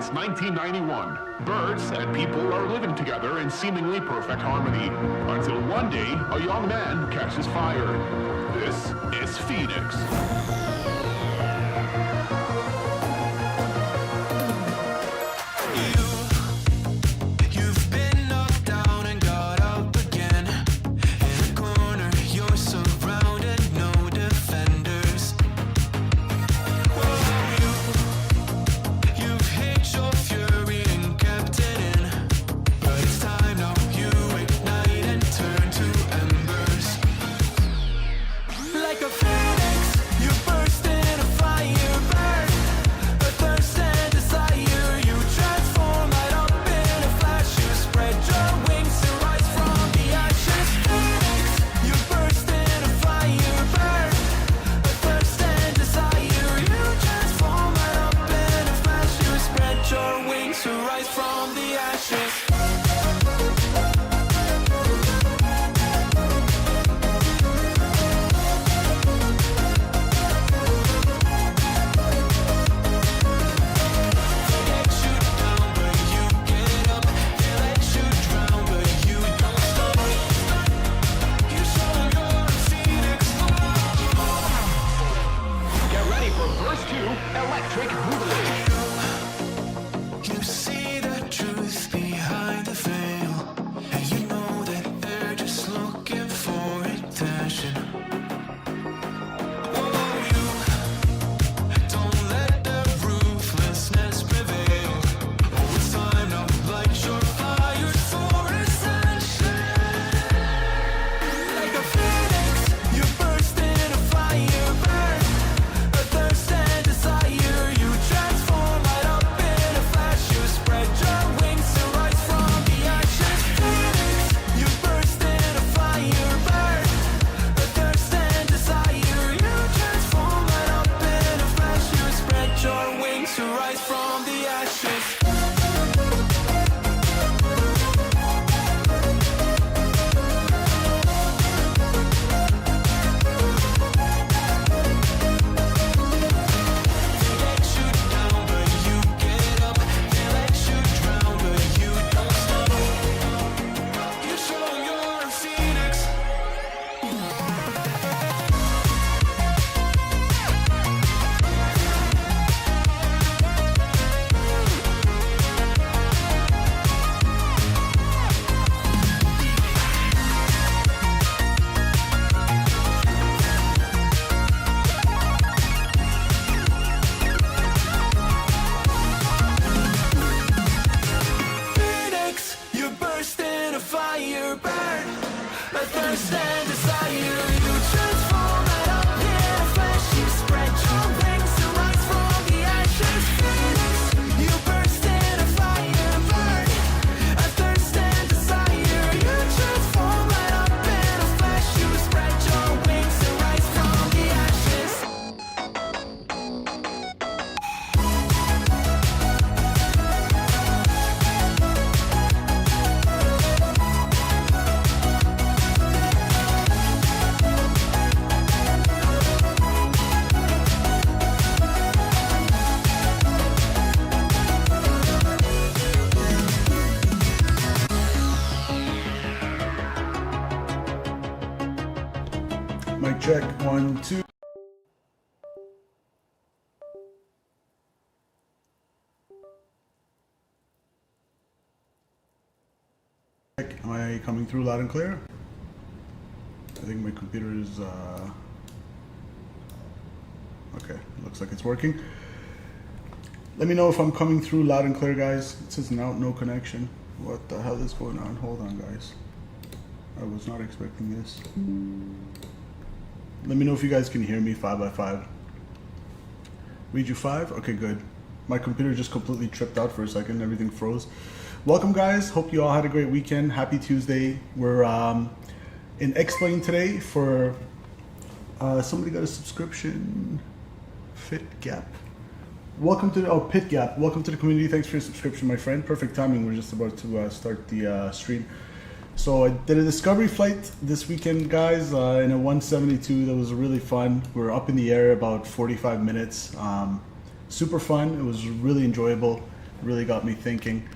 since 1991. Birds and people are living together in seemingly perfect harmony, until one day a young man catches fire. This is Phoenix. Mic check, 1, 2. Am I coming through loud and clear? I think my computer is, okay, looks like it's working. Let me know if I'm coming through loud and clear, guys. It says no connection. What the hell is going on? Hold on, guys. I was not expecting this. Let me know if you guys can hear me 5x5. Read you 5? Okay, good. My computer just completely tripped out for a second. Everything froze. Welcome, guys. Hope you all had a great weekend. Happy Tuesday. We're in X-Plane today for somebody got a subscription. Fit Gap. Welcome to the Pit Gap. Welcome to the community. Thanks for your subscription, my friend. Perfect timing. We're just about to start the stream. So I did a discovery flight this weekend, guys, in a 172. That was really fun. We were up in the air about 45 minutes. Super fun. It was really enjoyable. really got me thinking.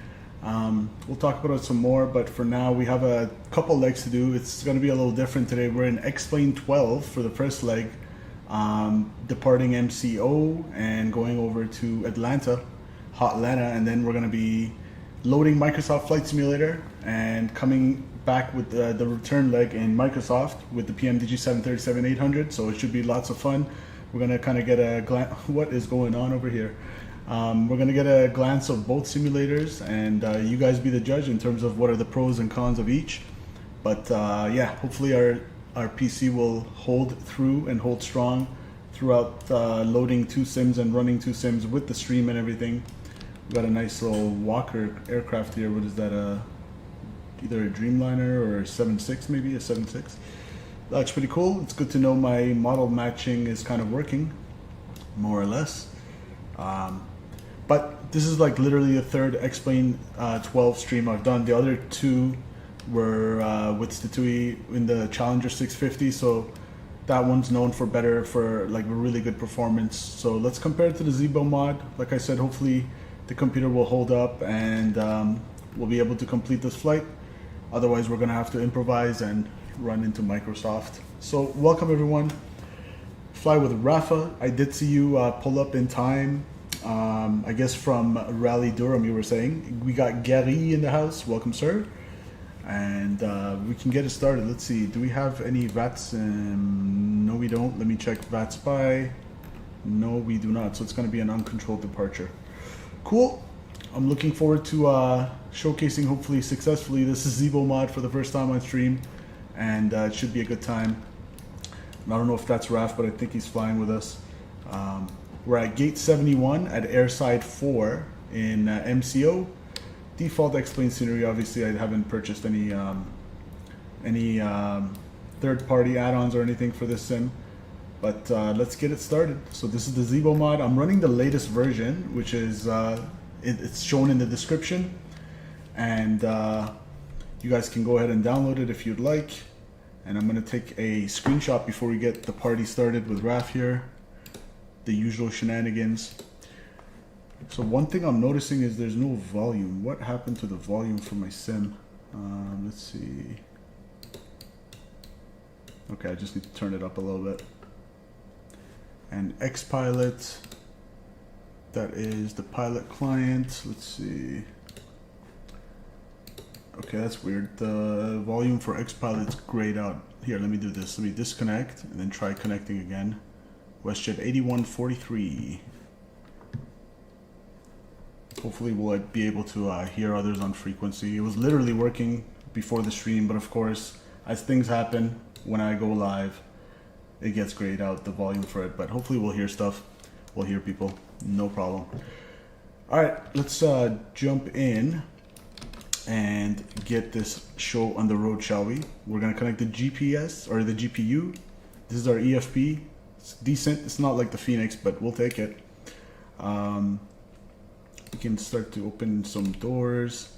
We'll talk about it some more, but for now we have a couple legs to do. It's going to be a little different today. We're in X-Plane 12 for the first leg, departing MCO and going over to Atlanta, and then we're going to be loading Microsoft Flight Simulator and coming back with the return leg in Microsoft with the PMDG 737-800, so it should be lots of fun. We're going to kind of get a glance. What is going on over here? We're going to get a glance of both simulators, and you guys be the judge in terms of what are the pros and cons of each. But yeah, hopefully our PC will hold through and hold strong throughout loading 2 sims and running 2 sims with the stream and everything. We've got a nice little Walker aircraft here. What is that? Either a Dreamliner or a 7.6, maybe a 7.6. That's pretty cool. It's good to know my model matching is kind of working, more or less. But this is like literally the third X-Plane 12 stream I've done. The other 2 were with Statui in the Challenger 650, so that one's known for like a really good performance. So let's compare it to the Zibo mod. Like I said, hopefully the computer will hold up and we'll be able to complete this flight. Otherwise, we're gonna have to improvise and run into Microsoft. So welcome everyone. Fly with Rafa. I did see you pull up in time. I guess from Rally Durham, you were saying. We got Gary in the house. Welcome, sir. And we can get it started. Let's see. Do we have any VATSIM? No, we don't. Let me check VATSPY. No, we do not. So it's going to be an uncontrolled departure. Cool. I'm looking forward to showcasing, hopefully successfully, this is Zibo mod for the first time on stream. And it should be a good time. I don't know if that's Raf, but I think he's flying with us. We're at gate 71 at airside 4 in MCO. Default X-Plane scenery. Obviously, I haven't purchased any third-party add-ons or anything for this sim. But let's get it started. So this is the Zibo mod. I'm running the latest version, which is it's shown in the description, and you guys can go ahead and download it if you'd like. And I'm going to take a screenshot before we get the party started with Raf here. The usual shenanigans. So one thing I'm noticing is there's no volume. What happened to the volume for my sim? Let's see. Okay, I just need to turn it up a little bit. And Xpilot, that is the pilot client. Let's see. Okay, that's weird. The volume for Xpilot's grayed out. Here, let me do this. Let me disconnect and then try connecting again. WestJet 8143. Hopefully we'll be able to hear others on frequency. It was literally working before the stream, but of course, as things happen, when I go live, it gets grayed out, the volume for it. But hopefully we'll hear stuff. We'll hear people. No problem. All right, let's jump in and get this show on the road, shall we? We're gonna connect the GPS or the GPU. This is our EFP. It's decent. It's not like the Phoenix, but we'll take it. We can start to open some doors.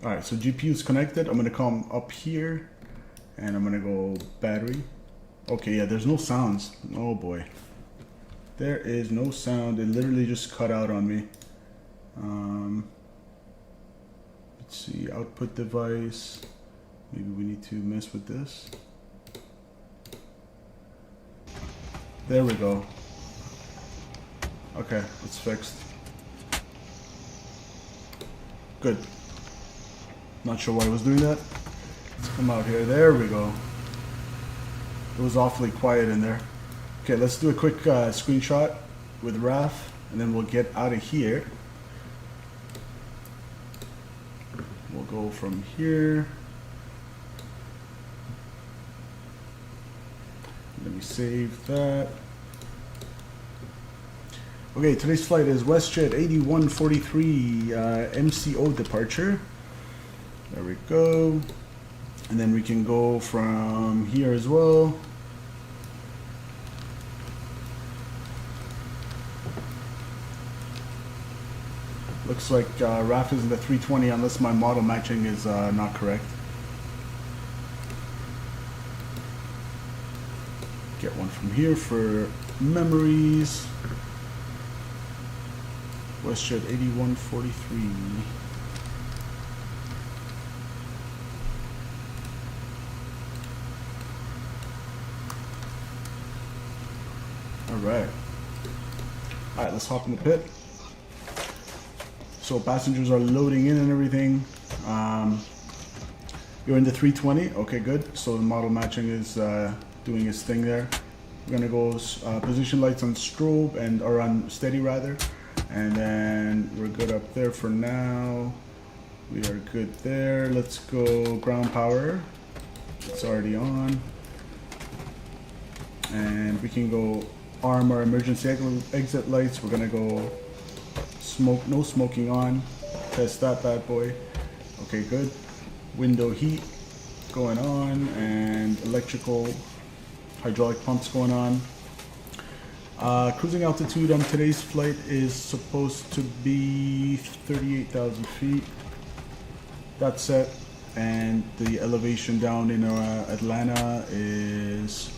All right, so GPU is connected. I'm gonna come up here and I'm gonna go battery. Okay, yeah, there's no sounds. Oh boy. There is no sound. It literally just cut out on me. Let's see, output device. Maybe we need to mess with this. There we go. Okay, it's fixed. Good. Not sure why I was doing that. Let's come out here. There we go. It was awfully quiet in there. Okay, let's do a quick screenshot with Raf, and then we'll get out of here. We'll go from here. Let me save that. Okay, today's flight is WestJet 8143 MCO departure. There we go. And then we can go from here as well. Looks like RAF is in the 320 unless my model matching is not correct. Get one from here for memories. WestJet 8143. Alright. Alright, let's hop in the pit. So passengers are loading in and everything. You're in the 320. Okay, good. So the model matching is doing its thing there. We're gonna go position lights on strobe or on steady rather, and then we're good up there for now. We are good there. Let's go ground power. It's already on, and we can go arm our emergency exit lights. We're gonna go smoke, no smoking on. Test that bad boy. Okay, good. Window heat going on, and electrical hydraulic pumps going on. Cruising altitude on today's flight is supposed to be 38,000 feet. That's set, and the elevation down in Atlanta is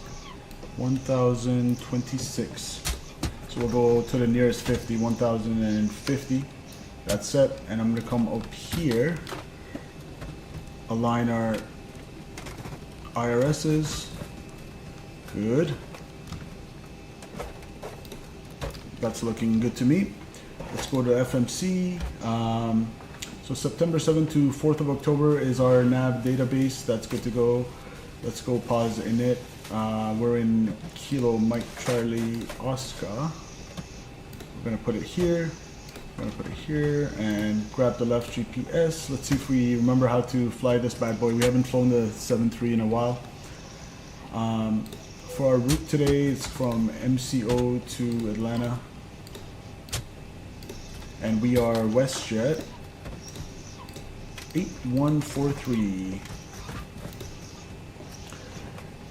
1,026. So we'll go to the nearest 50, 1,050. That's set, and I'm gonna come up here, align our IRSs. Good. That's looking good to me. Let's go to FMC. So September 7th to 4th of October is our nav database. That's good to go. Let's go pause in it. We're in Kilo Mike Charlie Oscar. We're gonna put it here. We're gonna put it here and grab the left GPS. Let's see if we remember how to fly this bad boy. We haven't flown the 7.3 in a while. For our route today, it's from MCO to Atlanta, and we are WestJet 8143.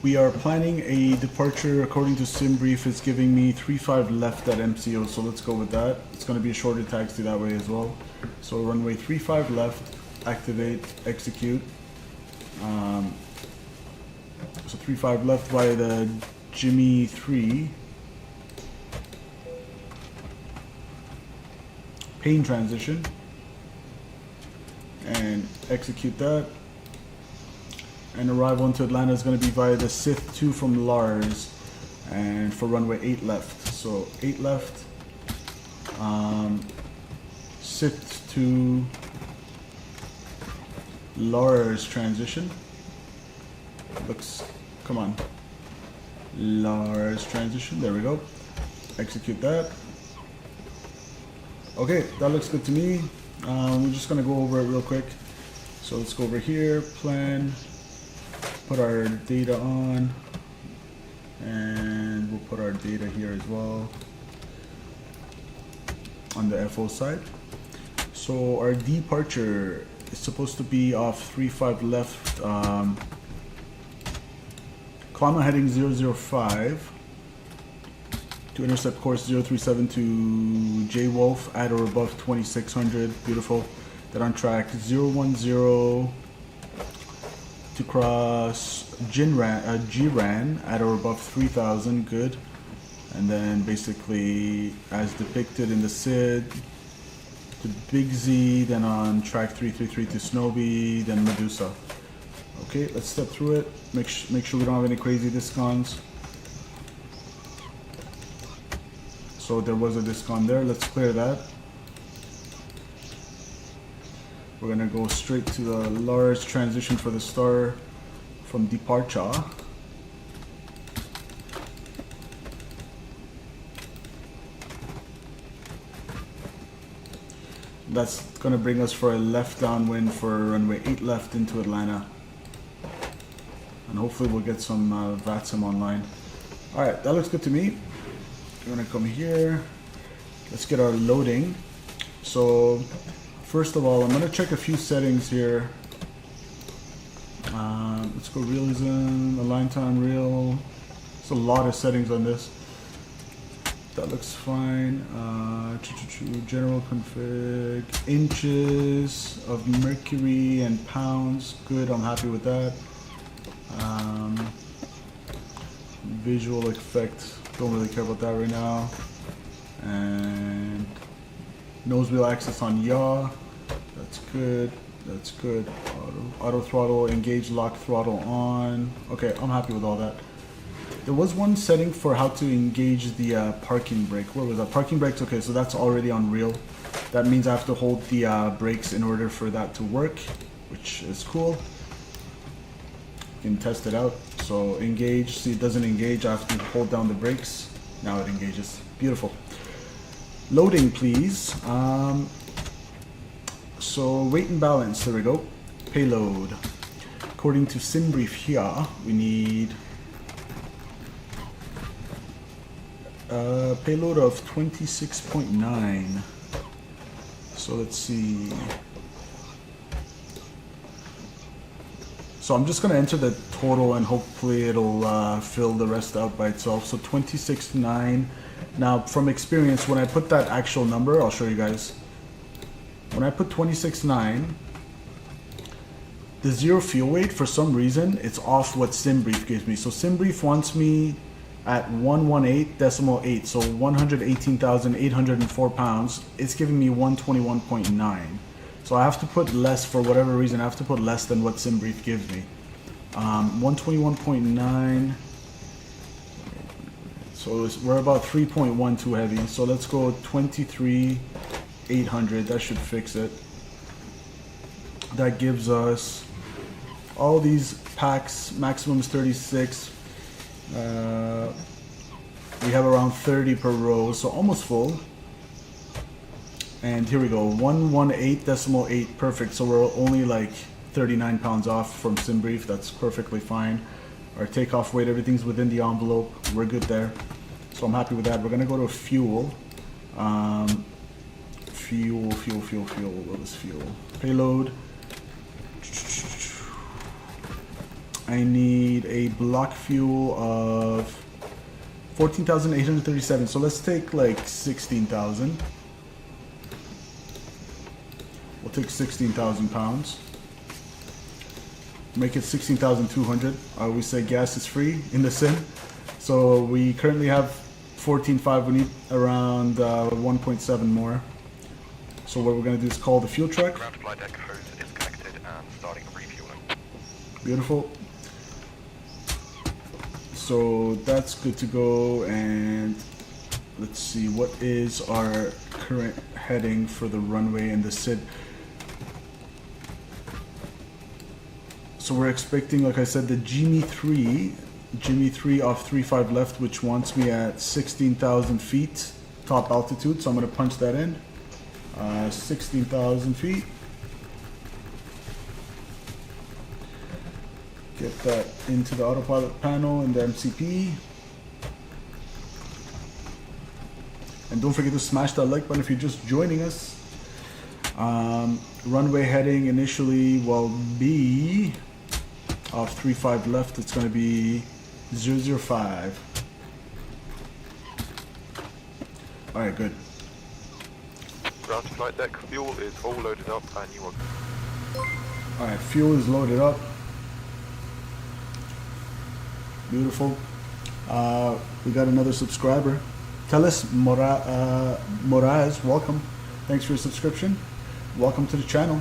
We are planning a departure according to SimBrief. It's giving me 35 left at MCO, so let's go with that. It's going to be a shorter taxi that way as well. So runway 35 left, activate, execute. So 35 left via the Jimmy 3. Pain transition. And execute that. And arrival into Atlanta is going to be via the Sith 2 from Lars. And for runway 8 left. So 8 left. Sith 2 Lars transition. Looks, come on. Lars transition, there we go. Execute that. Okay, that looks good to me. We're just gonna go over it real quick. So let's go over here, plan, put our data on, and we'll put our data here as well on the FO side. So our departure is supposed to be off 35 left, climb heading 005 to intercept course 037 to J Wolf at or above 2600. Beautiful. Then on track 010 to cross GRAN at or above 3000. Good. And then basically as depicted in the SID to Big Z, then on track 333 to Snowby, then Medusa. Okay, let's step through it. Make sure we don't have any crazy discons. So there was a discon there. Let's clear that. We're gonna go straight to the Lars transition for the star from departure. That's gonna bring us for a left downwind for runway 8 left into Atlanta. And hopefully we'll get some VATSIM online. Alright, that looks good to me. We're gonna come here. Let's get our loading. So, first of all, I'm gonna check a few settings here. Let's go realism, align time real. There's a lot of settings on this. That looks fine. General config, inches of mercury and pounds. Good, I'm happy with that. Visual effect, don't really care about that right now. And Nose wheel access on yaw. That's good. That's good. Auto throttle, engage lock throttle on. Okay, I'm happy with all that. There was one setting for how to engage the parking brake. Where was that? Parking brakes, okay, so that's already on real. That means I have to hold the brakes in order for that to work, which is cool. You can test it out. So engage, see it doesn't engage, I have to hold down the brakes. Now it engages. Beautiful. Loading, please. So weight and balance, there we go. Payload. According to SimBrief here, we need a payload of 26.9. So let's see. So I'm just gonna enter the total and hopefully it'll fill the rest out by itself. So 26.9. Now from experience, when I put that actual number, I'll show you guys. When I put 26.9, the zero fuel weight, for some reason, it's off what SimBrief gives me. So SimBrief wants me at 118.8, so 118,804 pounds. It's giving me 121.9. So I have to put less, for whatever reason, I have to put less than what SimBrief gives me. 121.9. So we're about 3.1 too heavy. So let's go 23,800. That should fix it. That gives us all these packs. Maximum is 36. We have around 30 per row, so almost full. And here we go, 118.8, perfect. So we're only like 39 pounds off from SimBrief. That's perfectly fine. Our takeoff weight, everything's within the envelope. We're good there. So I'm happy with that. We're gonna go to fuel. Fuel. What is fuel? Payload. I need a block fuel of 14,837. So let's take like 16,000. We'll take 16,000 pounds. Make it 16,200. I always say gas is free in the sim. So we currently have 14.5. We need around 1.7 more. So what we're going to do is call the fuel truck. Ground flight deck hose is connected and starting refueling. Beautiful. So that's good to go. And let's see, what is our current heading for the runway and the SID? So we're expecting, like I said, the Jimmy 3 off 35 left, which wants me at 16,000 feet top altitude. So I'm going to punch that in. 16,000 feet. Get that into the autopilot panel and the MCP. And don't forget to smash that like button if you're just joining us. Runway heading initially will be off 35 left. It's going to be 005. All right, good. Ground flight deck fuel is all loaded up and you are... All right, fuel is loaded up. Beautiful. We got another subscriber. Teles Moraes, welcome. Thanks for your subscription. Welcome to the channel.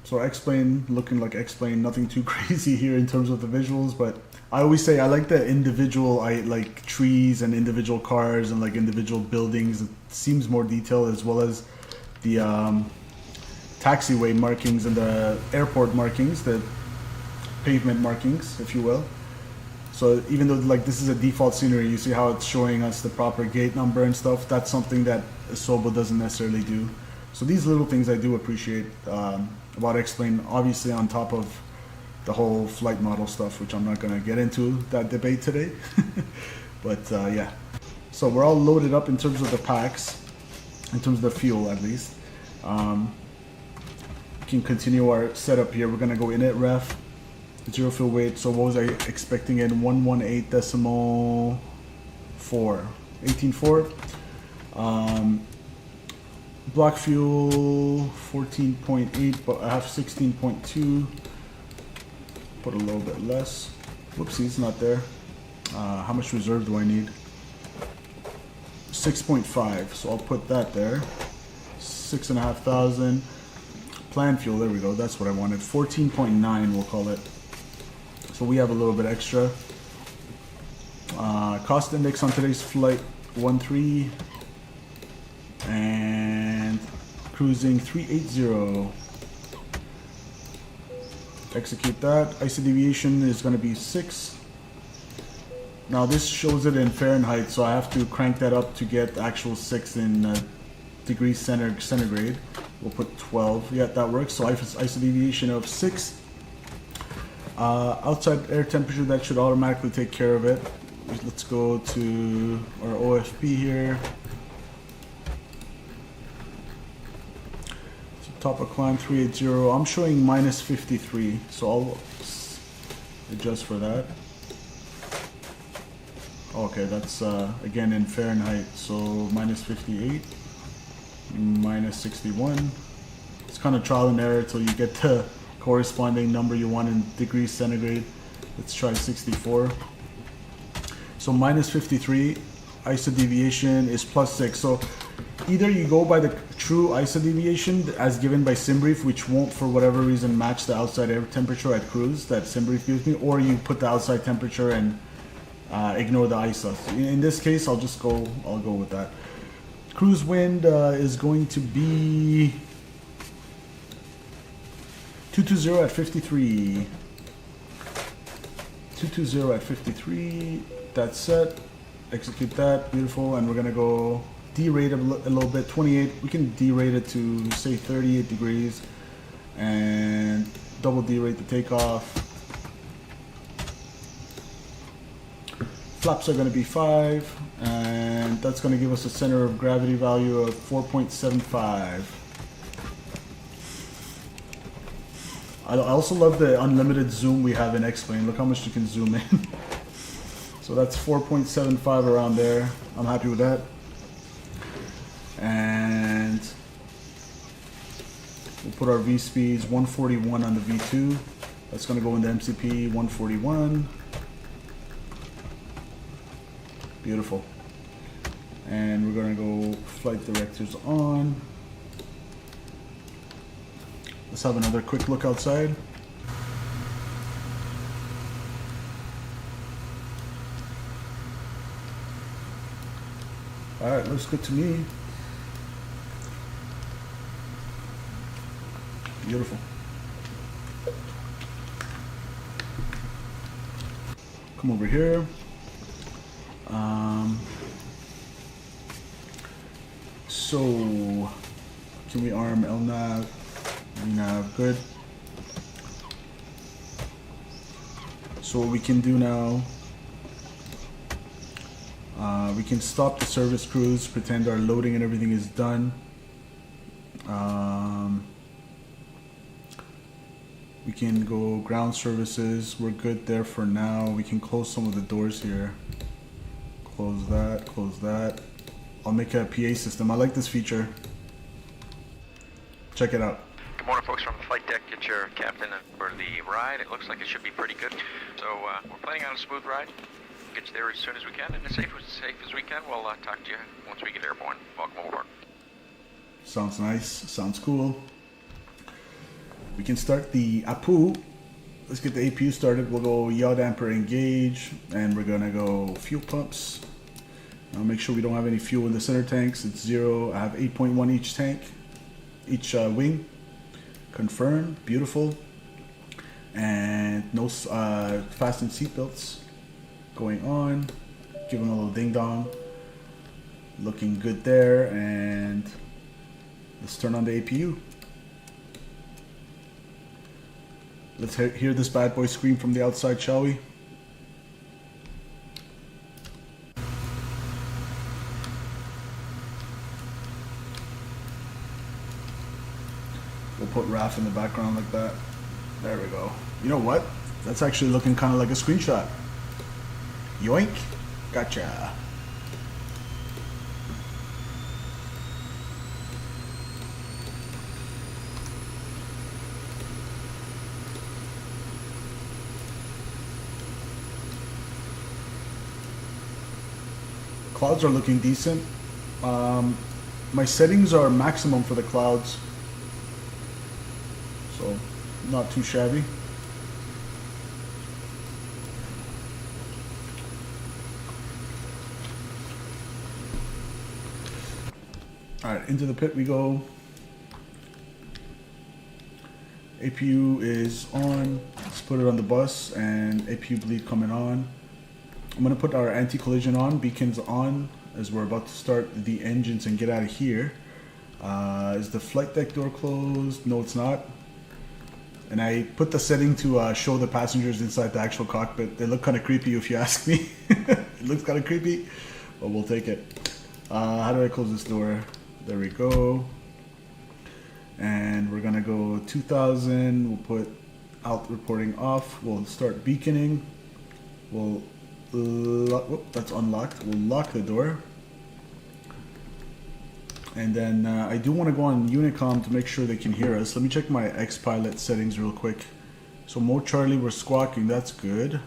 So X-Plane, looking like X-Plane, nothing too crazy here in terms of the visuals, but I always say I like the individual, I like trees and individual cars and like individual buildings. It seems more detailed, as well as the taxiway markings and the airport markings, the pavement markings, if you will. So even though like this is a default scenery, you see how it's showing us the proper gate number and stuff. That's something that Zibo doesn't necessarily do. So these little things I do appreciate about X-Plane, obviously on top of the whole flight model stuff, which I'm not going to get into that debate today. But yeah, so we're all loaded up in terms of the packs, in terms of the fuel at least. We can continue our setup here. We're going to go init ref, zero fuel weight. So what was I expecting in 118.4, 18.4. Block fuel 14.8, but I have 16.2. Put a little bit less. Whoopsie, it's not there. How much reserve do I need? 6.5, so I'll put that there. 6,500. Planned fuel, there we go, that's what I wanted. 14.9 we'll call it. So we have a little bit extra. Cost index on today's flight 13 and cruising 380. Execute that. ISO deviation is going to be 6. Now this shows it in Fahrenheit, so I have to crank that up to get actual 6 in degrees centigrade. We'll put 12. Yeah, that works. So ISO deviation of 6. Outside air temperature, that should automatically take care of it. Let's go to our OFP here. So top of climb 380. I'm showing minus 53, so I'll adjust for that. Okay, that's again in Fahrenheit, so minus 58, minus 61. It's kind of trial and error till you get the corresponding number you want in degrees centigrade. Let's try 64. So minus 53, ISO deviation is plus 6. So either you go by the true ISO deviation as given by SimBrief, which won't for whatever reason match the outside air temperature at cruise that SimBrief gives me, or you put the outside temperature and ignore the ISO. In this case, I'll go with that. Cruise wind is going to be 220 at 53. 220 at 53. That's set. Execute that. Beautiful. And we're gonna go derate a little bit. 28. We can derate it to say 38 degrees, and double derate the takeoff. Flaps are going to be 5, and that's going to give us a center of gravity value of 4.75. I also love the unlimited zoom we have in X-Plane. Look how much you can zoom in. So that's 4.75 around there. I'm happy with that. And we'll put our V speeds 141 on the V2. That's going to go into MCP 141. Beautiful. And we're going to go flight directors on. Let's have another quick look outside. Alright, looks good to me. Beautiful. Come over here. So can we arm LNAV? VNAV, good. So what we can do now, we can stop the service cruise, pretend our loading and everything is done. We can go ground services, we're good there for now. We can close some of the doors here. Close that, close that. I'll make a PA system. I like this feature. Check it out. Good morning, folks, from the flight deck. Get your captain for the ride. It looks like it should be pretty good. So we're planning on a smooth ride. Get you there as soon as we can, and as safe as we can. We'll talk to you once we get airborne. Welcome aboard. Sounds nice. Sounds cool. We can start the APU. Let's get the APU started. We'll go yaw damper engage, and we're gonna go fuel pumps. I'll make sure we don't have any fuel in the center tanks. It's 0. I have 8.1 each tank, each wing. Confirm. Beautiful. And no fasten seatbelts going on. Give them a little ding dong. Looking good there. And let's turn on the APU. Let's hear this bad boy scream from the outside, shall we? We'll put RAF in the background like that. There we go. You know what? That's actually looking kind of like a screenshot. Yoink. Gotcha. Clouds are looking decent. My settings are maximum for the clouds, so not too shabby. Alright, into the pit we go. APU is on. Let's put it on the bus, and APU bleed coming on. I'm going to put our anti-collision on, beacons on, as we're about to start the engines and get out of here. Is the flight deck door closed? No, it's not. And I put the setting to show the passengers inside the actual cockpit. They look kind of creepy if you ask me. It looks kind of creepy, but we'll take it. How do I close this door? There we go. And we're gonna go 2000. We'll put out reporting off. We'll start beaconing. We'll that's unlocked. We'll lock the door. And then I do want to go on Unicom to make sure they can hear us. Let me check my X-Pilot settings real quick. So Mo Charlie, we're squawking. That's good.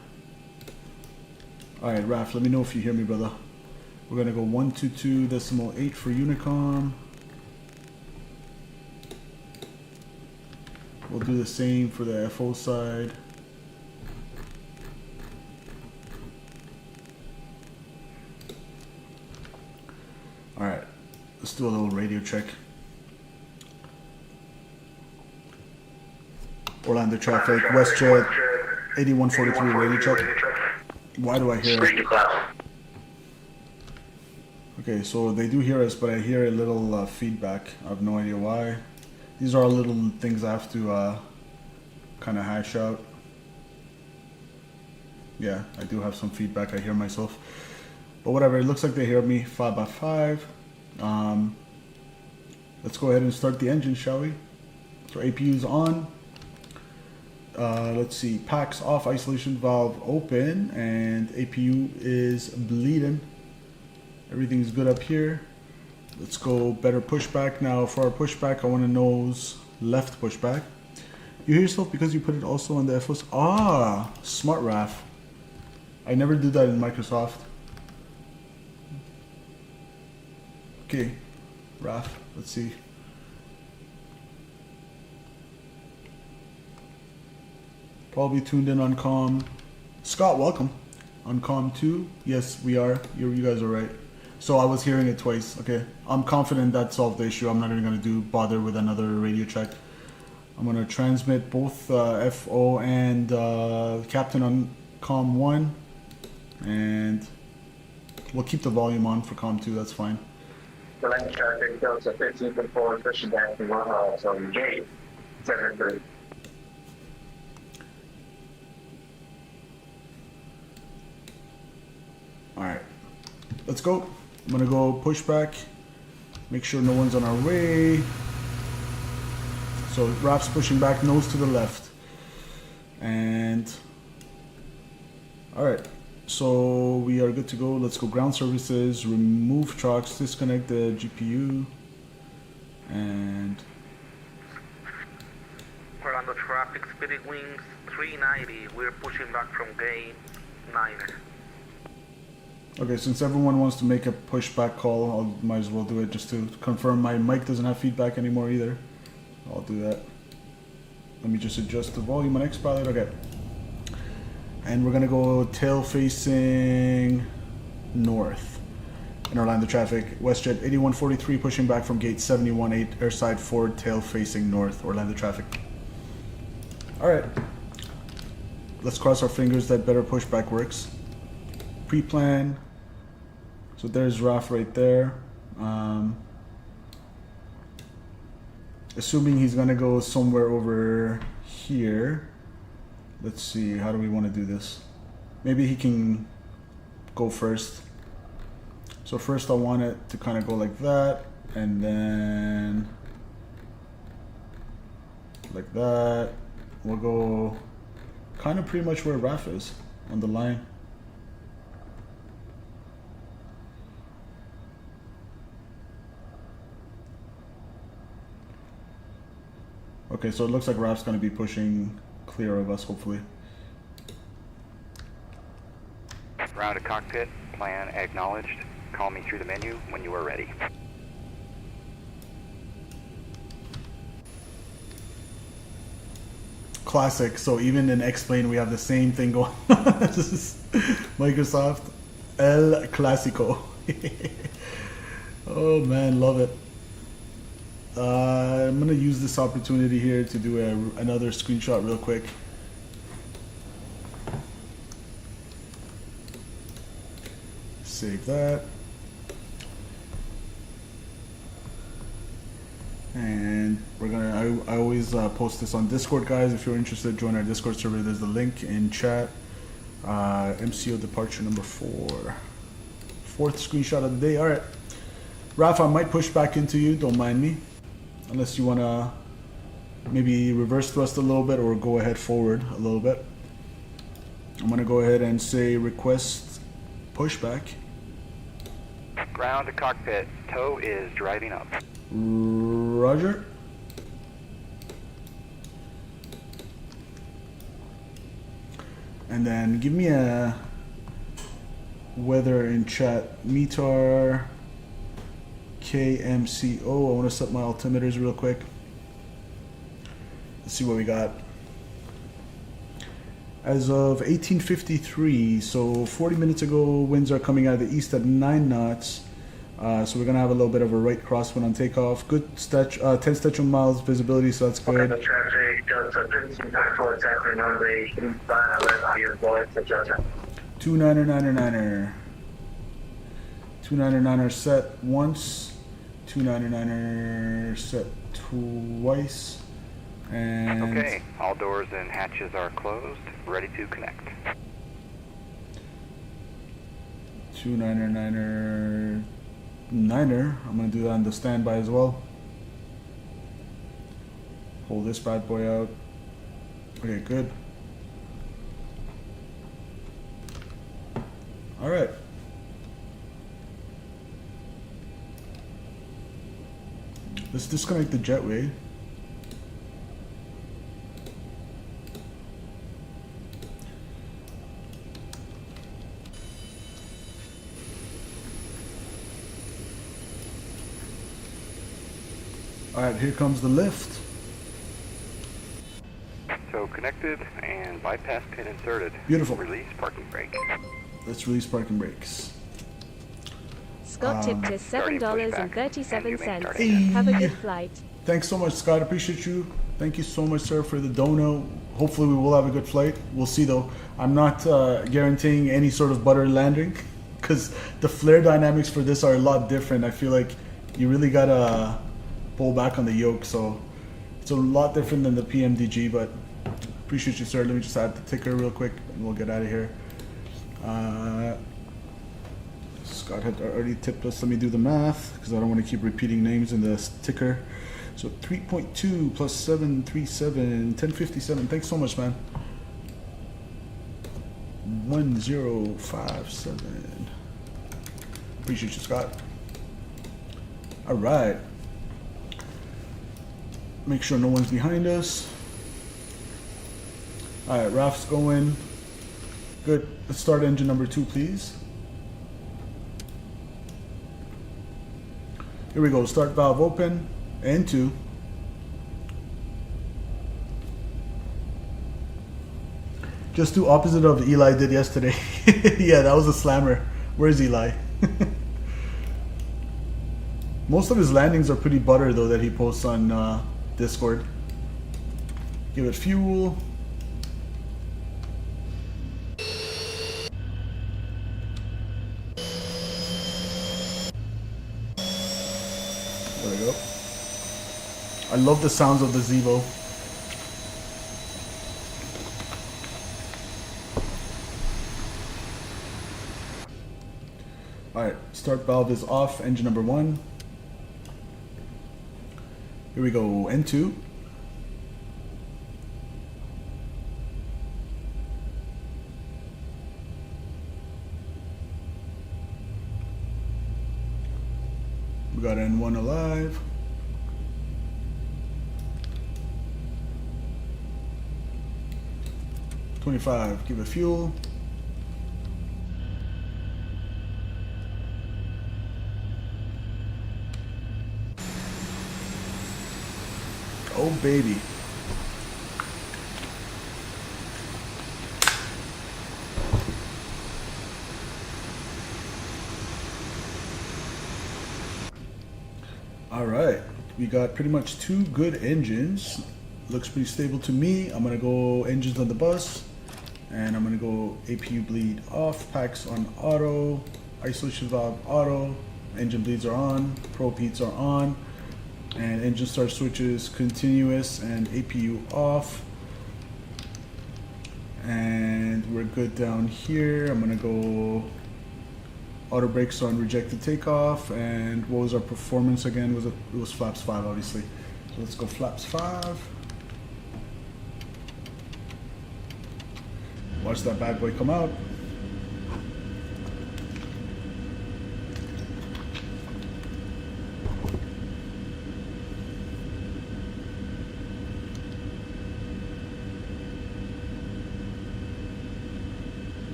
Alright, Raph, let me know if you hear me, brother. We're going to go 122.8 for Unicom. We'll do the same for the FO side. Alright, let's do a little radio check. Orlando traffic, WestJet, 8143 radio check. Why do I hear it? Okay, so they do hear us, but I hear a little feedback. I have no idea why. These are all little things I have to kind of hash out. Yeah, I do have some feedback. I hear myself. But whatever, it looks like they hear me 5x5. Let's go ahead and start the engine, shall we? So APU's on. Let's see, packs off, isolation valve open, and APU is bleeding. Everything's good up here. Let's go better pushback. Now for our pushback, I want to nose left pushback. You hear yourself because you put it also on the FOS. Ah, smart RAF. I never do that in Microsoft. Okay, RAF, let's see. Probably tuned in on comm. Scott, welcome. On comm 2. Yes, we are. You guys are right. So I was hearing it twice. Okay, I'm confident that solved the issue. I'm not even going to bother with another radio check. I'm going to transmit both FO and Captain on comm 1. And we'll keep the volume on for comm 2. That's fine. The land traffic Delta 15.4, pushing back to 1 miles on gate 73. Alright, let's go. I'm gonna go push back, make sure no one's on our way. So RAF's pushing back, nose to the left. And alright, so we are good to go. Let's go ground services, remove trucks, disconnect the GPU, and Orlando traffic, Spirit Wings 390, we're pushing back from gate 9. okay, since everyone wants to make a pushback call, I might as well do it just to confirm my mic doesn't have feedback anymore either. I'll do that. Let me just adjust the volume on X-Pilot. Okay. And we're going to go tail facing north in Orlando traffic. WestJet 8143 pushing back from gate 71-8, airside forward, tail facing north, Orlando traffic. Alright. Let's cross our fingers that better pushback works. Pre-plan. So there's RAF right there. Assuming he's gonna go somewhere over here. Let's see, how do we want to do this? Maybe he can go first. So first I want it to kind of go like that, and then like that. We'll go kind of pretty much where RAF is on the line. Okay, so it looks like RAF's going to be pushing clear of us, hopefully. Round to cockpit, plan acknowledged. Call me through the menu when you are ready. Classic. So even in X-Plane, we have the same thing going on. This is Microsoft El Clasico. Oh man, love it. I'm gonna use this opportunity here to do another screenshot real quick. Save that. And we're gonna, I always post this on Discord, guys. If you're interested, join our Discord server. There's the link in chat. MCO departure number 4. Fourth screenshot of the day. All right. Raph, I might push back into you. Don't mind me. Unless you want to maybe reverse thrust a little bit or go ahead forward a little bit. I'm going to go ahead and say request pushback. Ground to cockpit. Tow is driving up. Roger. And then give me a weather in chat. METAR KMCO. I want to set my altimeters real quick. Let's see what we got. As of 1853, so 40 minutes ago, winds are coming out of the east at 9 knots. So we're gonna have a little bit of a right crosswind on takeoff. Good 10 statute miles visibility, so that's good. Okay, traffic, Delta 15.4, exactly runway 35, left here, boys, Delta. 29er. 29er set once. 29er set twice. And Okay, all doors and hatches are closed. Ready to connect. 29er. I'm gonna do that on the standby as well. Hold this bad boy out. Okay, good. All right. Let's disconnect the jetway. All right, here comes the lift. So connected and bypass pin inserted. Beautiful. Release parking brake. Let's release parking brakes. Scott tipped us $7.37. Hey. Have a good flight. Thanks so much, Scott. Appreciate you. Thank you so much, sir, for the dono. Hopefully we will have a good flight. We'll see, though. I'm not guaranteeing any sort of butter landing because the flare dynamics for this are a lot different. I feel like you really got to pull back on the yoke, so it's a lot different than the PMDG, but appreciate you, sir. Let me just add the ticker real quick and we'll get out of here. Scott had already tipped us. Let me do the math because I don't want to keep repeating names in the ticker. So 3.2 plus 737, 1057. Thanks so much, man. 1057. Appreciate you, Scott. All right. Make sure no one's behind us. All right, Raf's going. Good. Let's start engine number 2, please. Here we go. Start valve open. And 2. Just do opposite of Eli did yesterday. Yeah, that was a slammer. Where's Eli? Most of his landings are pretty butter, though, that he posts on Discord. Give it fuel. There we go. I love the sounds of the Zibo. Alright, start valve is off, engine number 1. Here we go, N2. We got N1 alive. .25, give it fuel. Oh, baby. All right, we got pretty much 2 good engines. Looks pretty stable to me. I'm gonna go engines on the bus, and I'm gonna go APU bleed off, packs on auto, isolation valve auto, engine bleeds are on, probe heats are on, and engine start switches continuous and APU off. And we're good down here. I'm gonna go auto brakes on rejected takeoff. And what was our performance again? It was flaps 5, obviously. So let's go flaps 5. Watch that bad boy come out.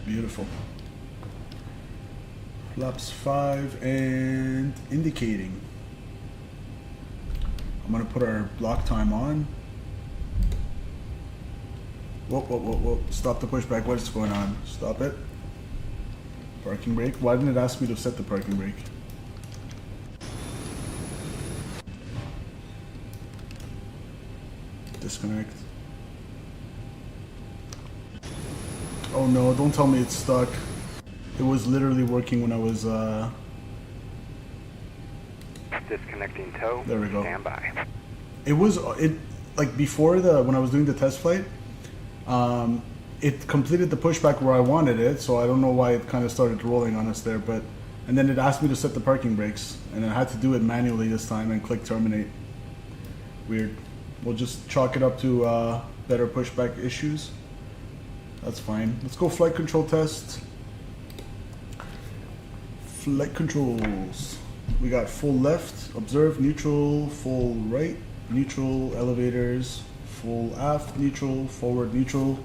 Beautiful. Flaps 5 and indicating. I'm gonna put our block time on. Whoa, whoa, whoa, whoa. Stop the pushback. What is going on? Stop it. Parking brake. Why didn't it ask me to set the parking brake? Disconnect. Oh no, don't tell me it's stuck. It was literally working when I was, Disconnecting tow. There we go. Stand by. It was, like before when I was doing the test flight, it completed the pushback where I wanted it, so I don't know why it kind of started rolling on us there, and then it asked me to set the parking brakes, and I had to do it manually this time and click terminate. Weird. We'll just chalk it up to better pushback issues. That's fine. Let's go flight control test. Flight controls. We got full left, observe, neutral, full right, neutral, elevators, full aft, neutral, forward, neutral,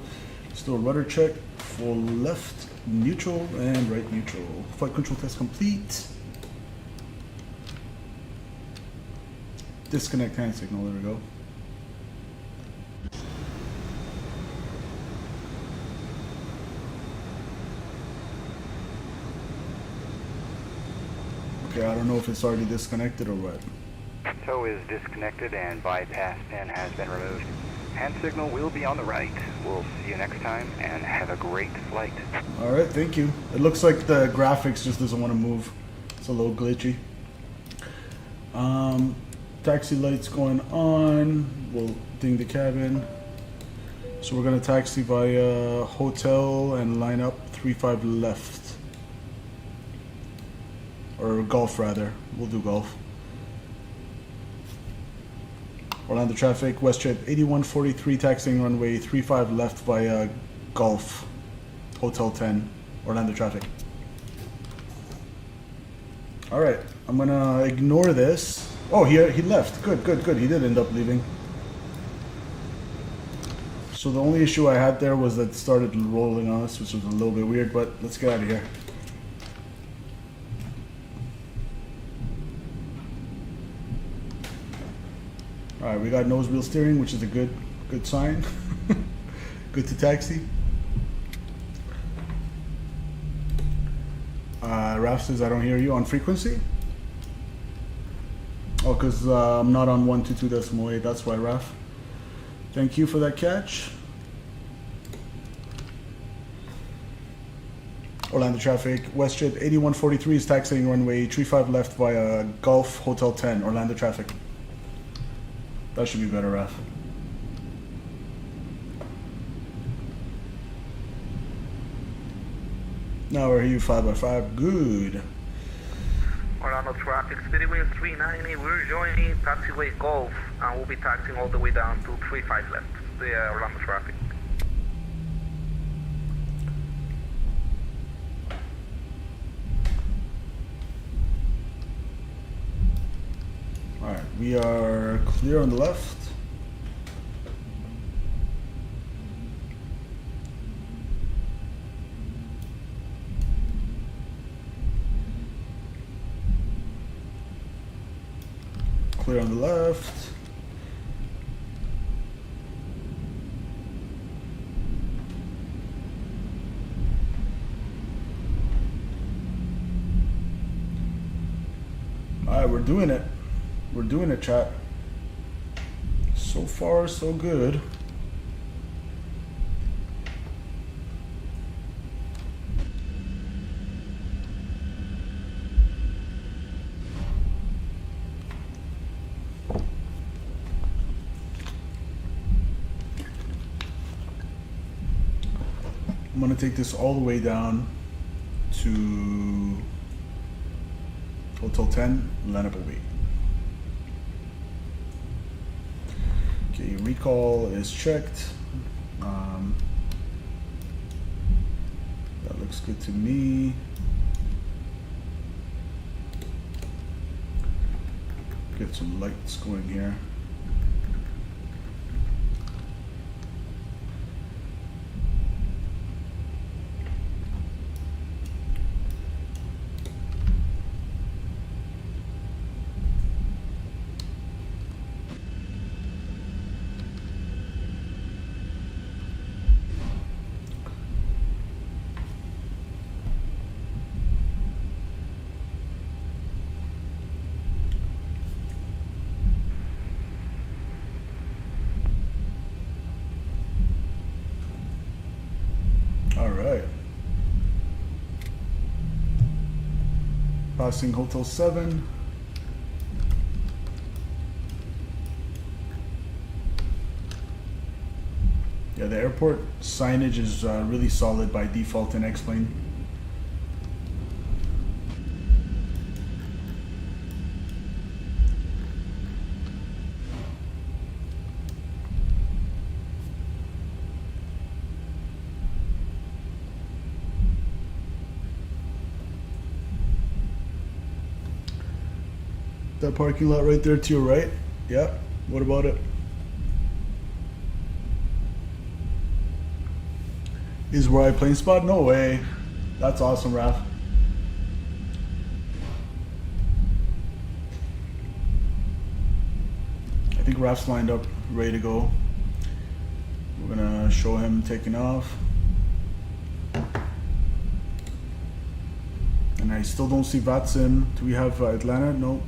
still rudder check, full left, neutral, and right, neutral. Flight control test complete. Disconnect hand signal, there we go. Okay, I don't know if it's already disconnected or what. Tow is disconnected and bypass pin has been removed. Hand signal will be on the right. We'll see you next time and have a great flight. All right, thank you. It looks like the graphics just doesn't want to move. It's a little glitchy. Taxi lights going on. We'll ding the cabin. So we're gonna taxi via hotel and line up 35 left. Or golf rather. We'll do golf. Orlando traffic, WestJet 8143 taxiing runway 35 left via Golf, Hotel 10, Orlando traffic. All right, I'm gonna ignore this. Oh, he left. Good, good, good. He did end up leaving. So the only issue I had there was that it started rolling on us, which was a little bit weird, but let's get out of here. All right, we got nose wheel steering, which is a good sign. Good to taxi. Raf says I don't hear you on frequency. Oh, because I'm not on 122.8. That's why, Raf. Thank you for that catch. Orlando traffic, WestJet 8143 is taxiing runway 35 left via Golf Hotel 10, Orlando traffic. That should be better, Raf. Now we're here 5x5. Good. Orlando traffic, speed wind 390. We're joining taxiway Golf, and we'll be taxiing all the way down to 35 left. The Orlando traffic. All right, we are clear on the left. clear on the left. Alright, we're doing it. We're doing it, chat. So far, so good. I'm going to take this all the way down to Hotel 10, Lenape. Okay, recall is checked. That looks good to me. Get some lights going here. Passing Hotel 7. Yeah, the airport signage is really solid by default in X-Plane. That parking lot right there to your right? Yeah, what about it? Is where I plane spot? No way. That's awesome, Raph. I think Raph's lined up, ready to go. We're gonna show him taking off. And I still don't see VATSIM. Do we have Atlanta? No.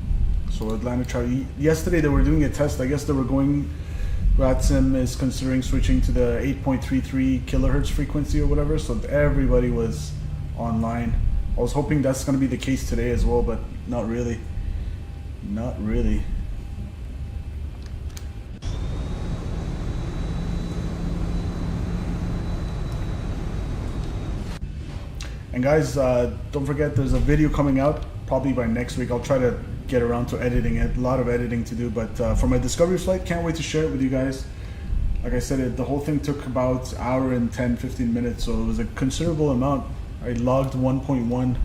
So Atlanta Charlie. Yesterday they were doing a test. I guess they were going. VATSIM is considering switching to the 8.33 kilohertz frequency or whatever. So everybody was online. I was hoping that's going to be the case today as well, but not really. Not really. And guys, don't forget there's a video coming out probably by next week. I'll try to get around to editing it. A lot of editing to do, but for my discovery flight, can't wait to share it with you guys. Like I said, the whole thing took about an hour and 10-15 minutes, so it was a considerable amount. I logged 1.1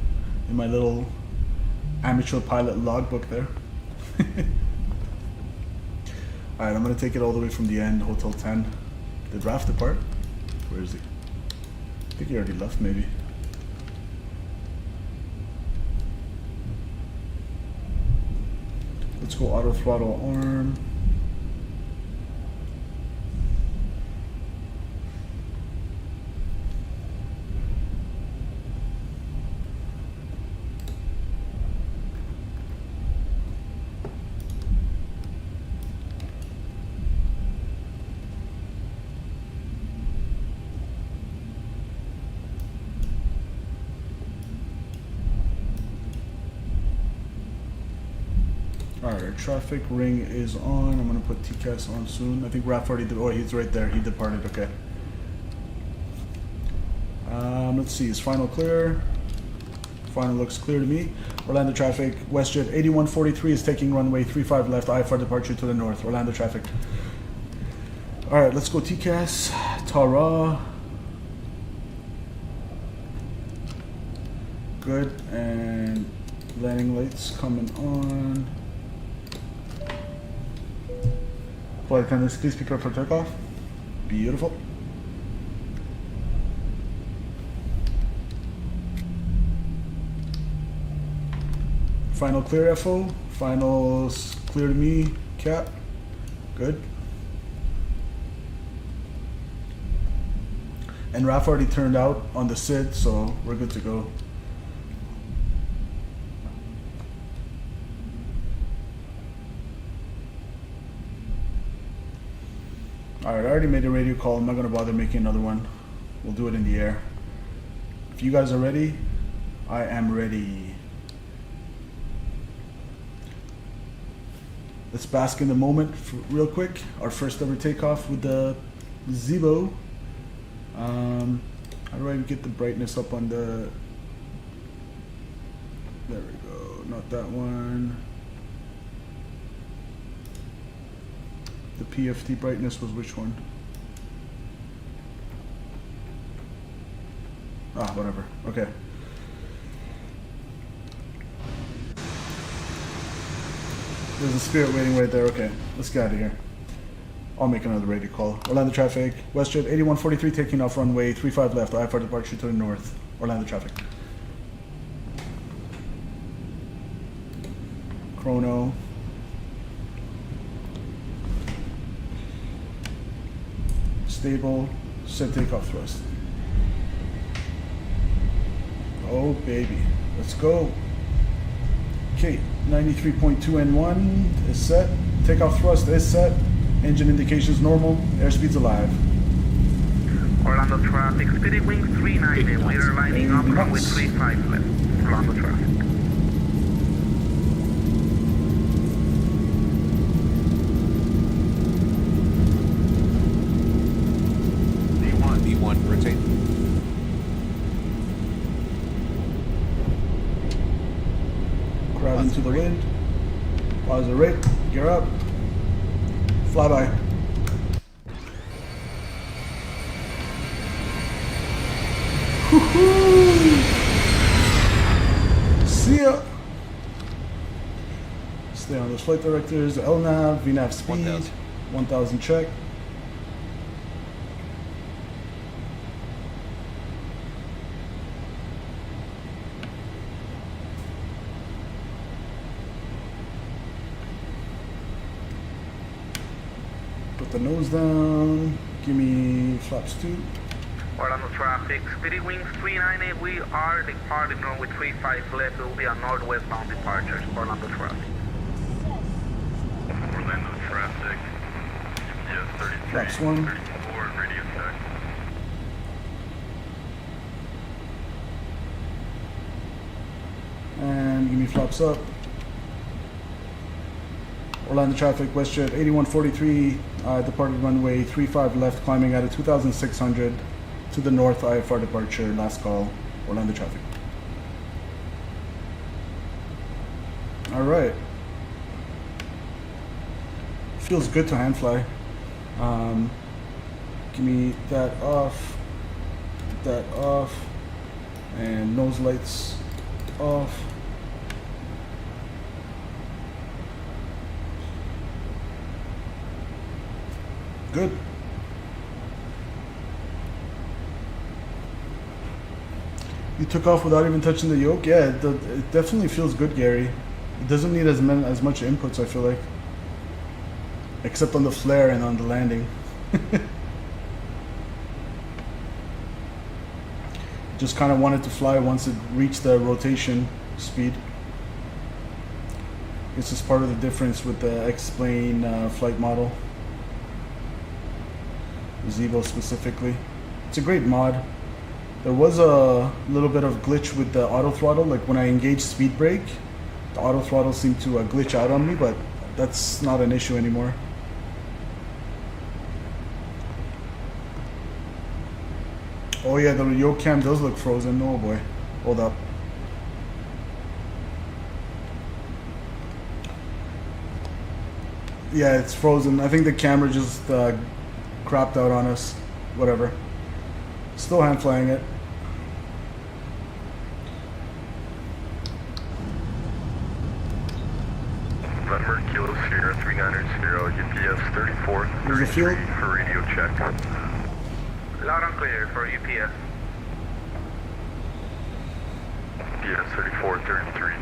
in my little amateur pilot logbook there. Alright, I'm gonna take it all the way from the end, Hotel 10. Did Raph depart? Where is he? I think he already left, maybe. Let's go auto throttle arm. Alright, our traffic ring is on. I'm going to put TCAS on soon. I think Raph already did. Oh, he's right there. He departed. Okay. Let's see. Is final clear? Final looks clear to me. Orlando traffic. WestJet 8143 is taking runway 35 left. IFR departure to the north. Orlando traffic. Alright, let's go TCAS. Tara. Good. And landing lights coming on. Flight attendants, please prepare for takeoff. Beautiful. Final clear FO. Finals clear to me, Cap. Good. And Raf already turned out on the SID, so we're good to go. Alright, I already made a radio call. I'm not going to bother making another one. We'll do it in the air. If you guys are ready, I am ready. Let's bask in the moment real quick. Our first ever takeoff with the Zibo. How do I get the brightness up on the... There we go. Not that one. The PFT brightness was which one? Ah, whatever. Okay. There's a Spirit waiting right there. Okay, let's get out of here. I'll make another radio call. Orlando traffic. WestJet 8143 taking off runway 35 left. IFR departure to the north. Orlando traffic. Chrono. Stable. Set takeoff thrust. Oh baby. Let's go. Okay, 93.2 N1 is set. Takeoff thrust is set. Engine indications normal. Airspeed's alive. Orlando traffic, speedy wings 390. We are lining up runway 35 left. Orlando traffic. B1, rotate. Crowd into the wind. Pause the rate. Gear up. Flyby. See ya. Stay on those flight directors. LNAV, VNAV speed. 1000 check. Put the nose down. Give me flaps 2. Orlando traffic, speedy wings 390. We are departing runway 35 left. It will be a northwestbound departure. Orlando traffic. Orlando traffic. Yes, 33. Flaps 1. 34, radio check. And give me flaps up. Orlando traffic, WestJet 8143, departed runway 35 left, climbing at a 2600 to the north, IFR departure, last call, Orlando traffic. All right. Feels good to hand fly. Give me that off, and nose lights off. Good. You took off without even touching the yoke? Yeah, it definitely feels good, Gary. It doesn't need as much inputs, I feel like. Except on the flare and on the landing. Just kind of wanted to fly once it reached the rotation speed. This is part of the difference with the X-Plane flight model. Zibo specifically. It's a great mod. There was a little bit of glitch with the auto throttle, like when I engaged speed brake, the auto throttle seemed to glitch out on me, but that's not an issue anymore. Oh yeah, the yoke cam does look frozen. Oh boy. Hold up. Yeah, it's frozen. I think the camera just crapped out on us. Whatever. Still hand flying it. November Kilo Sierra 390, UPS 34, There's a field. for radio check. Loud and clear for UPS. UPS 34, 33.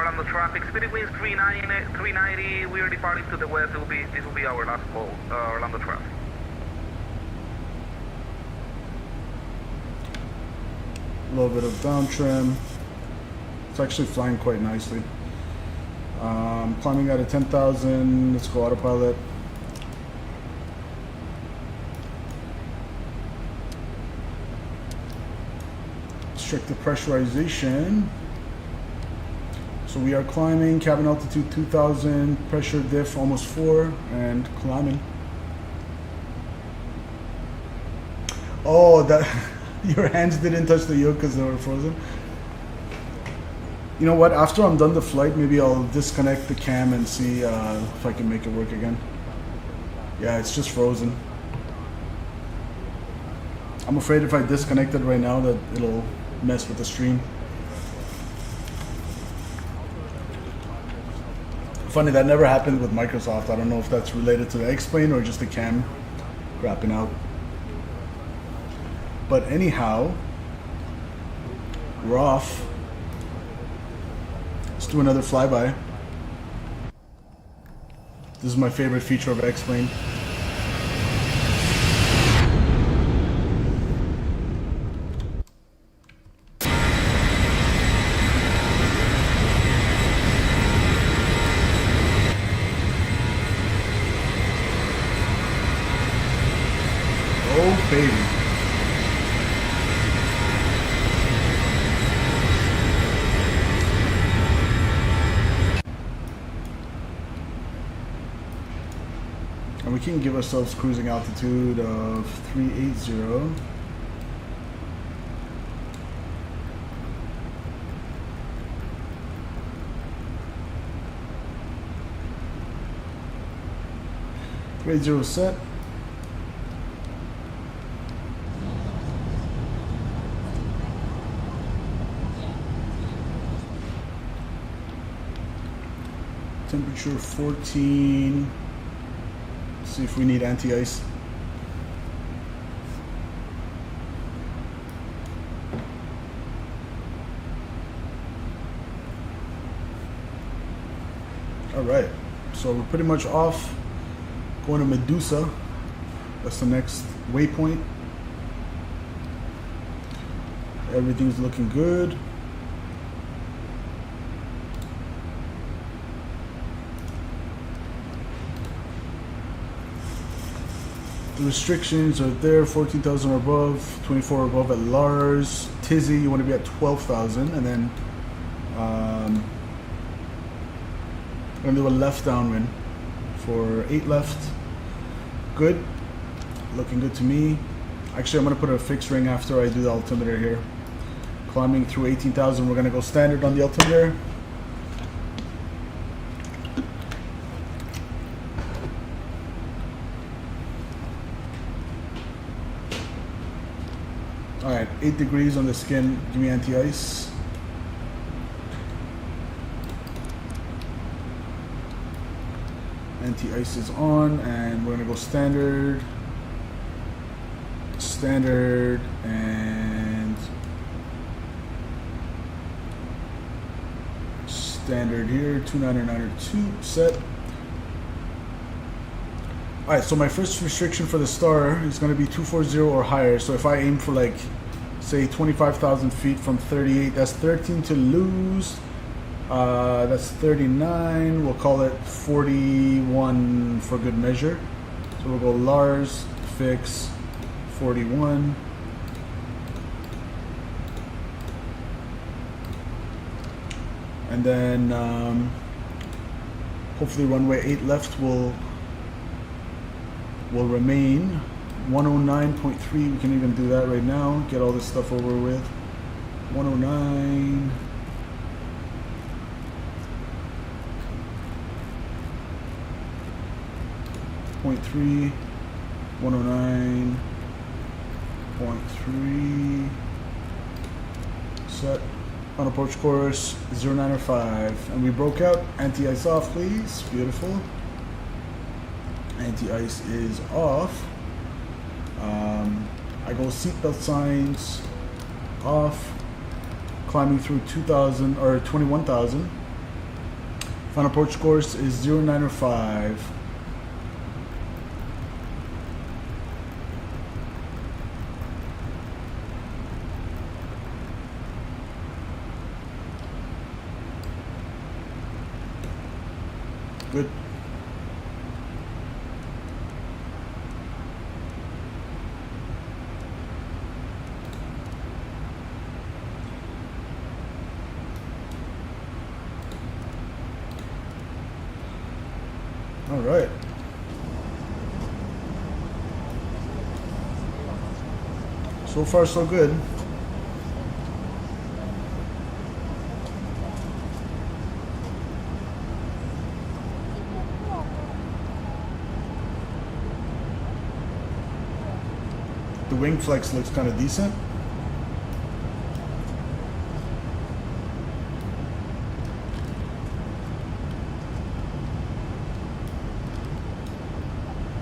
Orlando traffic, speed winds 390, we are departing to the west. This will be our last call, Orlando traffic. A little bit of down trim. It's actually flying quite nicely. Climbing out of 10,000. Let's go autopilot. Check the pressurization. So we are climbing, cabin altitude 2,000, pressure diff almost 4, and climbing. Oh, that your hands didn't touch the yoke because they were frozen. You know what? After I'm done the flight, maybe I'll disconnect the cam and see if I can make it work again. Yeah, it's just frozen. I'm afraid if I disconnect it right now that it'll mess with the stream. Funny, that never happened with Microsoft. I don't know if that's related to the X-Plane or just the cam crapping out. But anyhow, we're off. Let's do another flyby. This is my favorite feature of X-Plane. Oh, baby. And we can give ourselves cruising altitude of 380. Grade 0 set. Temperature 14. Let's see if we need anti-ice. All right, so we're pretty much off. Going to Medusa. That's the next waypoint. Everything's looking good. The restrictions are there, 14,000 or above, 24 or above at Lars. Tizzy, you want to be at 12,000, and then I'm going to do a left downwind for 8 left. Good, looking good to me. Actually, I'm going to put a fixed ring after I do the altimeter here. Climbing through 18,000, we're going to go standard on the altimeter. Alright, 8 degrees on the skin. Give me anti-ice. Anti-ice is on, and we're going to go standard. Standard, and standard here. 2992 set. Alright, so my first restriction for the star is going to be 240 or higher. So if I aim for, like, say 25,000 feet from 38, that's 13 to lose. That's 39. We'll call it 41 for good measure. So we'll go Lars, fix, 41. And then hopefully runway 8 left will remain. 109.3, we can even do that right now. Get all this stuff over with. 109. .3, 109.3. Set. On approach course 0905, and we broke out. Anti-ice off, please. Beautiful. Anti-ice is off. I go seatbelt signs off. Climbing through 2,000 or 21,000. Final approach course is 0905. Good. All right. So far, so good. The wing flex looks kind of decent.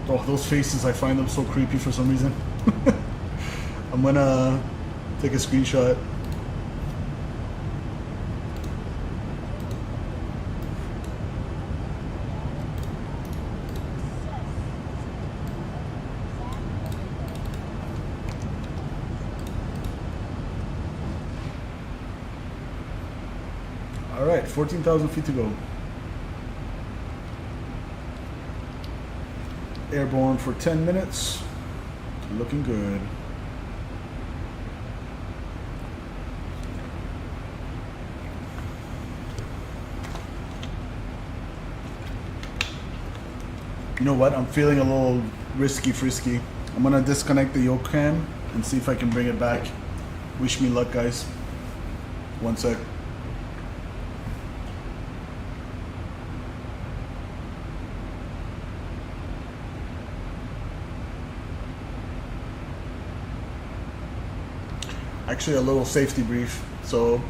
Oh, those faces, I find them so creepy for some reason. I'm gonna take a screenshot. All right, 14,000 feet to go. Airborne for 10 minutes. Looking good. You know what? I'm feeling a little risky frisky. I'm gonna disconnect the yoke cam and see if I can bring it back. Wish me luck, guys. One sec. Actually, a little safety brief. So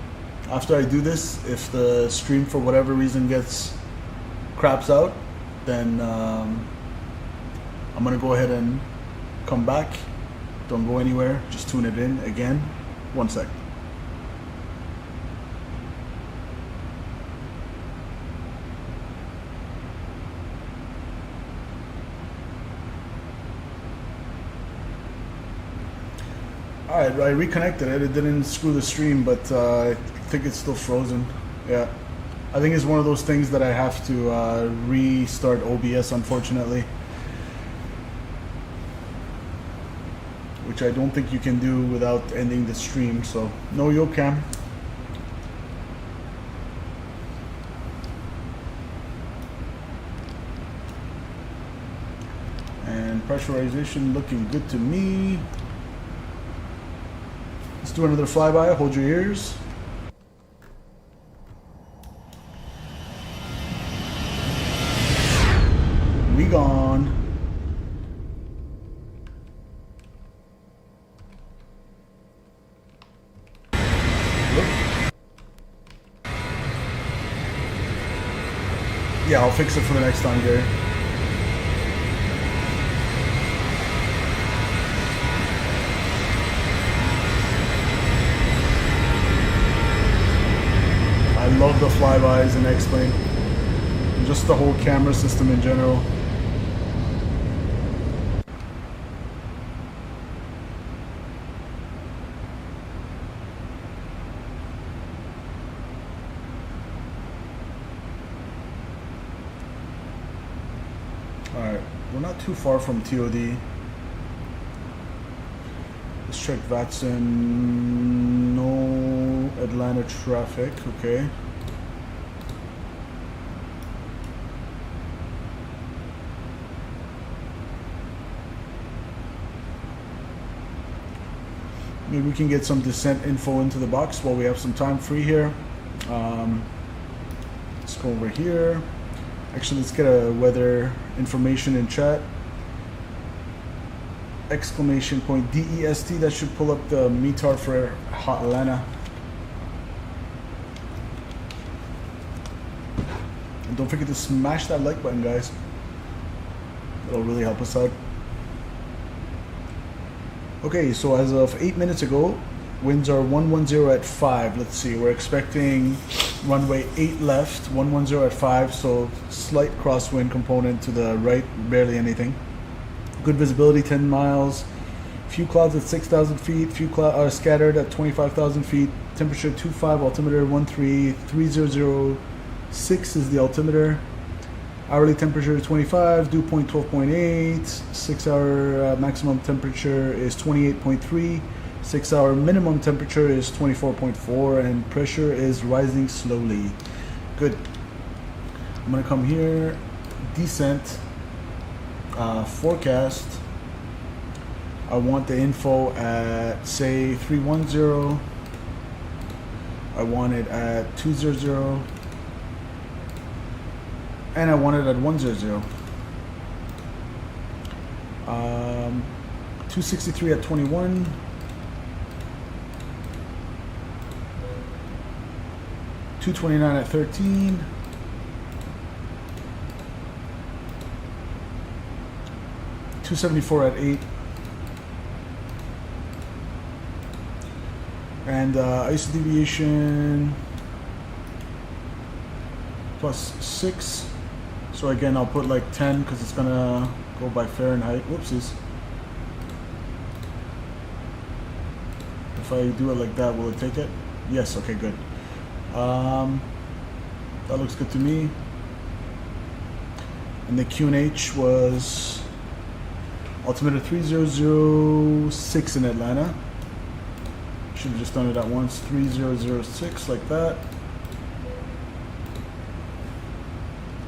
after I do this, if the stream for whatever reason craps out, then I'm gonna go ahead and come back. Don't go anywhere, just tune it in again. One sec. Alright, I reconnected it. It didn't screw the stream, but I think it's still frozen. Yeah. I think it's one of those things that I have to restart OBS, unfortunately. Which I don't think you can do without ending the stream, so no yoke cam. And pressurization looking good to me. Let's do another flyby. Hold your ears. We gone. Yeah, I'll fix it for the next time, Gary. I love the flybys in X-Plane. Just the whole camera system in general. Alright, we're not too far from TOD. Let's check VATSIM. No Atlanta traffic, okay. Maybe we can get some descent info into the box while we have some time free here. Let's go over here. Actually, let's get a weather information in chat. Exclamation point DEST, that should pull up the METAR for Hot Atlanta. And don't forget to smash that like button, guys. It'll really help us out. Okay, so as of 8 minutes ago, Winds are 110 at 5. Let's see, we're expecting runway 8 left, 110 at 5, so slight crosswind component to the right, barely anything. Good visibility, 10 miles. Few clouds at 6,000 feet, few clouds are scattered at 25,000 feet. Temperature 25, altimeter 13, 3006 is the altimeter. Hourly temperature 25, dew point 12.8, 6 hour maximum temperature is 28.3, 6 hour minimum temperature is 24.4, and pressure is rising slowly. Good. I'm gonna come here, descent, forecast. I want the info at say 310. I want it at 200. And I want it at 100. 263 at 21. 229 at 13. 274 at 8. And ISO deviation plus 6. So again, I'll put like 10 because it's gonna go by Fahrenheit. Whoopsies. If I do it like that, will it take it? Yes, okay, good. That looks good to me. And the QNH was altimeter 3006 in Atlanta. Should have just done it at once. 3006 like that.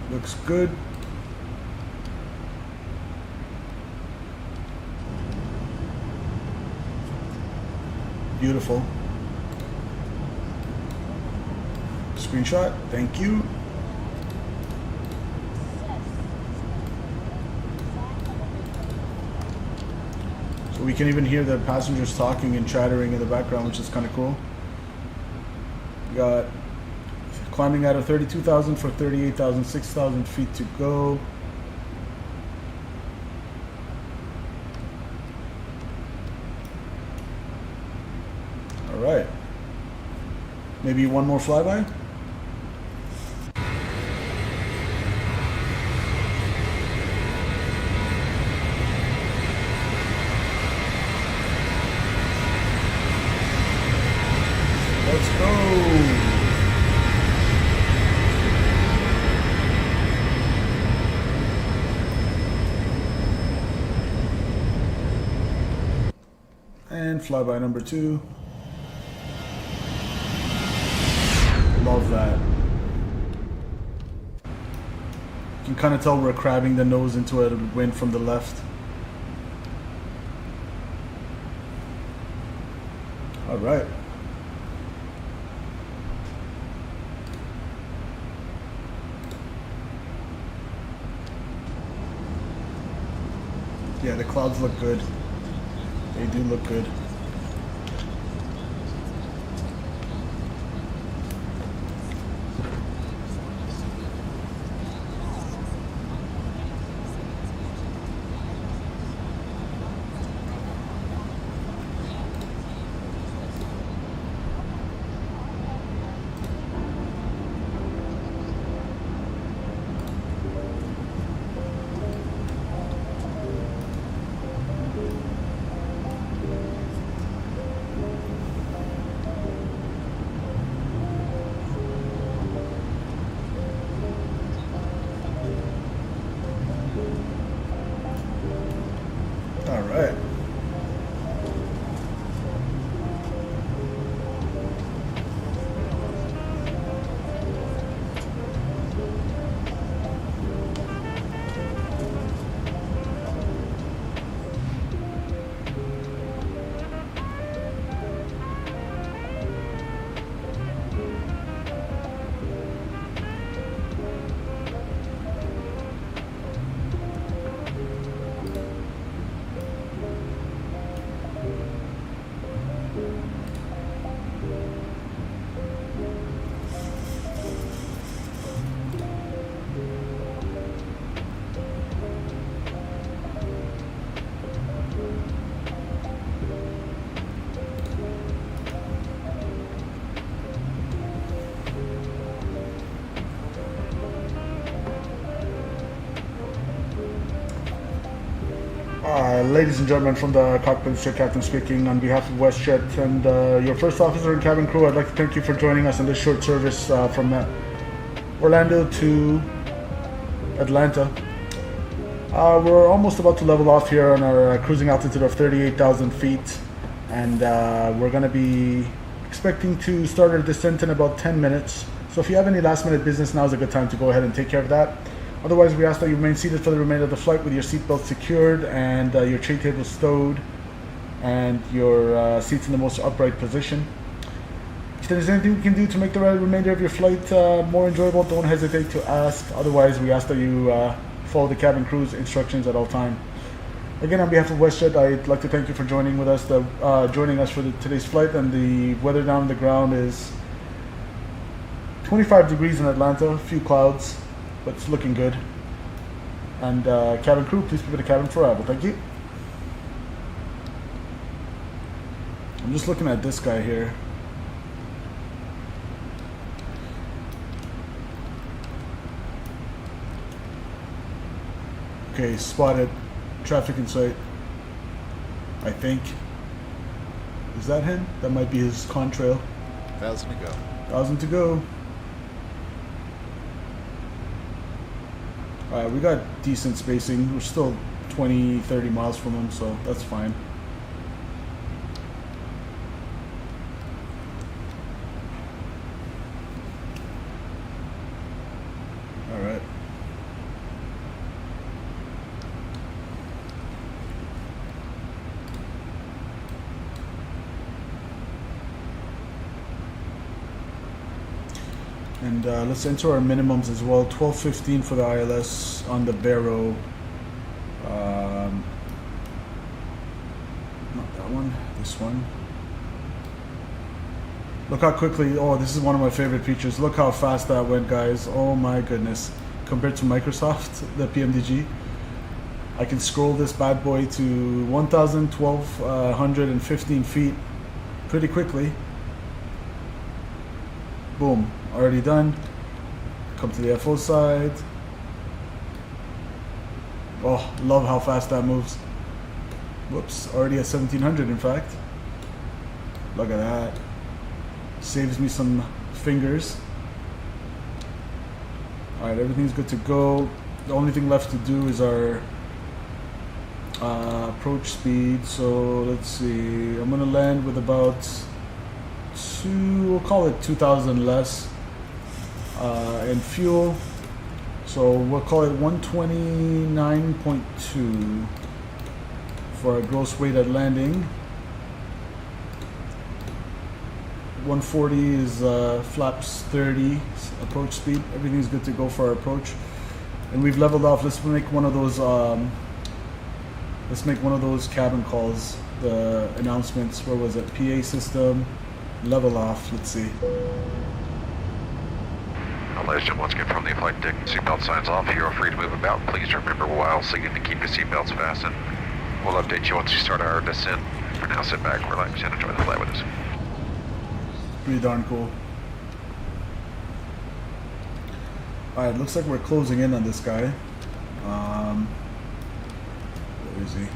Looks good. Beautiful. Screenshot. Thank you. So we can even hear the passengers talking and chattering in the background, which is kind of cool. We got climbing out of 32,000 for 38,000, 6,000 feet to go. All right. Maybe one more flyby? Let's go. And flyby number 2. Love that. You can kind of tell we're crabbing the nose into a wind from the left. All right. Yeah, the clouds look good. They do look good. Ladies and gentlemen, from the cockpit, Mr. Captain speaking on behalf of WestJet and your first officer and cabin crew. I'd like to thank you for joining us on this short service from Orlando to Atlanta. We're almost about to level off here on our cruising altitude of 38,000 feet, and we're going to be expecting to start our descent in about 10 minutes. So if you have any last minute business, now is a good time to go ahead and take care of that. Otherwise, we ask that you remain seated for the remainder of the flight with your seatbelt secured and your tray table stowed and your seats in the most upright position. If there's anything we can do to make the remainder of your flight more enjoyable, don't hesitate to ask. Otherwise, we ask that you follow the cabin crew's instructions at all times. Again, on behalf of WestJet, I'd like to thank you for joining us for today's flight. And the weather down on the ground is 25 degrees in Atlanta, a few clouds, but it's looking good. And cabin crew, please prepare the cabin for arrival. Thank you. I'm just looking at this guy here. Okay, spotted. Traffic in sight. I think. Is that him? That might be his contrail. 1,000 to go. 1,000 to go. Alright, we got decent spacing. We're still 20, 30 miles from him, so that's fine. Alright. And let's enter our minimums as well. 12:15 for the ILS on the Barrow. Not that one, this one. Look how quickly, oh, this is one of my favorite features. Look how fast that went, guys. Oh my goodness. Compared to Microsoft, the PMDG. I can scroll this bad boy to 1,115 feet pretty quickly. Boom. Already done. Come to the FO side. Oh, love how fast that moves. Whoops, already at 1,700 in fact. Look at that. Saves me some fingers. Alright, everything's good to go. The only thing left to do is our approach speed. So let's see. I'm gonna land with about we'll call it 2,000 less in fuel, so we'll call it 129.2 for our gross weight at landing. 140 is flaps 30 approach speed. Everything's good to go for our approach, and we've leveled off. Let's make one of those cabin calls, the announcements. Where was it? PA system. Level off, let's see. Ladies and gentlemen, once again from the flight deck, seatbelt signs off. You are free to move about. Please remember while seated to keep your seatbelts fastened. We'll update you once we start our descent. For now, sit back, relax, and enjoy the flight with us. Pretty darn cool. Alright, looks like we're closing in on this guy. Where is he?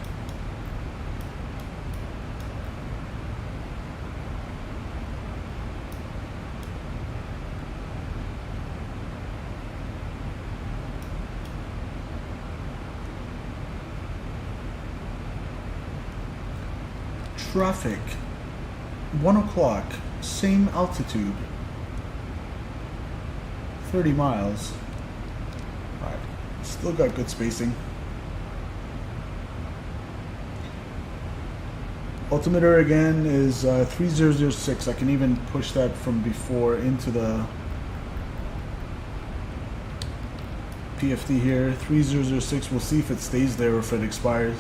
Traffic, 1 o'clock, same altitude, 30 miles. Alright, still got good spacing. Altimeter again is 3006. I can even push that from before into the PFD here. 3006, we'll see if it stays there or if it expires.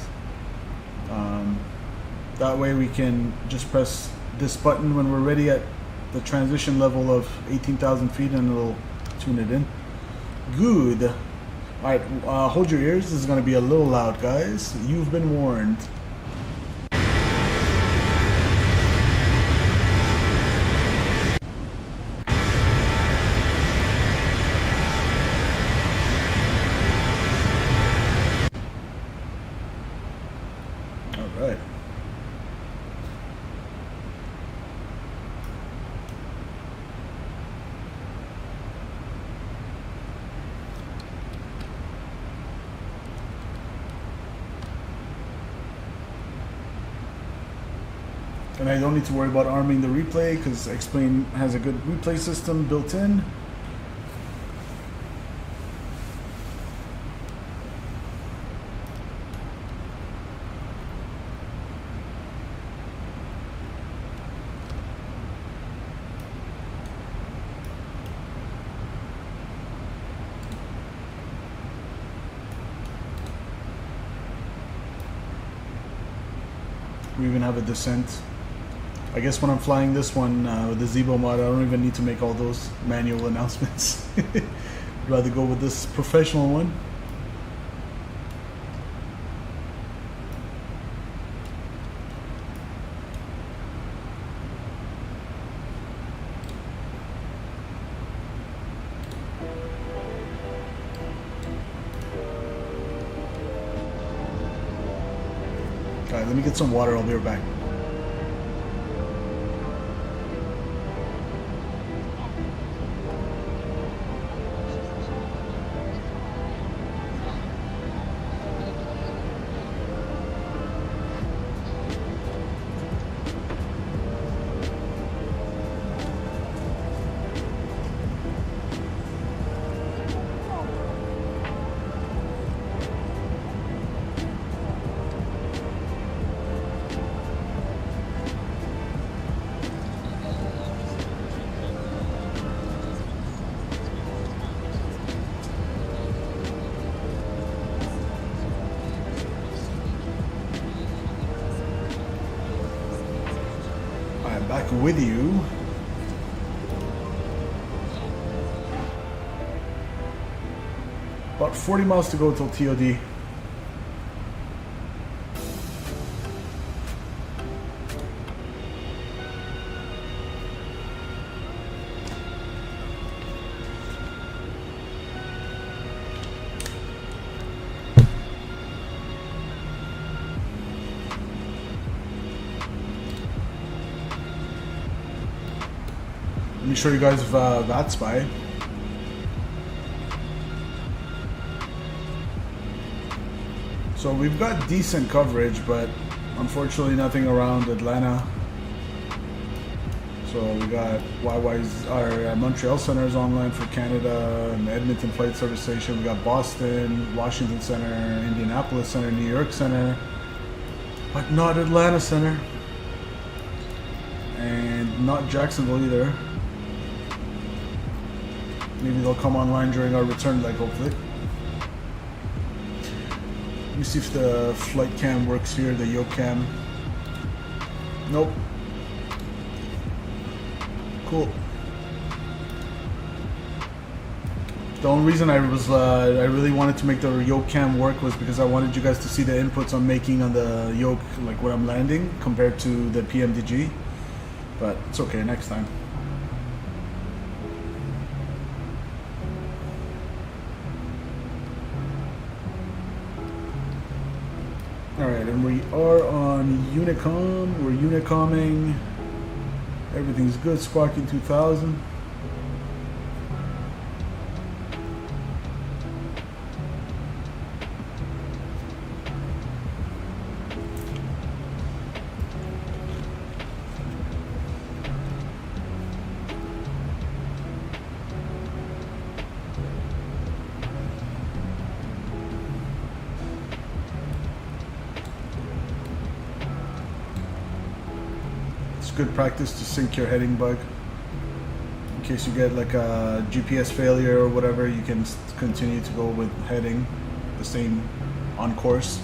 That way we can just press this button when we're ready at the transition level of 18,000 feet and it'll tune it in. Good. Alright, hold your ears. This is going to be a little loud, guys. You've been warned. And I don't need to worry about arming the replay because X-Plane has a good replay system built in. We even have a descent. I guess when I'm flying this one with the Zibo mod, I don't even need to make all those manual announcements. I'd rather go with this professional one. Alright, let me get some water, I'll be right back. Back with you. About 40 miles to go till TOD. Let me show you guys VATSIM. So we've got decent coverage, but unfortunately nothing around Atlanta. So we got YY's, our Montreal Center is online for Canada, and Edmonton Flight Service Station. We got Boston, Washington Center, Indianapolis Center, New York Center, but not Atlanta Center. And not Jacksonville either. Maybe they'll come online during our return leg, hopefully. Let me see if the flight cam works here, the yoke cam. Nope. Cool. The only reason I really wanted to make the yoke cam work was because I wanted you guys to see the inputs I'm making on the yoke, like when I'm landing, compared to the PMDG. But it's okay, next time. Alright, and we are on Unicom. We're Unicomming. Everything's good. Squawking 2000. Good practice to sync your heading bug in case you get like a GPS failure or whatever. You can continue to go with heading the same on course.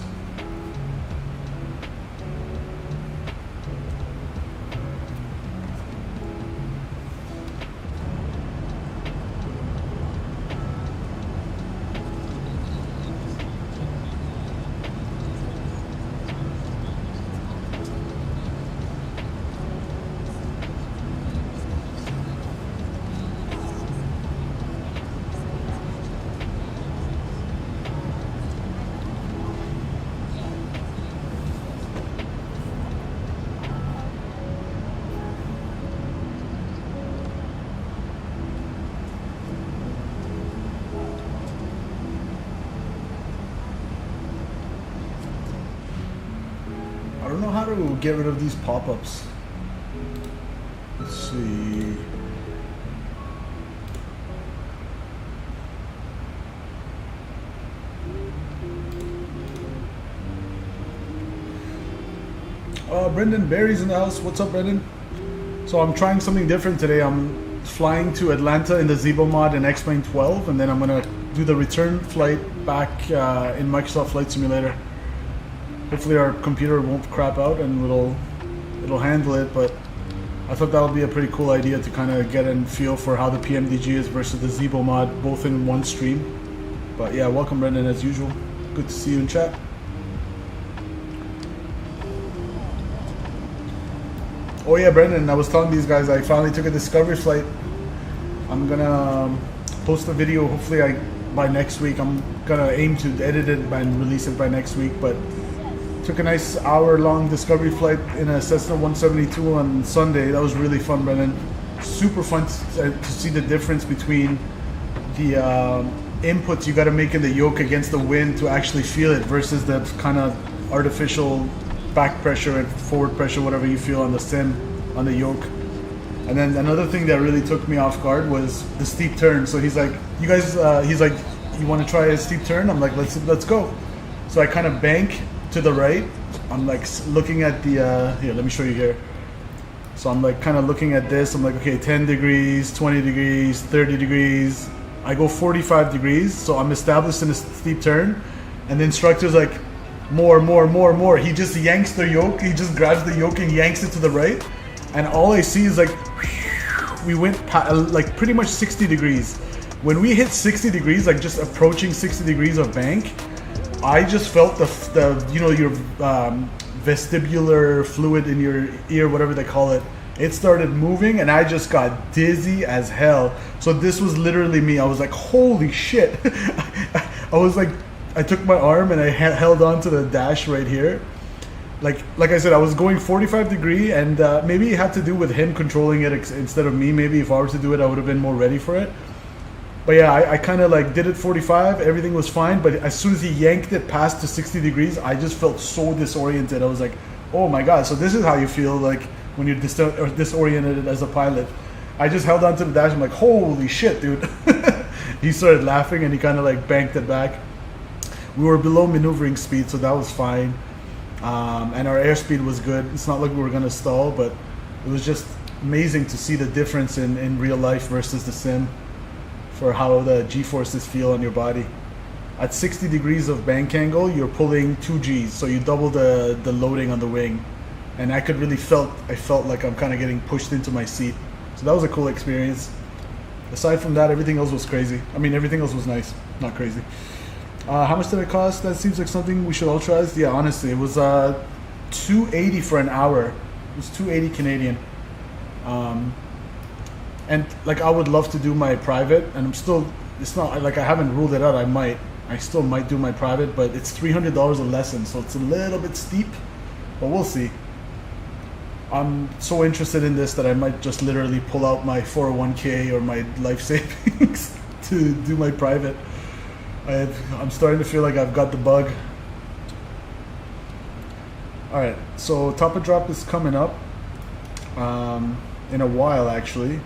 I don't know how to get rid of these pop-ups. Let's see. Brendan Barry's in the house. What's up, Brendan? So I'm trying something different today. I'm flying to Atlanta in the Zibo mod in X-Plane 12, and then I'm gonna do the return flight back in Microsoft Flight Simulator. Hopefully our computer won't crap out and it'll handle it, but I thought that would be a pretty cool idea to kind of get a feel for how the PMDG is versus the Zibo mod, both in one stream. But yeah, welcome Brendan as usual. Good to see you in chat. Oh yeah, Brendan, I was telling these guys I finally took a discovery flight. I'm gonna post a video hopefully by next week. I'm gonna aim to edit it and release it by next week, but took a nice hour-long discovery flight in a Cessna 172 on Sunday. That was really fun, Brendan. Super fun to see the difference between the inputs you gotta make in the yoke against the wind to actually feel it versus the kind of artificial back pressure and forward pressure, whatever you feel on the sim, on the yoke. And then another thing that really took me off guard was the steep turn. So he's like, you guys, he's like, you want to try a steep turn? I'm like, let's go. So I kind of bank to the right. I'm like looking at the, here, let me show you here. So I'm like kind of looking at this. I'm like, okay, 10 degrees, 20 degrees, 30 degrees. I go 45 degrees. So I'm established in a steep turn. And the instructor's like, more. He just yanks the yoke. He just grabs the yoke and yanks it to the right. And all I see is like, we went like pretty much 60 degrees. When we hit 60 degrees, like just approaching 60 degrees of bank, I just felt the you know, your vestibular fluid in your ear, whatever they call it. It started moving and I just got dizzy as hell. So this was literally me. I was like, holy shit. I was like, I took my arm and I held on to the dash right here. Like I said, I was going 45 degree, and maybe it had to do with him controlling it instead of me. Maybe if I were to do it, I would have been more ready for it. But yeah, I kind of like did it 45, everything was fine. But as soon as he yanked it past to 60 degrees, I just felt so disoriented. I was like, oh my God, so this is how you feel like when you're disoriented as a pilot. I just held on to the dash. I'm like, holy shit, dude. He started laughing and he kind of like banked it back. We were below maneuvering speed, so that was fine. And our airspeed was good. It's not like we were gonna stall, but it was just amazing to see the difference in real life versus the sim for how the G-forces feel on your body. At 60 degrees of bank angle, you're pulling 2 Gs, so you double the loading on the wing. And I felt like I'm kind of getting pushed into my seat. So that was a cool experience. Aside from that, everything else was crazy. I mean, everything else was nice, not crazy. How much did it cost? That seems like something we should all try. Yeah, honestly, it was $280 for an hour. It was $280 Canadian. And like I would love to do my private, and it's not like I haven't ruled it out. I still might do my private, but it's $300 a lesson, so it's a little bit steep, but we'll see. I'm so interested in this that I might just literally pull out my 401k or my life savings to do my private. I'm starting to feel like I've got the bug. Alright, so top of drop is coming up in a while actually,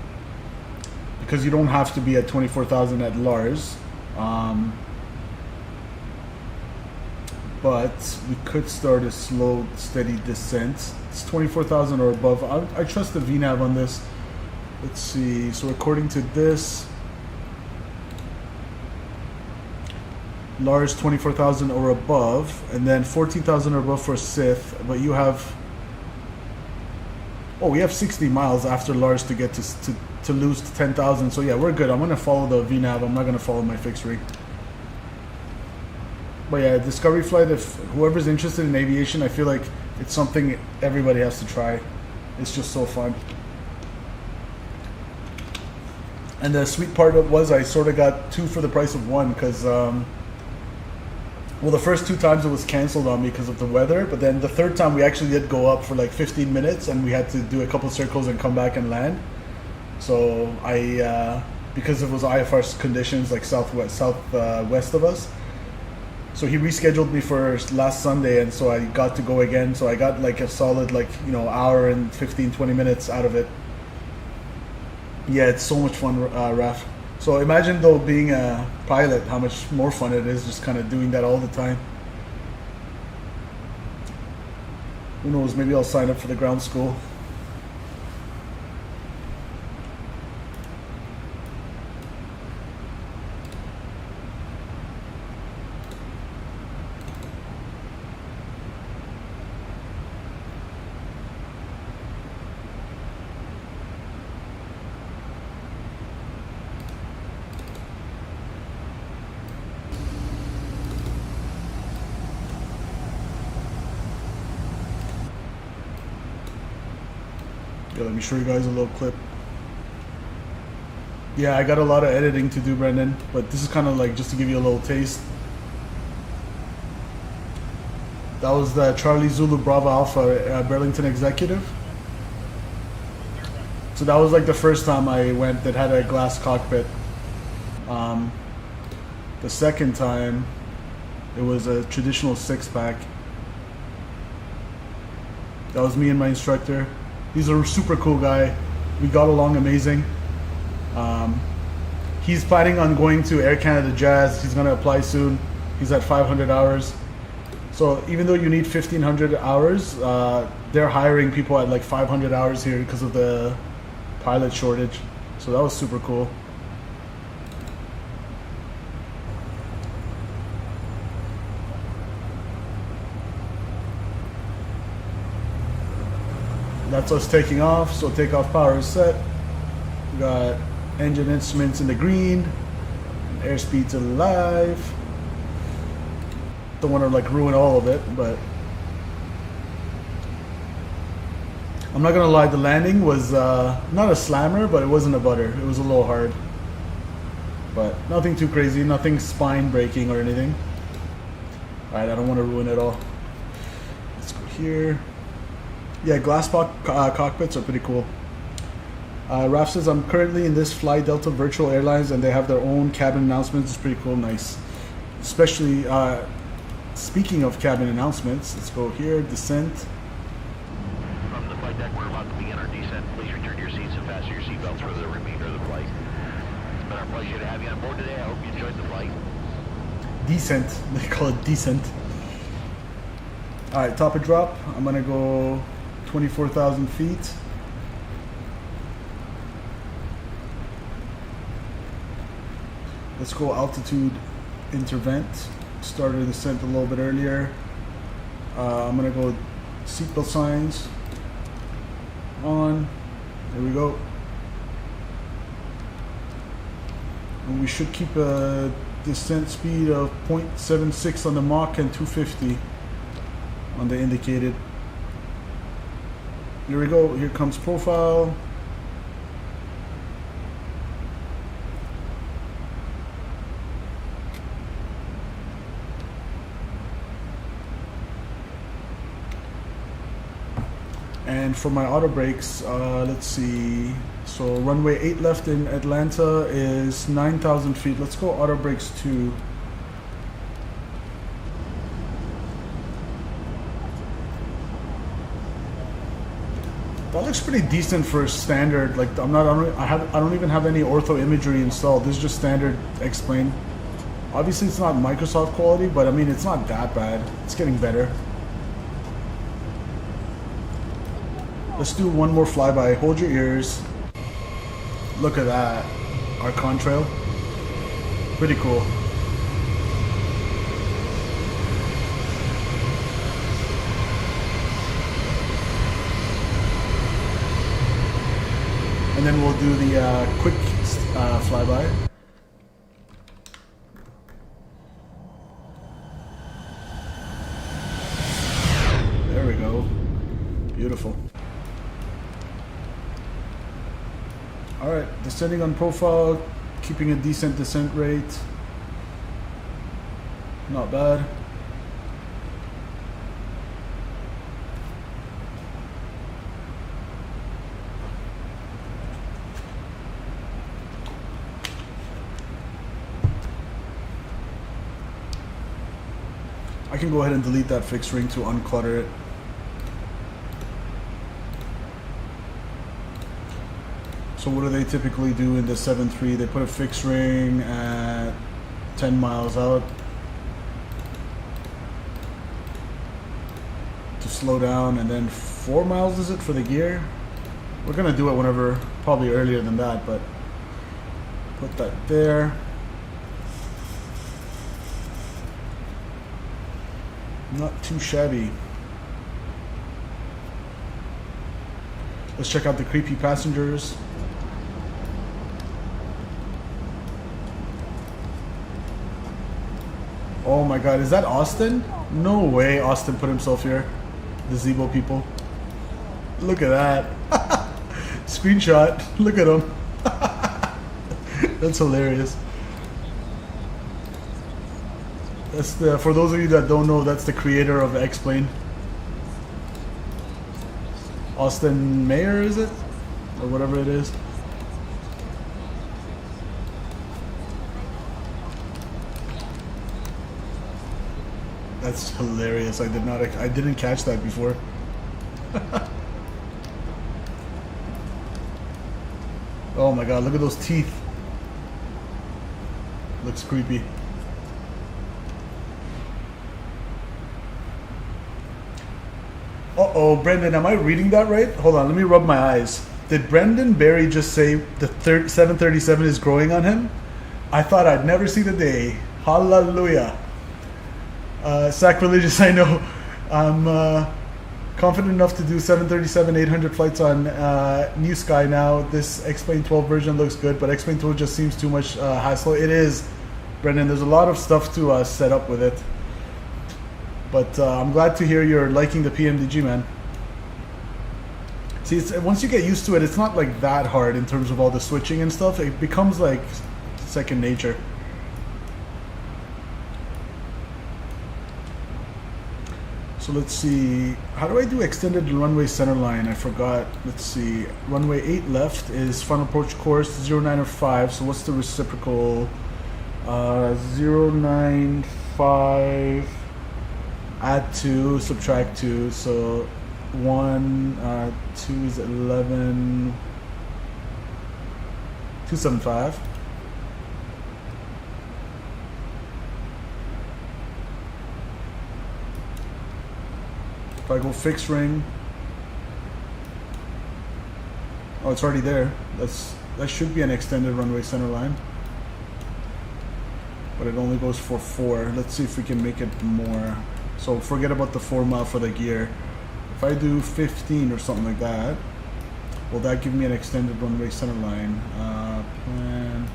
because you don't have to be at 24,000 at Lars. But we could start a slow, steady descent. It's 24,000 or above. I trust the VNAV on this. Let's see. So according to this, Lars 24,000 or above, and then 14,000 or above for Sith. But you have, we have 60 miles after Lars to get to lose to 10,000. So yeah, we're good. I'm gonna follow the VNAV. I'm not gonna follow my fixed rig. But yeah, Discovery flight, if whoever's interested in aviation, I feel like it's something everybody has to try. It's just so fun. And the sweet part was I sort of got 2 for the price of 1 because, well, the first 2 times it was canceled on me because of the weather, but then the third time we actually did go up for like 15 minutes and we had to do a couple circles and come back and land. So because it was IFR conditions like southwest of us, so he rescheduled me for last Sunday, and so I got to go again. So I got like a solid hour and 15-20 minutes out of it. Yeah, it's so much fun, Raf. So imagine though being a pilot, how much more fun it is just kind of doing that all the time. Who knows, maybe I'll sign up for the ground school. Yeah, let me show you guys a little clip. Yeah, I got a lot of editing to do, Brendan, but this is kind of like just to give you a little taste. That was the Charlie Zulu Bravo Alpha Burlington Executive. So that was like the first time I went that had a glass cockpit. The second time, it was a traditional 6-pack. That was me and my instructor. He's a super cool guy. We got along amazing. He's planning on going to Air Canada Jazz. He's going to apply soon. He's at 500 hours. So even though you need 1,500 hours, they're hiring people at like 500 hours here because of the pilot shortage. So that was super cool. That's us taking off, so takeoff power is set. We got engine instruments in the green, airspeed's alive. Don't want to like ruin all of it, but I'm not gonna lie, the landing was not a slammer, but it wasn't a butter. It was a little hard, but nothing too crazy, nothing spine breaking or anything. All right, I don't want to ruin it all. Let's go here. Yeah, glass cockpits are pretty cool. Raf says, I'm currently in this Fly Delta Virtual Airlines and they have their own cabin announcements. It's pretty cool, nice. Especially, speaking of cabin announcements, let's go here, descent. From the flight deck, we're about to begin our descent. Please return to your seats and fasten your seatbelts for the remainder of the flight. It's been our pleasure to have you on board today. I hope you enjoyed the flight. Descent, they call it descent. All right, top of drop, I'm gonna go 24,000 feet. Let's go altitude intervent. Started the descent a little bit earlier. I'm gonna go seatbelt signs on. There we go. And we should keep a descent speed of 0.76 on the Mach and 250 on the indicated. Here we go, here comes profile. And for my auto brakes, let's see. So runway 8 left in Atlanta is 9,000 feet. Let's go auto brakes 2. That looks pretty decent for standard. Like I don't even have any ortho imagery installed. This is just standard X-plane. Obviously it's not Microsoft quality, but I mean it's not that bad. It's getting better. Let's do one more flyby. Hold your ears. Look at that. Our contrail. Pretty cool. And then we'll do the quick flyby. There we go. Beautiful. Alright, descending on profile, keeping a decent descent rate. Not bad. I can go ahead and delete that fixed ring to unclutter it. So what do they typically do in the 7.3? They put a fixed ring at 10 miles out to slow down, and then 4 miles is it for the gear? We're gonna do it whenever, probably earlier than that, but put that there. Not too shabby. Let's check out the creepy passengers. Oh my god, is that Austin? No way Austin put himself here. The Zibo people. Look at that. Screenshot. Look at him. That's hilarious. That's the, for those of you that don't know, that's the creator of X-Plane. Austin Mayer, is it? Or whatever it is. That's hilarious. I didn't catch that before. Oh my god, look at those teeth. Looks creepy. Uh-oh, Brendan, am I reading that right? Hold on, let me rub my eyes. Did Brendan Barry just say the 737 is growing on him? I thought I'd never see the day. Hallelujah. Sacrilegious, I know. I'm confident enough to do 737-800 flights on New Sky now. This X-Plane 12 version looks good, but X-Plane 12 just seems too much hassle. It is, Brendan. There's a lot of stuff to set up with it. But I'm glad to hear you're liking the PMDG, man. See, once you get used to it, it's not like that hard in terms of all the switching and stuff. It becomes like second nature. So let's see, how do I do extended runway center line? I forgot. Let's see, runway 8 left is front approach course 095. So what's the reciprocal? 095, add 2, subtract 2. So 1, 2 is 11, 275. If I go fixed ring, oh, it's already there. That should be an extended runway center line, but it only goes for 4. Let's see if we can make it more. So forget about the 4 mile for the gear. If I do 15 or something like that, will that give me an extended runway center line? Plan.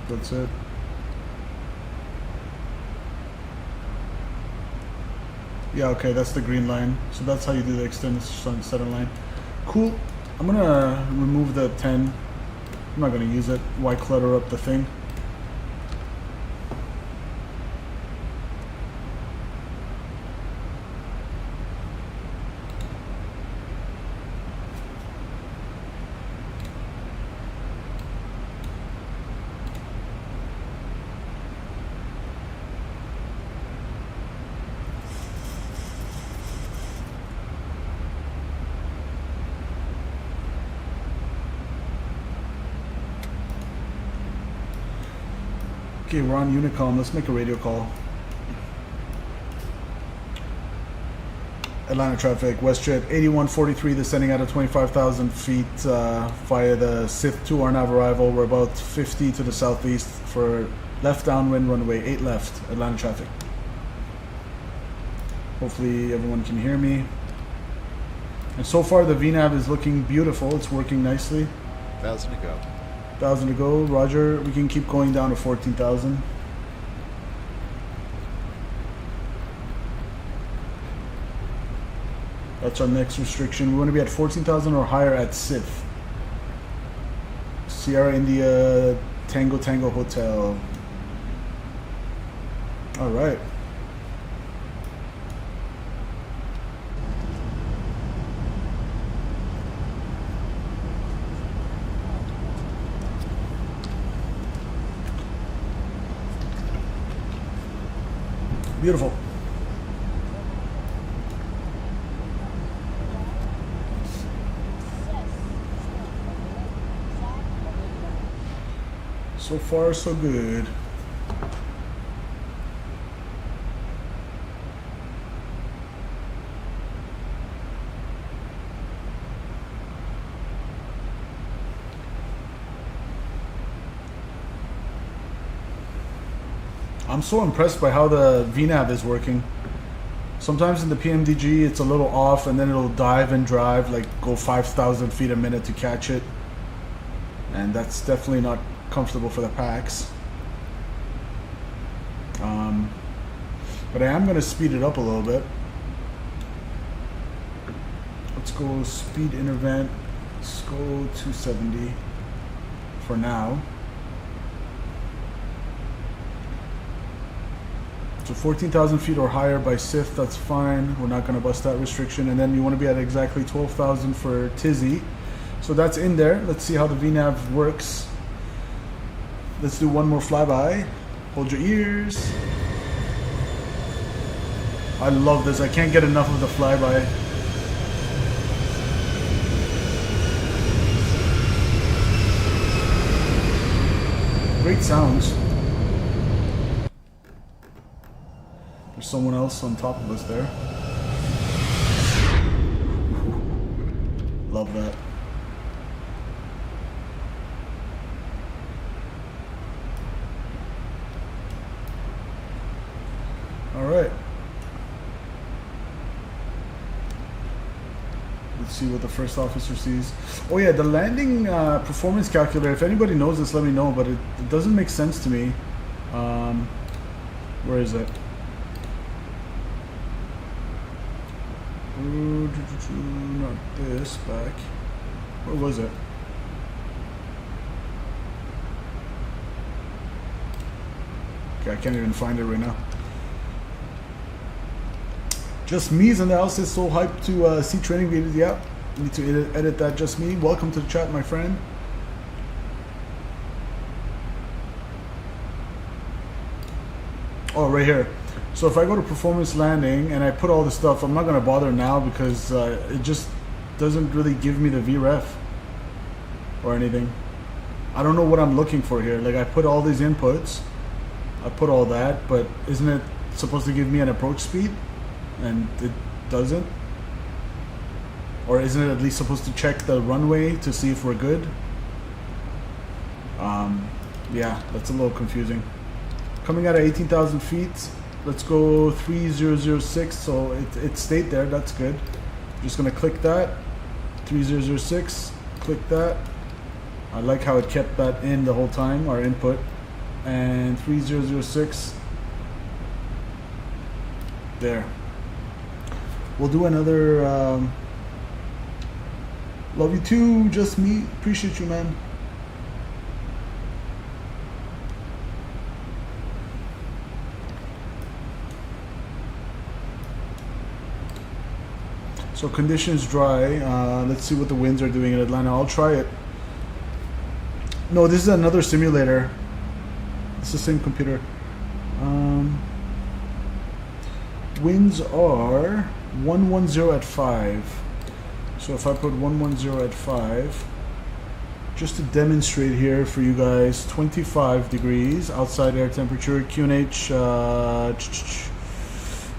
That's it. Yeah, okay, that's the green line. So that's how you do the extended center line. Cool. I'm gonna remove the 10. I'm not gonna use it. Why clutter up the thing? Okay, we're on Unicom. Let's make a radio call. Atlanta traffic, WestJet 8143 descending out of 25,000 feet via the Sith 2 RNAV arrival. We're about 50 to the southeast for left downwind runway 8 left, Atlanta traffic. Hopefully everyone can hear me. And so far the VNAV is looking beautiful. It's working nicely. 1,000 to go. 1,000 to go, Roger. We can keep going down to 14,000. That's our next restriction. We want to be at 14,000 or higher at Sith. Sierra India Tango Tango Hotel. All right. Beautiful. So far, so good. I'm so impressed by how the VNAV is working. Sometimes in the PMDG it's a little off and then it'll dive and drive, like go 5,000 feet a minute to catch it. And that's definitely not comfortable for the packs. But I am going to speed it up a little bit. Let's go speed intervent. Let's go 270 for now. So 14,000 feet or higher by SIF, that's fine. We're not going to bust that restriction. And then you want to be at exactly 12,000 for Tizzy. So that's in there. Let's see how the VNAV works. Let's do one more flyby. Hold your ears. I love this. I can't get enough of the flyby. Great sounds. There's someone else on top of us there. Love that. All right. Let's see what the first officer sees. Oh yeah, the landing performance calculator. If anybody knows this, let me know. But it doesn't make sense to me. Where is it? Not this, back. Where was it? Okay, I can't even find it right now. Just me's in the house is so hyped to see training videos. Yeah, need to edit that. Just me. Welcome to the chat, my friend. Oh, right here. So if I go to performance landing and I put all this stuff, I'm not going to bother now because it just doesn't really give me the VREF or anything. I don't know what I'm looking for here. Like I put all these inputs, I put all that, but isn't it supposed to give me an approach speed? And it doesn't? Or isn't it at least supposed to check the runway to see if we're good? Yeah, that's a little confusing. Coming out at 18,000 feet. Let's go 3006, so it stayed there, that's good. I'm just gonna click that, 3006, click that. I like how it kept that in the whole time, our input. And 3006, there. We'll do another, love you too, just me, appreciate you, man. So conditions dry. Let's see what the winds are doing in Atlanta. I'll try it. No, this is another simulator. It's the same computer. Winds are 110 at 5. So if I put 110 at 5, just to demonstrate here for you guys, 25 degrees outside air temperature. QNH.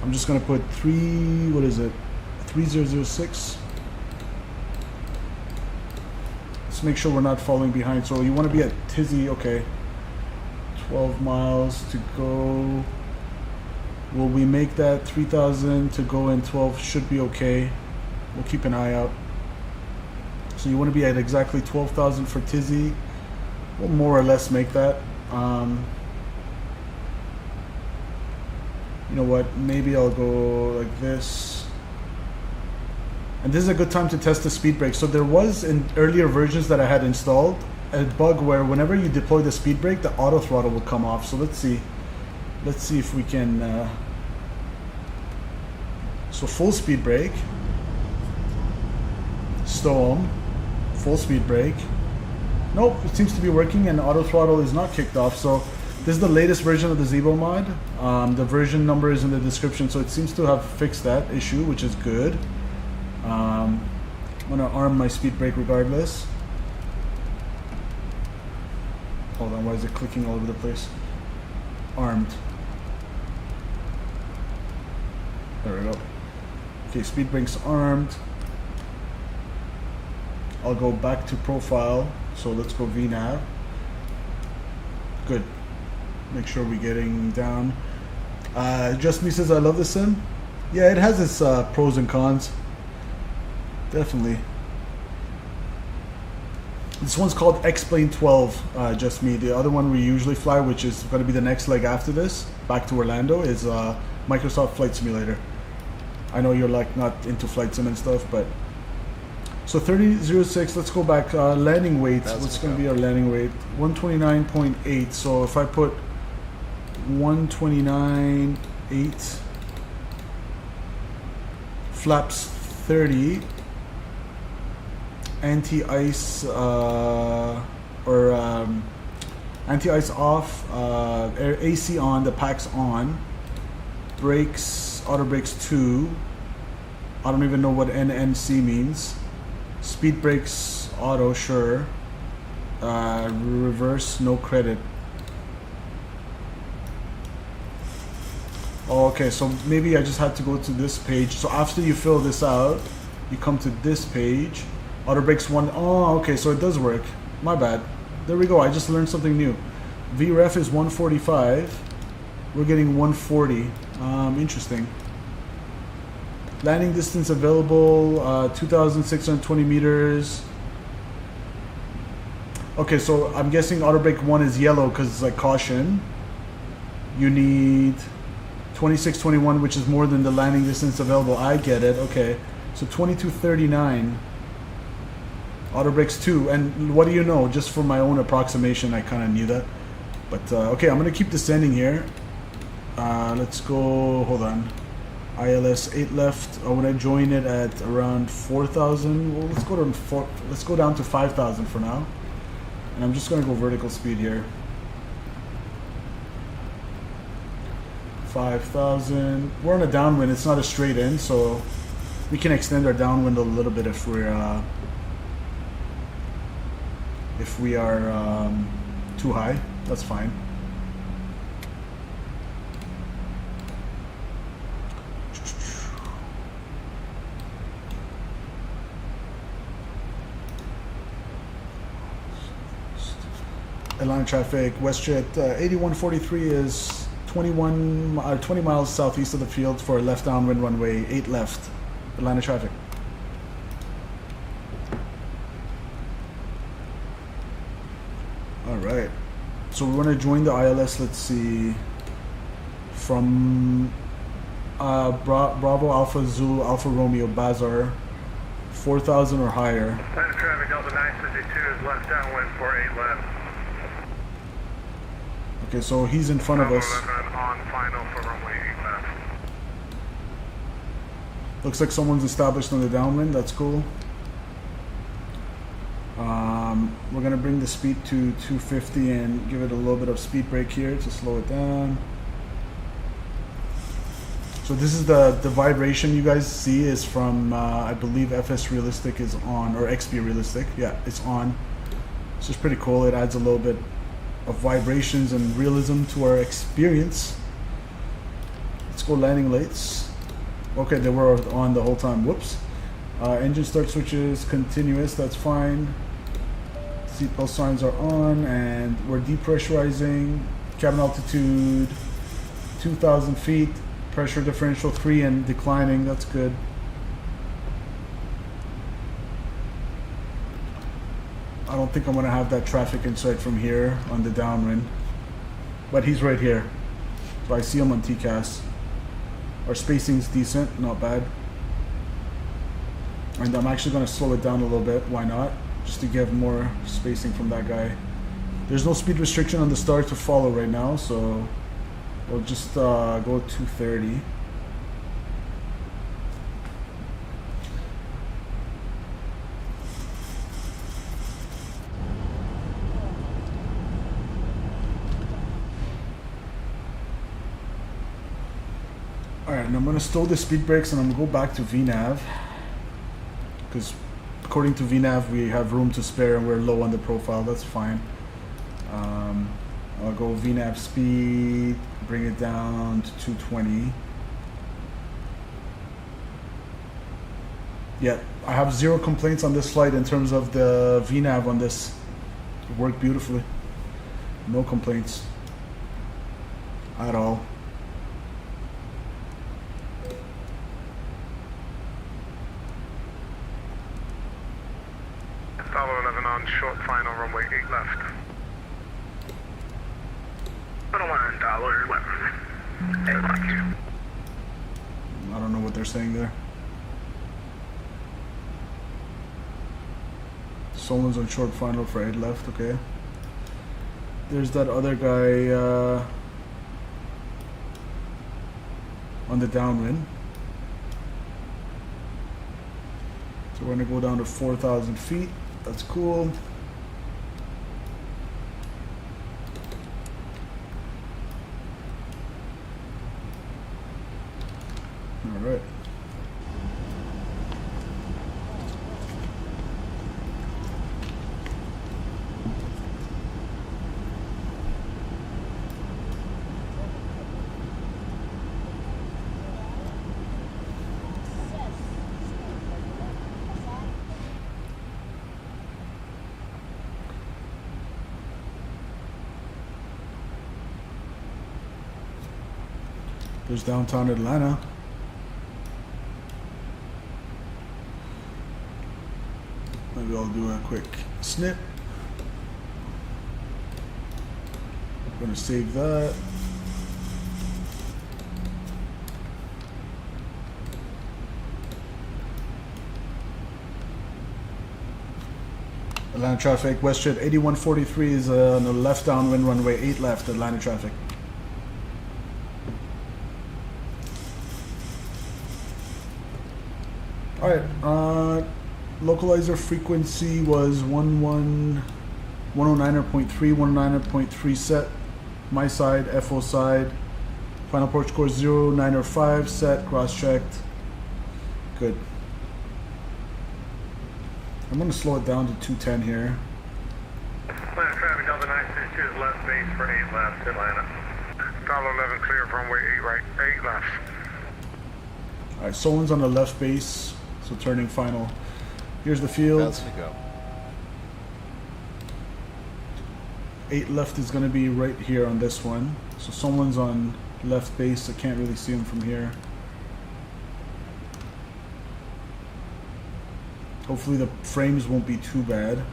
I'm just gonna put 3006. Let's make sure we're not falling behind. So you want to be at Tizzy, okay. 12 miles to go. Will we make that 3,000 to go in 12? Should be okay. We'll keep an eye out. So you want to be at exactly 12,000 for Tizzy. We'll more or less make that. You know what? Maybe I'll go like this. And this is a good time to test the speed brake. So there was in earlier versions that I had installed a bug where whenever you deploy the speed brake, the auto throttle will come off. So let's see if we can. So full speed brake, stow them, full speed brake. Nope, it seems to be working and auto throttle is not kicked off. So This is the latest version of the Zibo mod. The version number is in the description, so it seems to have fixed that issue, which is good. I'm gonna arm my speed brake regardless. Hold on, why is it clicking all over the place? Armed. There we go. Okay, speed brake's armed. I'll go back to profile, so let's go VNav. Good. Make sure we're getting down. Just Me says, I love this sim. Yeah, it has its pros and cons. Definitely. This one's called X-Plane 12, Just Me. The other one we usually fly, which is going to be the next leg after this, back to Orlando, is Microsoft Flight Simulator. I know you're like not into flight sim and stuff, but... So 30.06, let's go back. Landing weight, what's going to be our landing weight? 129.8, so if I put 129.8, flaps 30, anti-ice anti-ice off, AC on, the pack's on, brakes, auto brakes 2, I don't even know what NNC means, speed brakes auto, sure, reverse no credit. Oh, okay, so maybe I just had to go to this page. So after you fill this out, you come to this page. Auto brakes 1. Oh, okay, so it does work. My bad. There we go. I just learned something new. VREF is 145. We're getting 140. Interesting. Landing distance available, 2,620 meters. Okay, so I'm guessing auto brake 1 is yellow because it's like caution. You need 2621, which is more than the landing distance available. I get it. Okay, so 2239. Auto brakes 2. And what do you know? Just for my own approximation, I kind of knew that. But okay, I'm gonna keep descending here. Let's go. Hold on. ILS 8 left. I want to join it at around 4,000. Well, let's go down to 5,000 for now. And I'm just gonna go vertical speed here. 5,000. We're on a downwind. It's not a straight in, so we can extend our downwind a little bit if we are too high. That's fine. Atlanta traffic. WestJet 8143 is 20 miles southeast of the field for a left downwind runway, 8 left. Atlanta traffic. All right. So we want to join the ILS. Let's see. From Bravo Alpha Zulu Alpha Romeo Bazar, 4,000 or higher. Atlanta traffic Delta 952 is left downwind for 8 left. Okay, so he's in front of us. On final for runway 8 left. Looks like someone's established on the downwind. That's cool. We're gonna bring the speed to 250 and give it a little bit of speed brake here to slow it down. So this is the vibration you guys see is from I believe FS Realistic is on, or XP Realistic. Yeah, it's on. It's just pretty cool. It adds a little bit of vibrations and realism to our experience. Let's go landing lights. Okay, they were on the whole time. Whoops. Engine start switches continuous. That's fine. Seatbelt signs are on, and we're depressurizing. Cabin altitude 2,000 feet. Pressure differential 3 and declining. That's good. I don't think I'm gonna have that traffic insight from here on the downwind, but he's right here, so I see him on TCAS. Our spacing's decent, not bad, and I'm actually gonna slow it down a little bit. Why not? Just to give more spacing from that guy. There's no speed restriction on the start to follow right now, so we'll just go 230. Alright, and I'm going to stow the speed brakes and I'm going to go back to VNAV. Because according to VNAV, we have room to spare and we're low on the profile. That's fine. I'll go VNAV speed, bring it down to 220. Yeah, I have zero complaints on this flight in terms of the VNAV on this. It worked beautifully. No complaints at all. Tower 11 on short final runway 8 left. Tower 11. I don't know what they're saying there. Someone's on short final for 8 left, okay. There's that other guy on the downwind. So we're gonna go down to 4,000 feet. That's cool. All right. There's downtown Atlanta. Maybe I'll do a quick snip. I'm gonna save that. Atlanta traffic, WestJet 8143 is on the left downwind runway 8 left, Atlanta traffic. Alright, localizer frequency was 109.3, 109.3 set. My side, FO side. Final approach course 0905 set, cross-checked. Good. I'm going to slow it down to 210 here. Atlanta traffic, Delta 962 is left base for 8 left, Atlanta. Tower 11 clear from runway 8 right, 8 left. Alright, someone's on the left base. So turning final. Here's the field. That's to go. 8 left is going to be right here on this one. So someone's on left base. I can't really see him from here. Hopefully the frames won't be too bad.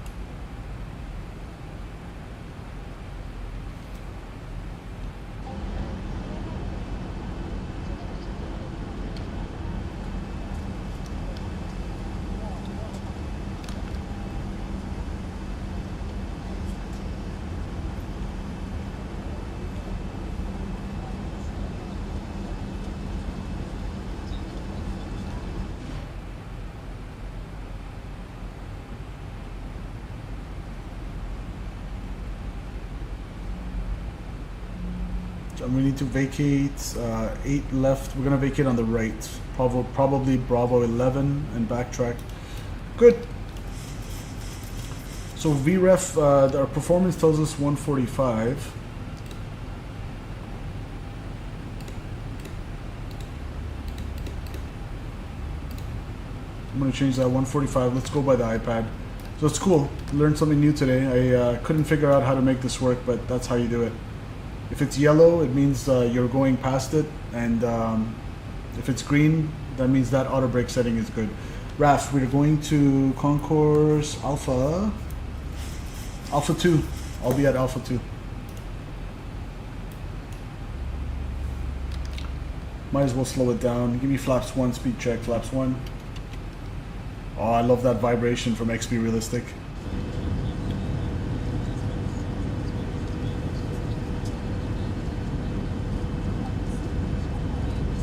We need to vacate 8 left. We're gonna vacate on the right, probably Bravo 11 and backtrack. Good. So VREF, our performance tells us 145. I'm gonna change that 145. Let's go by the iPad. So it's cool. Learned something new today. I couldn't figure out how to make this work, but that's how you do it. If it's yellow, it means you're going past it, and if it's green, that means that auto brake setting is good. RAF, we're going to concourse Alpha 2. I'll be at Alpha 2. Might as well slow it down. Give me flaps 1, speed check, flaps 1. Oh, I love that vibration from XP Realistic.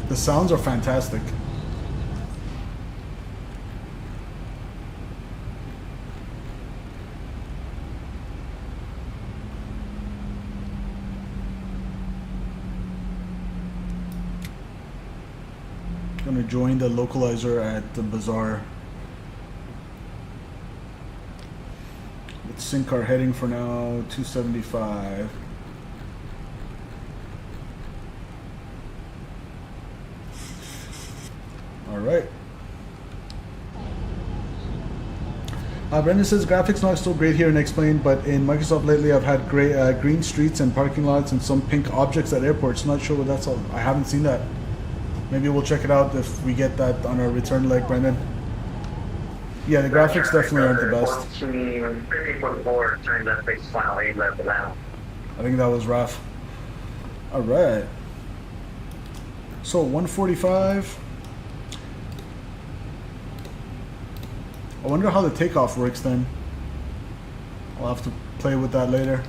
The sounds are fantastic. Gonna join the localizer at the bazaar. Let's sync our heading for now, 275. All right. Brendan says graphics not still great here and explained, but in Microsoft lately I've had green streets and parking lots and some pink objects at airports. Not sure what that's all. I haven't seen that. Maybe we'll check it out if we get that on our return leg, Brendan. Yeah, the graphics definitely aren't the best. 50.4, turning left base final 8 left now. I think that was Raf. All right. So 145. I wonder how the takeoff works then. I'll have to play with that later.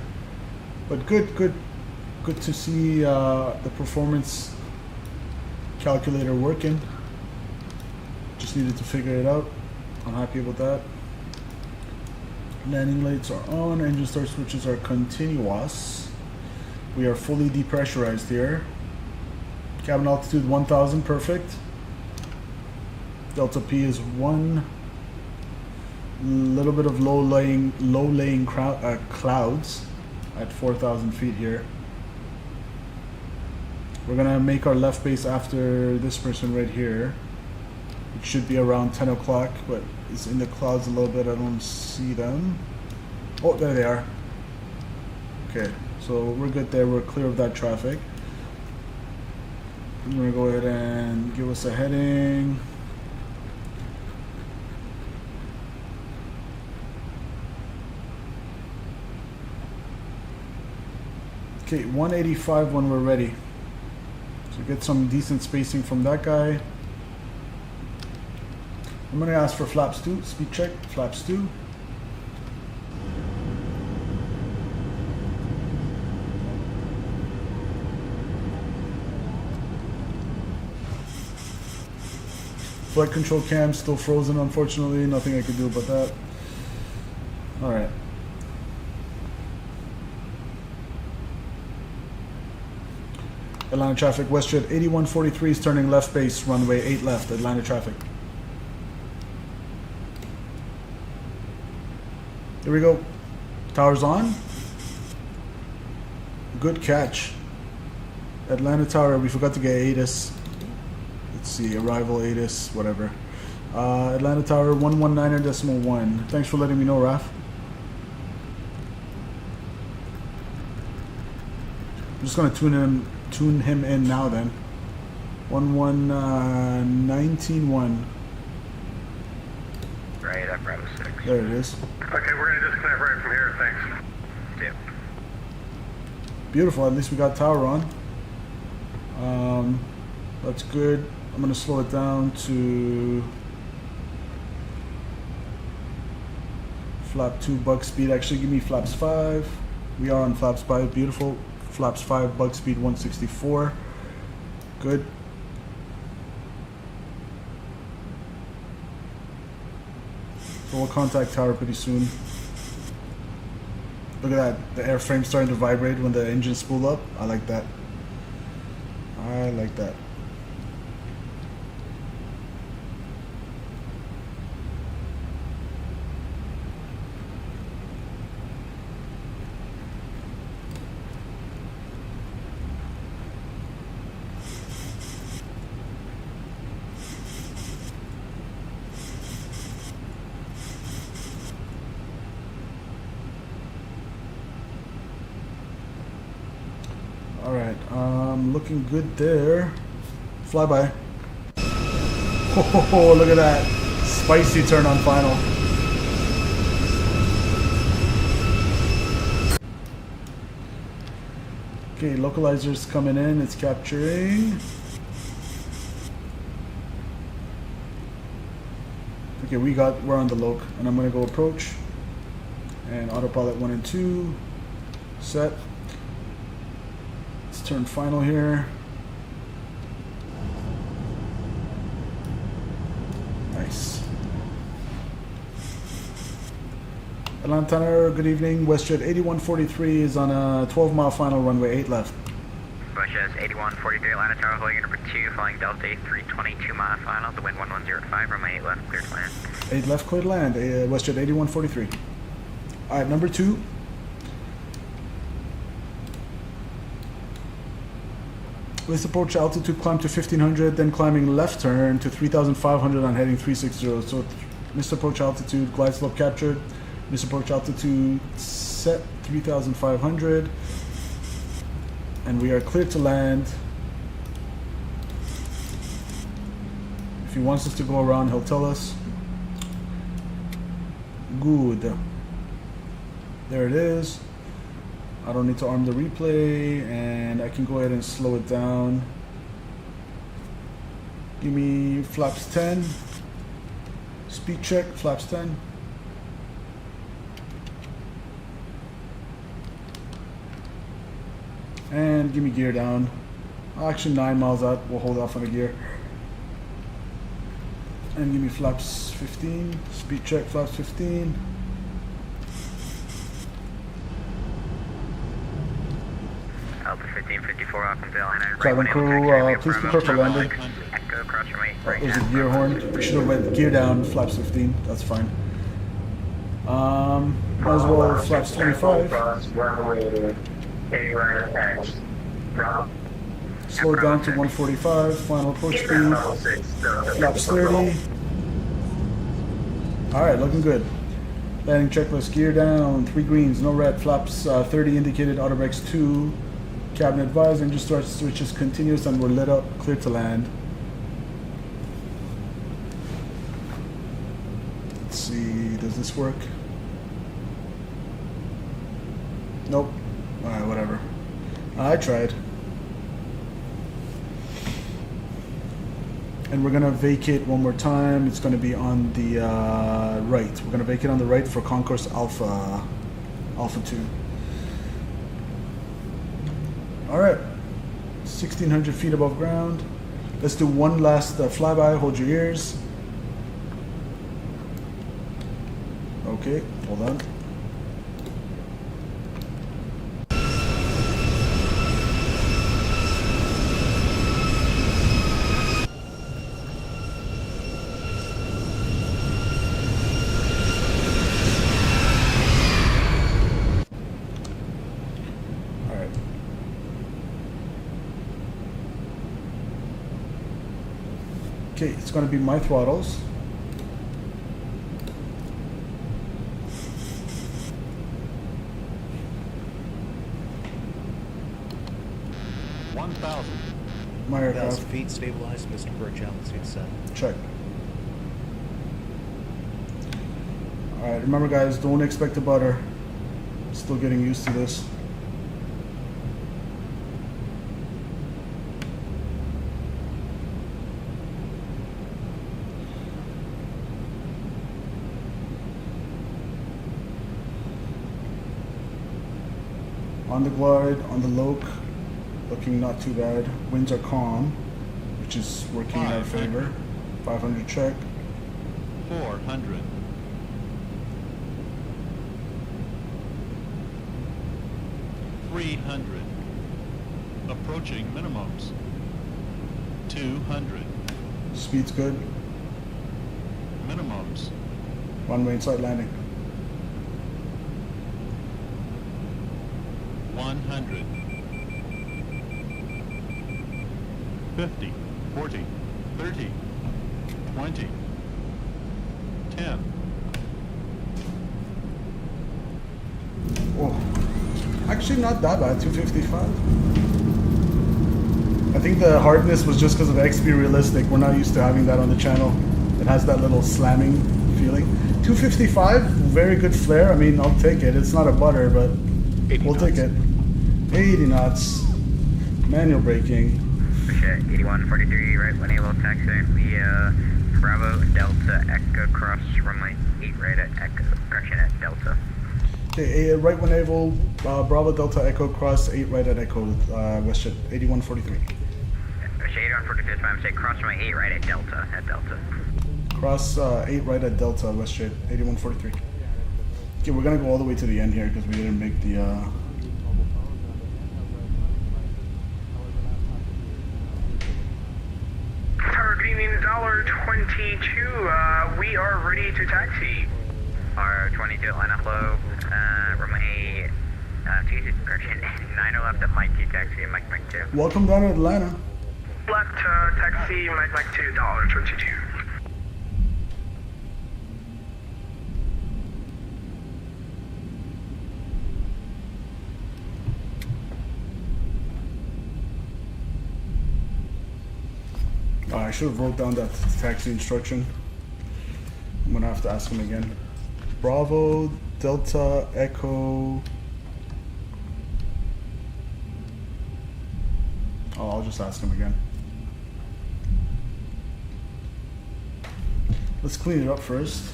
But good to see the performance calculator working. Just needed to figure it out. I'm happy with that. Landing lights are on. Engine start switches are continuous. We are fully depressurized here. Cabin altitude 1000, perfect. Delta P is 1. Little bit of low-laying clouds at 4,000 feet here. We're gonna make our left base after this person right here. It should be around 10 o'clock, but it's in the clouds a little bit. I don't see them. Oh, there they are. Okay, so we're good there. We're clear of that traffic. I'm gonna go ahead and give us a heading. Okay, 185 when we're ready. So get some decent spacing from that guy. I'm gonna ask for flaps 2, speed check, flaps 2. Flight control cam still frozen, unfortunately. Nothing I can do about that. All right. Atlanta traffic, WestJet 8143 is turning left base, runway 8 left, Atlanta traffic. Here we go. Towers on. Good catch. Atlanta Tower, we forgot to get ATIS. Let's see, arrival ATIS, whatever. Atlanta Tower 119.1. Thanks for letting me know, Raf. I'm just gonna tune him in now then. 119.1. Right, up Bravo 6. There it is. Okay, we're gonna disconnect right from here, thanks. Yeah. Beautiful, at least we got tower on. That's good. I'm gonna slow it down to flap 2 bug speed. Actually, give me flaps 5. We are on flaps 5, beautiful. Flaps 5, bug speed 164. Good. So we'll contact tower pretty soon. Look at that, the airframe starting to vibrate when the engine spool up. I like that. I like that. Looking good there. Flyby. Oh, look at that. Spicy turn on final. Okay, localizer's coming in. It's capturing. Okay, we're on the loc, and I'm gonna go approach. And autopilot 1 and 2. Set. Turn final here. Nice. Atlanta, good evening. WestJet 8143 is on a 12-mile final, runway 8 left. Bushes 8143 Atlanta Tower, holding number 2, flying Delta 322 mile final, the wind 1105, runway 8 left, cleared to land. 8 left, cleared to land, WestJet 8143. Alright, number 2. Let's approach altitude, climb to 1500, then climbing left turn to 3500 on heading 360. So missed approach altitude, glide slope captured. Missed approach altitude set 3500. And we are cleared to land. If he wants us to go around, he'll tell us. Good. There it is. I don't need to arm the replay, and I can go ahead and slow it down. Give me flaps 10. Speed check, flaps 10. And give me gear down. Actually 9 miles out, we'll hold off on the gear. And give me flaps 15. Speed check, flaps 15. Alpha 1554, welcome to Atlanta. Cabin crew, please prepare for landing. Echo across from 8. There's a gear horn. We should have went gear down, flaps 15. That's fine. Might as well flaps 25. Slow it down to 145. Final approach speed. Flaps 30. Alright, looking good. Landing checklist, gear down, 3 greens, no red, flaps 30 indicated, autobreaks 2. Cabin advised, engine start switches continuous, and we're lit up, clear to land. Let's see, does this work? Nope. Alright, whatever. I tried. And we're gonna vacate one more time. It's gonna be on the right. We're gonna vacate on the right for Concourse Alpha 2. All right, 1,600 feet above ground. Let's do one last flyby. Hold your ears. Okay, hold on. Okay, it's going to be my throttles. My aircraft. 1,000 feet stabilized, Mr. Birch, altitude set. Check. Alright, remember guys, don't expect a butter. Still getting used to this. On the glide, on the loc, looking not too bad. Winds are calm, which is working in our favor. 500 check. 400. 300. Approaching minimums. 200. Speed's good. Minimums. Runway inside landing. 100. 50, 40, 30, 20, 10. Oh, actually not that bad, 255. I think the hardness was just because of XP Realistic. We're not used to having that on the channel. It has that little slamming feeling. 255, very good flare. I mean, I'll take it. It's not a butter, but we'll take it. 80 knots. Manual braking. 8143, right, when able taxi via Bravo Delta Echo cross runway 8 right at Echo, correction at Delta. Okay, right when able, Bravo Delta Echo cross 8 right at Echo, WestJet 8143. WestJet 8143, my mistake, cross runway 8 right at Delta, Cross 8 right at Delta, WestJet 8143. Okay, we're gonna go all the way to the end here because we didn't make the 22, we are ready to taxi. R22 Atlanta, hello. Runway 2, correction, 90 left at Mike 2 taxi, Mike 2. Welcome down to Atlanta. Left taxi, Mike 2, $22. I should have wrote down that taxi instruction. I'm gonna have to ask him again. Bravo, Delta, Echo. Oh, I'll just ask him again. Let's clean it up first.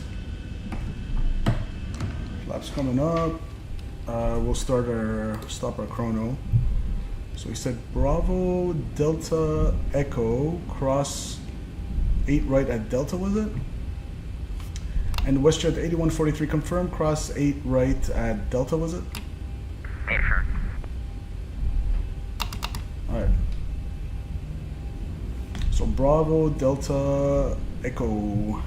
Flaps coming up. We'll stop our chrono. So we said Bravo, Delta, Echo, cross 8 right at Delta, was it? And WestJet 8143 confirm, cross 8 right at Delta, was it? Confirm. Alright. So Bravo, Delta, Echo.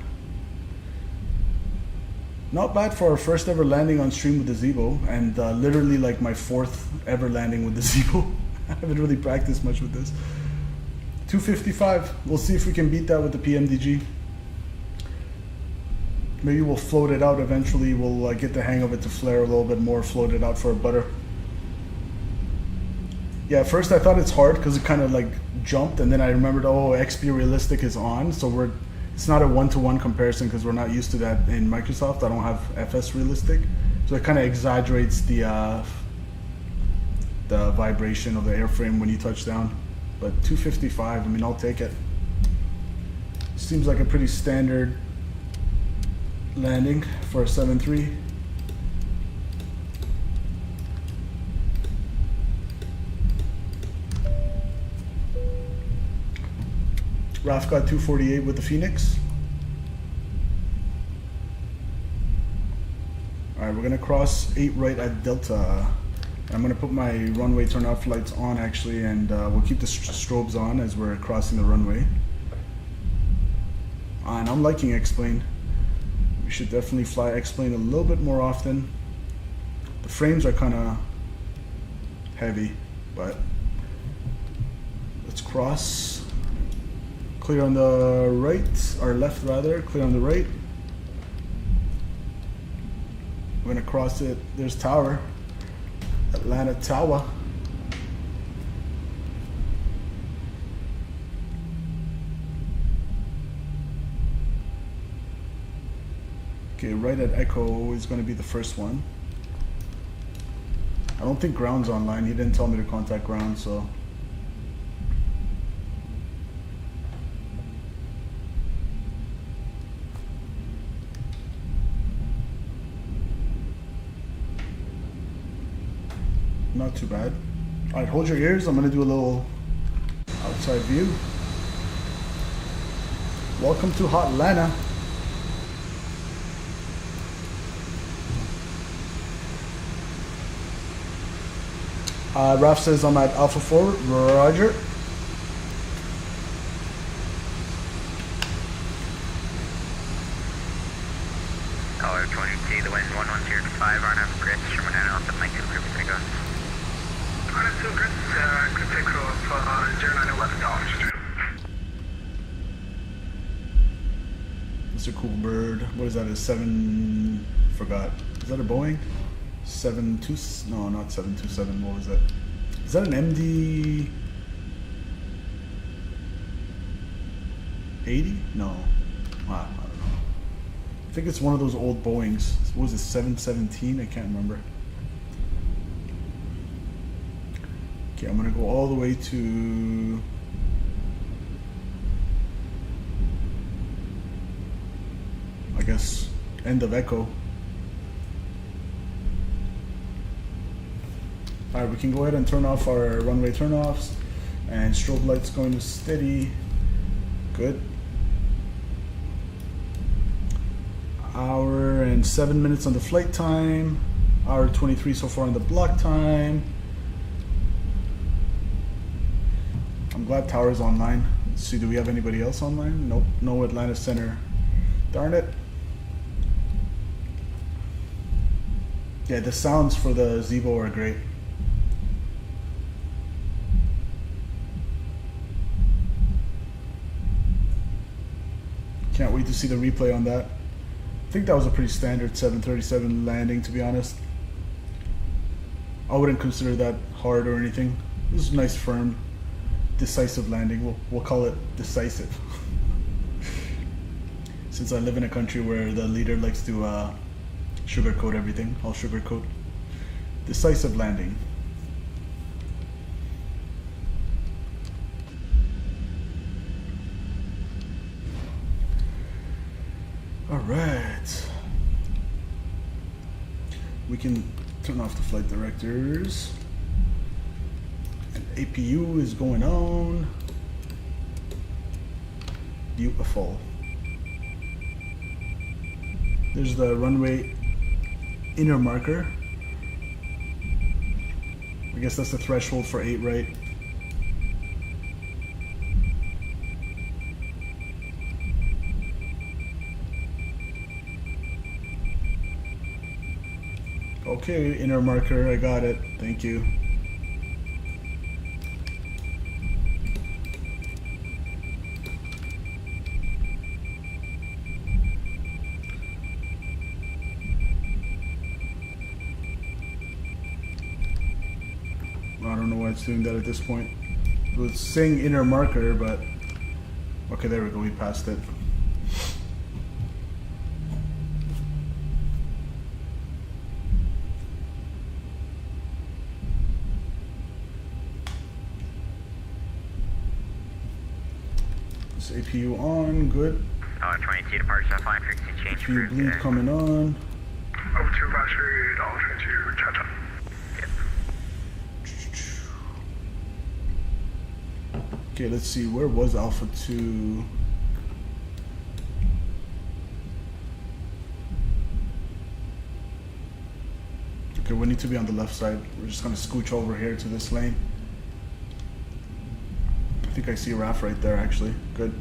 Not bad for our first ever landing on stream with the Zibo, and literally like my 4th ever landing with the Zibo. I haven't really practiced much with this. 255. We'll see if we can beat that with the PMDG. Maybe we'll float it out eventually. We'll get the hang of it to flare a little bit more, float it out for a butter. Yeah, at first I thought it's hard because it kind of like jumped, and then I remembered, oh, XP Realistic is on, so it's not a one-to-one comparison because we're not used to that in Microsoft. I don't have FS Realistic, so it kind of exaggerates the vibration of the airframe when you touch down. But 255, I mean, I'll take it. Seems like a pretty standard landing for a 7.3. Raf got 248 with the Phoenix. Alright, we're gonna cross 8 right at Delta. I'm gonna put my runway turnoff lights on actually, and we'll keep the strobes on as we're crossing the runway. And I'm liking X-Plane. We should definitely fly X-Plane a little bit more often. The frames are kind of heavy, but let's cross. Clear on the right, or left rather, clear on the right. We're gonna cross it. There's Tower. Atlanta Tower. Okay, right at Echo is going to be the first one. I don't think ground's online. He didn't tell me to contact ground, so. Not too bad. Alright, hold your ears. I'm going to do a little outside view. Welcome to Hotlanta. Raf says I'm at Alpha 4. Roger. Caller 22, the wind 110.5, RNF Chris, Sherman and Alpha Mike 2, group 3 go. RNF 2 Chris, could take off 0911 dollars. Mr. Cool Bird. What is that? A 7? Forgot. Is that a Boeing? 72? No, not 727. What was that? Is that an MD 80? No. I don't know. I think it's one of those old Boeings. What was it? 717? I can't remember. Okay, I'm gonna go all the way to. I guess end of Echo. Alright, we can go ahead and turn off our runway turnoffs, and strobe lights going to steady. Good. Hour and 7 minutes on the flight time. Hour 23 so far on the block time. I'm glad Tower's online. Let's see, do we have anybody else online? Nope, no Atlanta Center. Darn it. Yeah, the sounds for the Zibo are great. Can't wait to see the replay on that. I think that was a pretty standard 737 landing, to be honest. I wouldn't consider that hard or anything. It was a nice, firm, decisive landing. We'll call it decisive. Since I live in a country where the leader likes to sugarcoat everything, I'll sugarcoat. Decisive landing. All right. We can turn off the flight directors. And APU is going on. Beautiful. There's the runway inner marker. I guess that's the threshold for 8, right? Okay, inner marker, I got it. Thank you. I don't know why it's doing that at this point. It was saying inner marker, but okay, there we go, we passed it. APU on, good. 22 departure, flying frequency change. APU bleed coming on. Over to Roger, Dollar 22, cha-cha. Okay, let's see, where was Alpha 2? Okay, we need to be on the left side. We're just gonna scooch over here to this lane. I think I see RAF right there, actually. Good.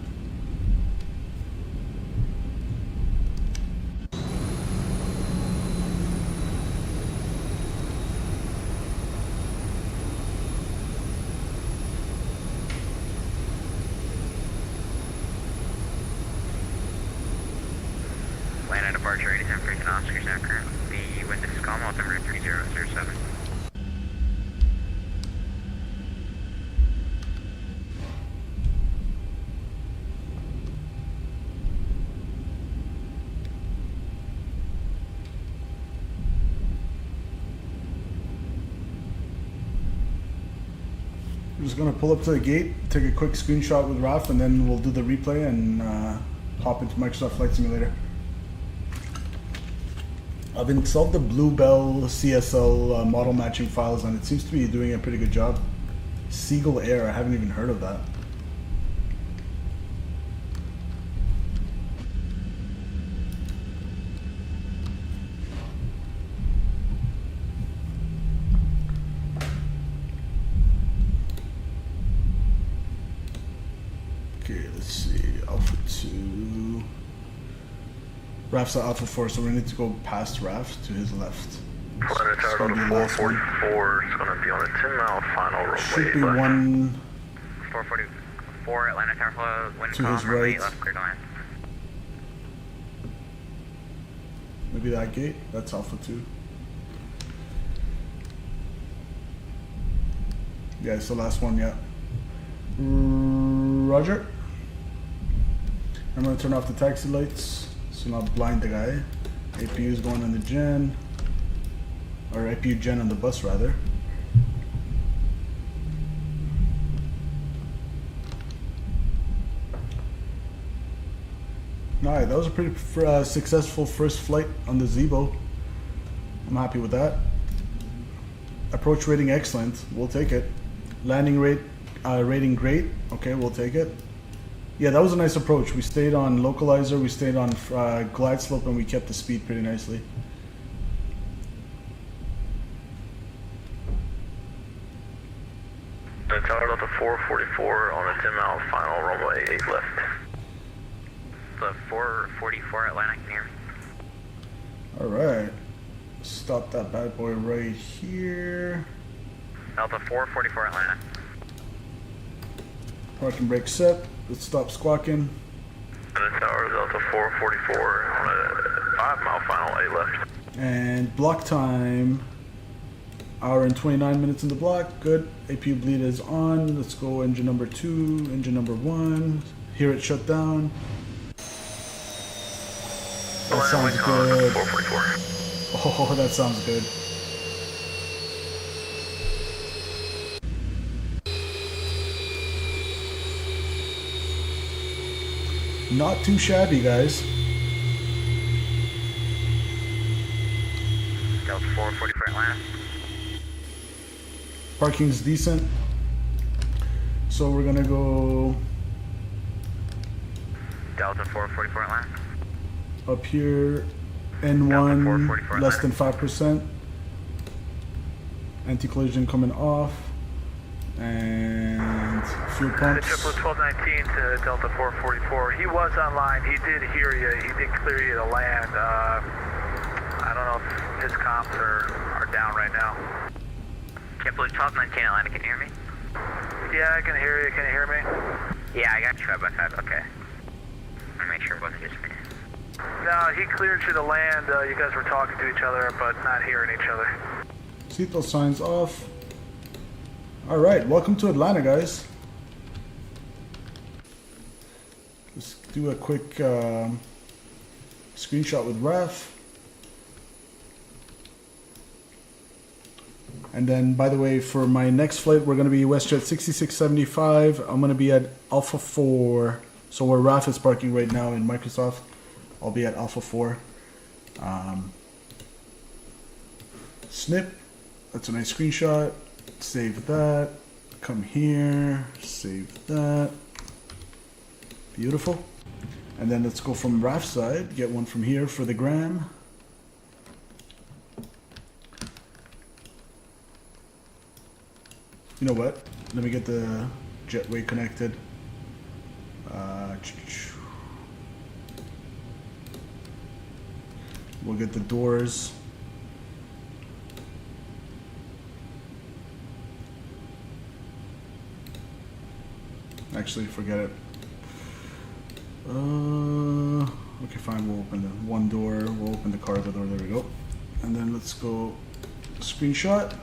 Land at departure 87 freaking Oscars now currently with the Commonwealth number 3007. We're just gonna pull up to the gate, take a quick screenshot with RAF, and then we'll do the replay and hop into Microsoft Flight Simulator. I've installed the Bluebell CSL model matching files, and it seems to be doing a pretty good job. Seagull Air, I haven't even heard of that. Okay, let's see, Alpha 2. RAF's at Alpha 4, so we need to go past RAF to his left. Planet Tower to 444 is going to be on a 10-mile final runway. Should be one 444 Atlanta Tower flow, wind to calm, his runway right. left clear to land. Maybe that gate? That's Alpha 2. Yeah, it's the last one, yeah. Roger. I'm gonna turn off the taxi lights so not blind the guy. APU is going on the gen, or APU gen on the bus rather. Alright, that was a pretty successful first flight on the Zibo. I'm happy with that. Approach rating excellent, we'll take it. Landing rate rating great, okay, we'll take it. Yeah, that was a nice approach. We stayed on localizer, we stayed on glide slope, and we kept the speed pretty nicely. Tower Delta 4 444 on a 10-mile final, runway 8 left. The 444 Atlantic near. Alright. Stop that bad boy right here. Delta 444 Atlanta. Parking brake set. Let's stop squawking. And Tower, Delta 444 on a 5-mile final, 8 left. And block time. Hour and 29 minutes in the block. Good. APU bleed is on. Let's go engine number 2, engine number 1. Hear it shut down. That sounds good. 444. Oh, that sounds good. Not too shabby, guys. Delta 444 Atlanta. Parking's decent. So we're gonna go Delta 444 Atlanta. up here, N1 less than 5%. Anti-collision coming off. And fuel pumps. JetBlue 1219 to Delta 444. He was online. He did hear you. He did clear you to land. I don't know if his comps are down right now. JetBlue 1219 Atlanta, can you hear me? Yeah, I can hear you. Can you hear me? Yeah, I got you 5x5. Okay. Let me make sure it wasn't just me. No, he cleared you to land. You guys were talking to each other, but not hearing each other. Seatbelt signs off. Alright, welcome to Atlanta, guys. Let's do a quick screenshot with Raf. And then, by the way, for my next flight, we're going to be WestJet 6675. I'm going to be at Alpha 4. So where Raf is parking right now in Microsoft, I'll be at Alpha 4. Snip. That's a nice screenshot. Save that. Come here. Save that. Beautiful. And then let's go from Raf's side. Get one from here for the gram. You know what? Let me get the jetway connected. We'll get the doors. Actually, forget it. Okay, fine. We'll open the one door. We'll open the cargo door. There we go. And then let's go screenshot.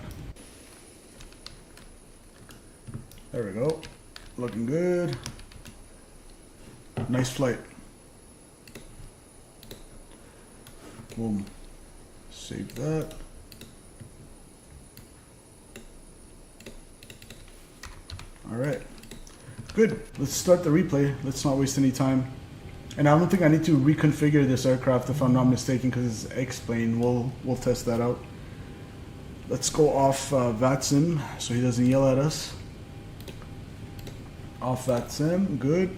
There we go. Looking good. Nice flight. Boom. Save that. All right. Good. Let's start the replay. Let's not waste any time. And I don't think I need to reconfigure this aircraft if I'm not mistaken, because it's X-plane. We'll test that out. Let's go off VATSIM so he doesn't yell at us. Off VATSIM. Good.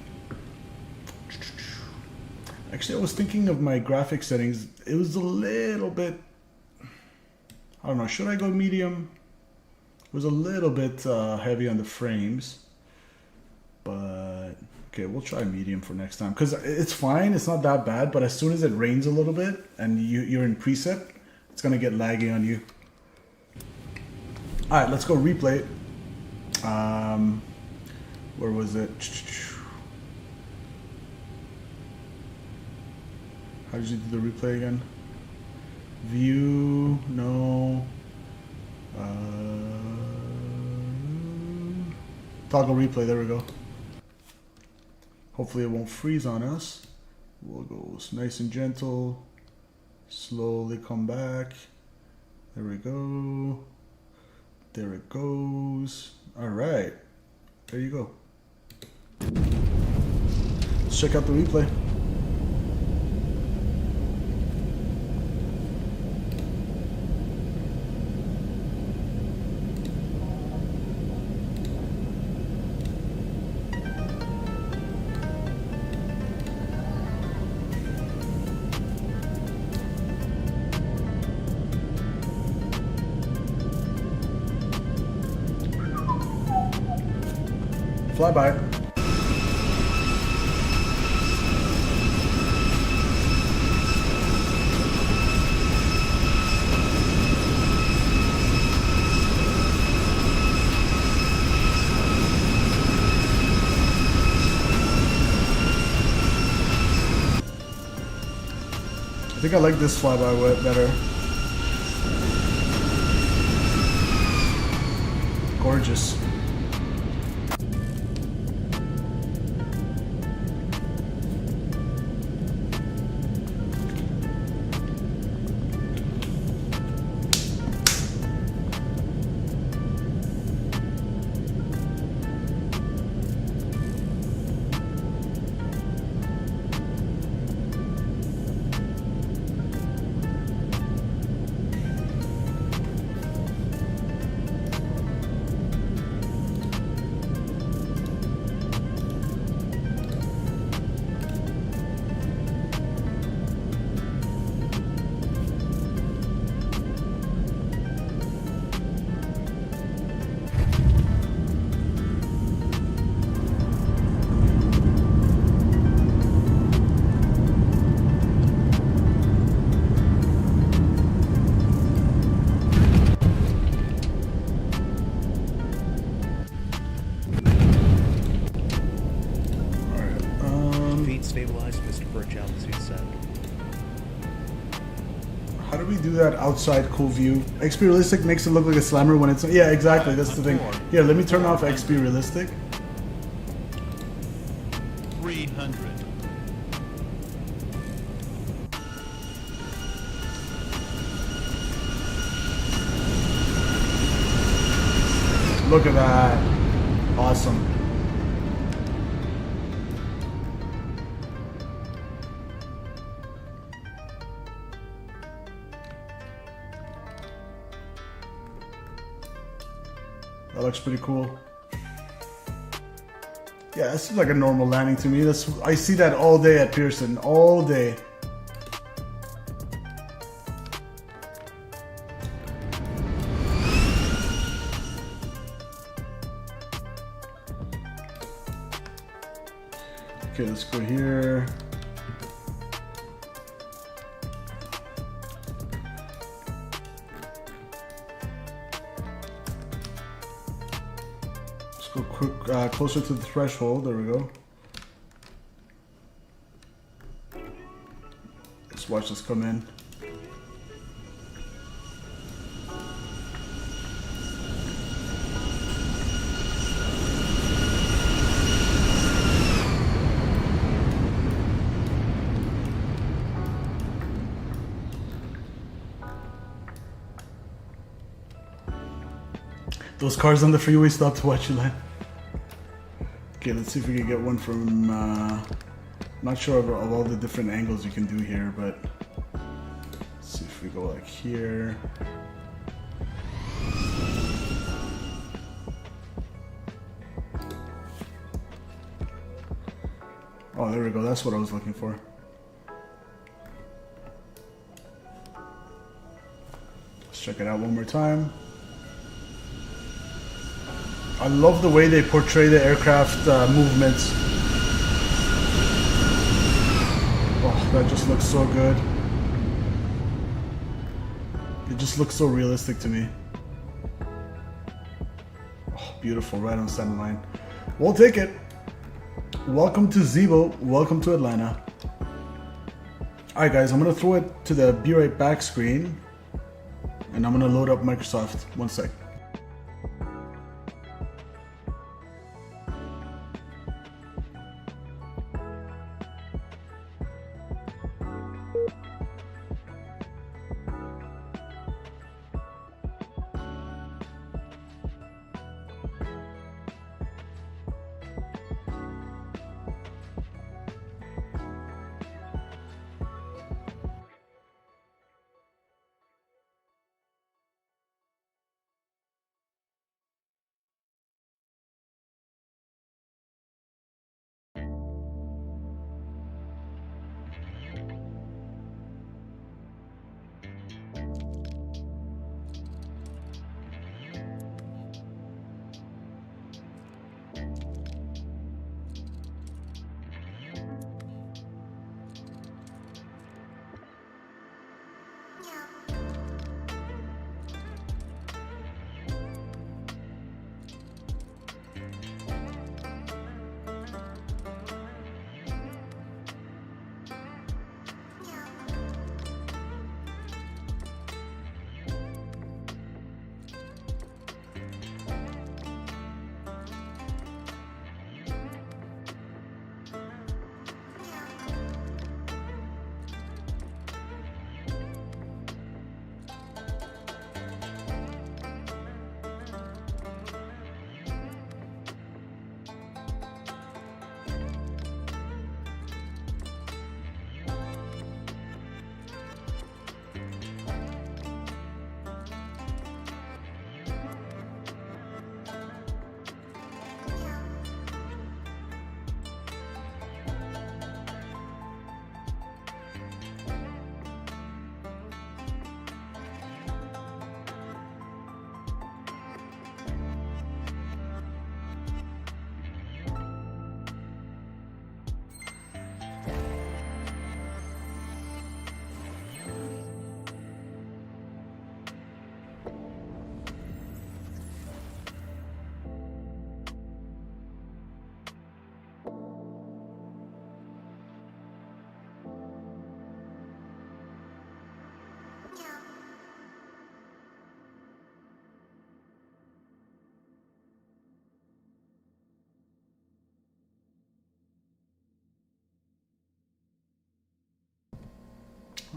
Actually, I was thinking of my graphic settings. It was a little bit, I don't know, should I go medium? It was a little bit heavy on the frames. But, okay, we'll try medium for next time. Because it's fine, it's not that bad, but as soon as it rains a little bit and you're in preset, it's going to get laggy on you. Alright, let's go replay. Where was it? How did you do the replay again? View, no. Toggle replay, there we go. Hopefully it won't freeze on us. We'll go nice and gentle. Slowly come back. There we go. There it goes. Alright. There you go. Let's check out the replay. Flyby. I think I like this flyby better. Gorgeous. Stabilized, Mr. Birch, altitude set. How do we do that outside cool view? XP Realistic makes it look like a slammer when it's... Yeah, exactly, that's the thing. Here, let me turn off XP Realistic. 300. Look at that. Awesome. That looks pretty cool. Yeah, that seems like a normal landing to me. I see that all day at Pearson, all day. Okay, let's go here. Go quick, closer to the threshold. There we go. Let's watch this come in. Those cars on the freeway stop to watch you land. Okay, let's see if we can get one from, not sure of all the different angles you can do here, but let's see if we go like here. Oh, there we go, that's what I was looking for. Let's check it out one more time. I love the way they portray the aircraft movements. Oh, that just looks so good. It just looks so realistic to me. Oh, beautiful, right on center line. We'll take it. Welcome to Zibo. Welcome to Atlanta. Alright guys, I'm going to throw it to the Be Right Back screen. And I'm going to load up Microsoft. One sec.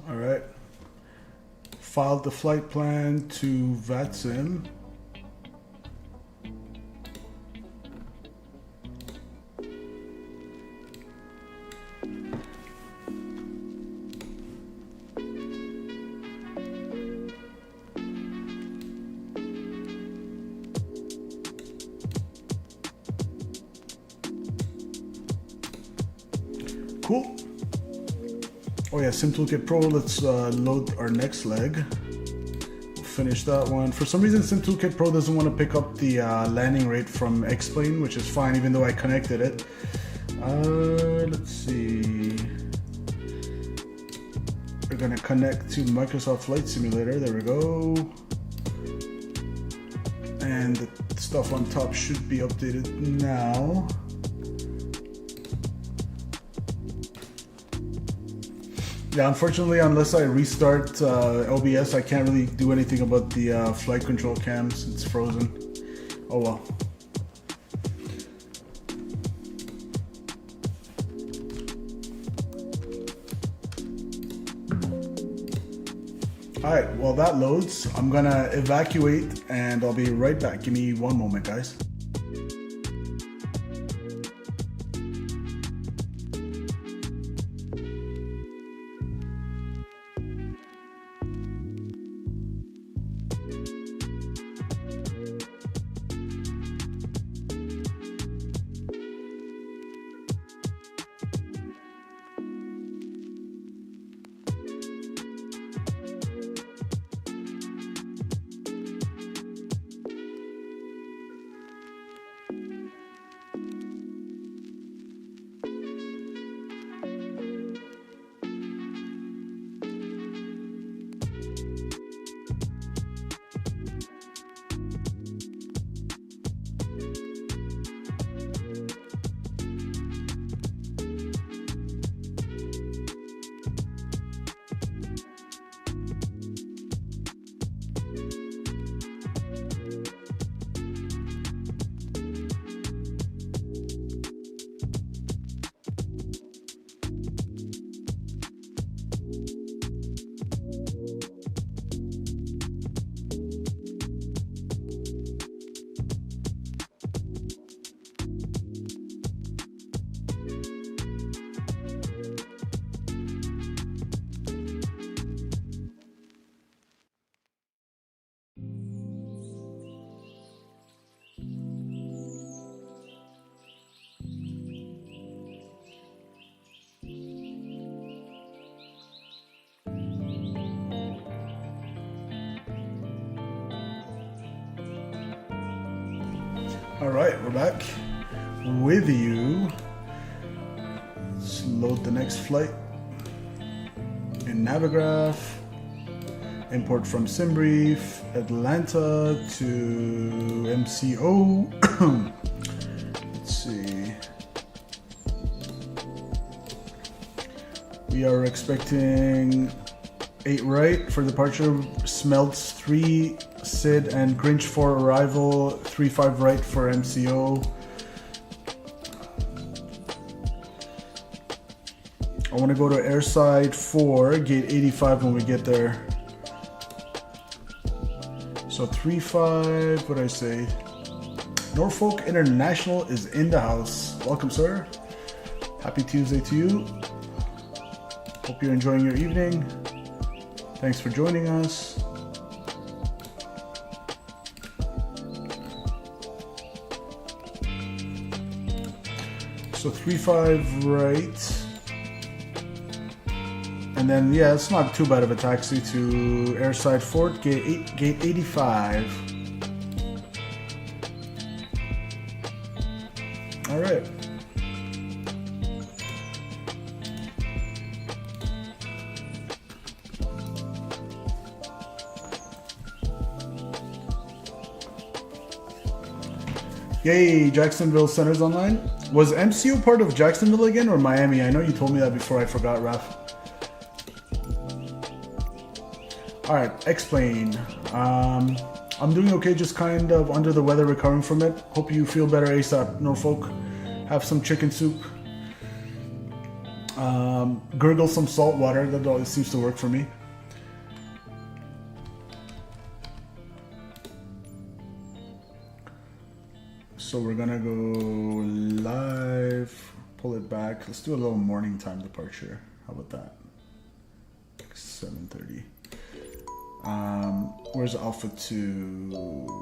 All right. Filed the flight plan to VATSIM. Cool. Oh yeah, Sim Toolkit Pro. Let's load our next leg. Finish that one. For some reason, Sim Toolkit Pro doesn't want to pick up the landing rate from X-Plane, which is fine, even though I connected it. Let's see. We're gonna connect to Microsoft Flight Simulator. There we go. And the stuff on top should be updated now. Yeah, unfortunately, unless I restart OBS, I can't really do anything about the flight control cams. It's frozen. Oh well. Alright, while that loads, I'm gonna evacuate and I'll be right back. Give me one moment, guys. All right, we're back with you. Let's load the next flight in Navigraph. Import from SimBrief, Atlanta to MCO. Let's see. We are expecting 8 right for departure, Smelts 3, Sid and Grinch for arrival, 3-5 right for MCO. I want to go to airside 4, gate 85 when we get there. So 3-5, what did I say? Norfolk International is in the house. Welcome, sir. Happy Tuesday to you. Hope you're enjoying your evening. Thanks for joining us. So 3-5 right. And then, yeah, it's not too bad of a taxi to airside 4, gate 85. All right. Yay, Jacksonville Center's online. Was MCO part of Jacksonville again or Miami? I know you told me that before, I forgot, Raph. Alright, X-Plane. I'm doing okay, just kind of under the weather, recovering from it. Hope you feel better ASAP, Norfolk. Have some chicken soup. Gurgle some salt water. That always seems to work for me. So we're gonna go live. Pull it back. Let's do a little morning time departure. How about that? 7:30. Where's Alpha 2?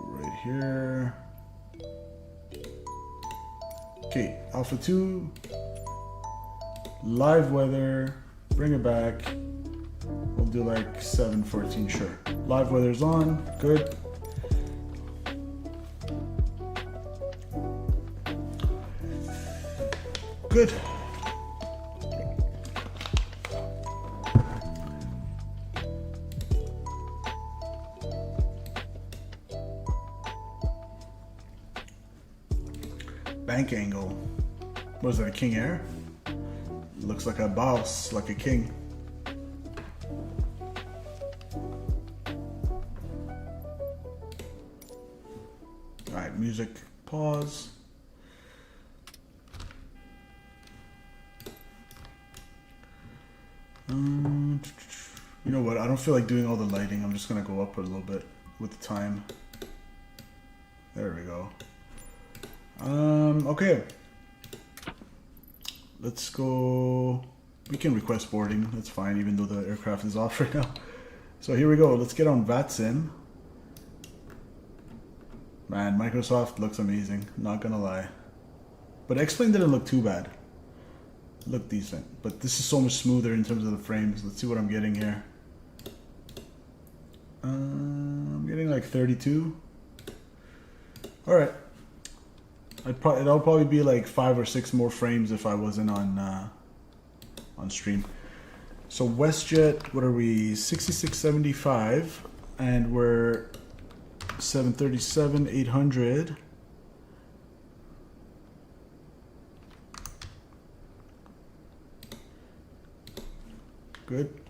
Right here. Okay, Alpha 2. Live weather. Bring it back. We'll do like 7:14, sure. Live weather's on. Good. Good. Bank angle. What is that, a King Air? Looks like a boss, like a king. Alright, music, pause. You know what, I don't feel like doing all the lighting. I'm just gonna go up a little bit with the time. There we go. Okay. Let's go. We can request boarding. That's fine, even though the aircraft is off right now. So here we go. Let's get on VATSIM. Man, Microsoft looks amazing. Not gonna lie. But X-Plane didn't look too bad. Looked decent. But this is so much smoother in terms of the frames. Let's see what I'm getting here. I'm getting like 32. All right. It'll probably be like 5 or 6 more frames if I wasn't on stream. So WestJet, what are we? 6675, and we're 737 800. Good.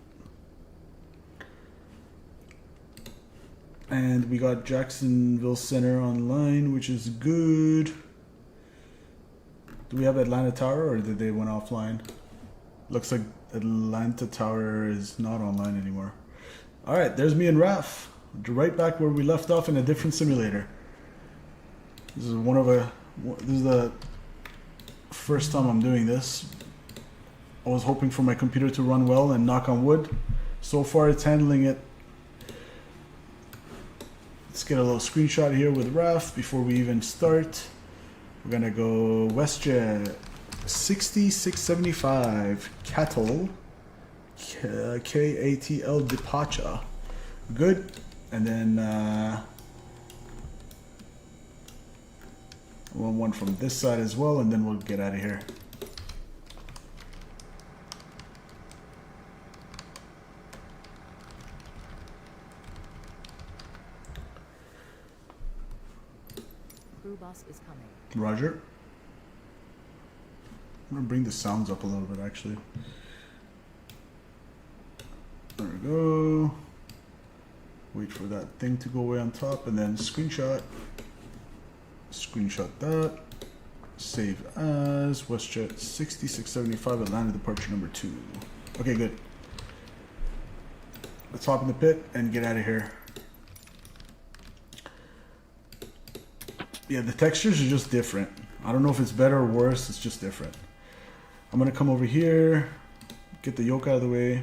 And we got Jacksonville Center online, which is good. Do we have Atlanta Tower, or did they went offline? Looks like Atlanta Tower is not online anymore. All right, there's me and Raf, right back where we left off in a different simulator. This is this is the first time I'm doing this. I was hoping for my computer to run well, and knock on wood, so far it's handling it. Let's get a little screenshot here with Raf before we even start. We're gonna go WestJet 6675 Cattle KATL departure. Good. And then one from this side as well, and then we'll get out of here. Crew bus is coming. Roger. I'm gonna bring the sounds up a little bit actually. There we go. Wait for that thing to go away on top, and then screenshot. Screenshot that. Save as WestJet 6675 Atlanta departure number 2. Okay, good. Let's hop in the pit and get out of here. Yeah, the textures are just different. I don't know if it's better or worse, it's just different. I'm gonna come over here, get the yoke out of the way.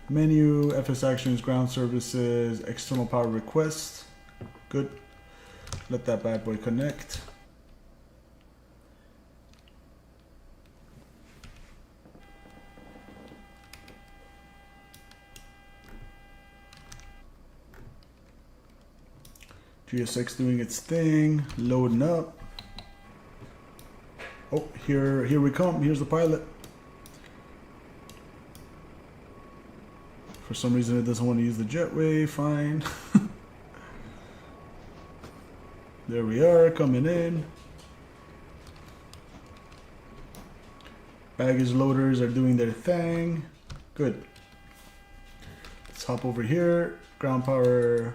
Menu, FS Actions, Ground Services, External Power Request. Good. Let that bad boy connect. GSX doing its thing, loading up. Oh, here we come. Here's the pilot. For some reason, it doesn't want to use the jetway. Fine. There we are, coming in. Baggage loaders are doing their thing. Good. Let's hop over here. Ground power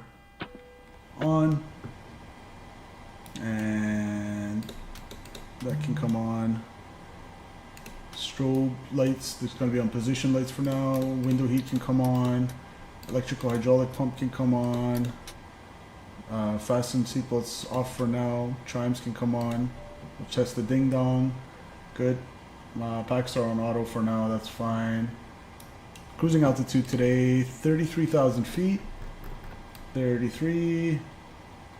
on. And that can come on Strobe lights, there's going to be on position lights for now. Window heat can come on. Electrical hydraulic pump can come on. Fasten seatbelts off for now. Chimes can come on. We'll test the ding dong. Good. Packs are on auto for now, that's fine. Cruising altitude today, 33,000 feet. 33.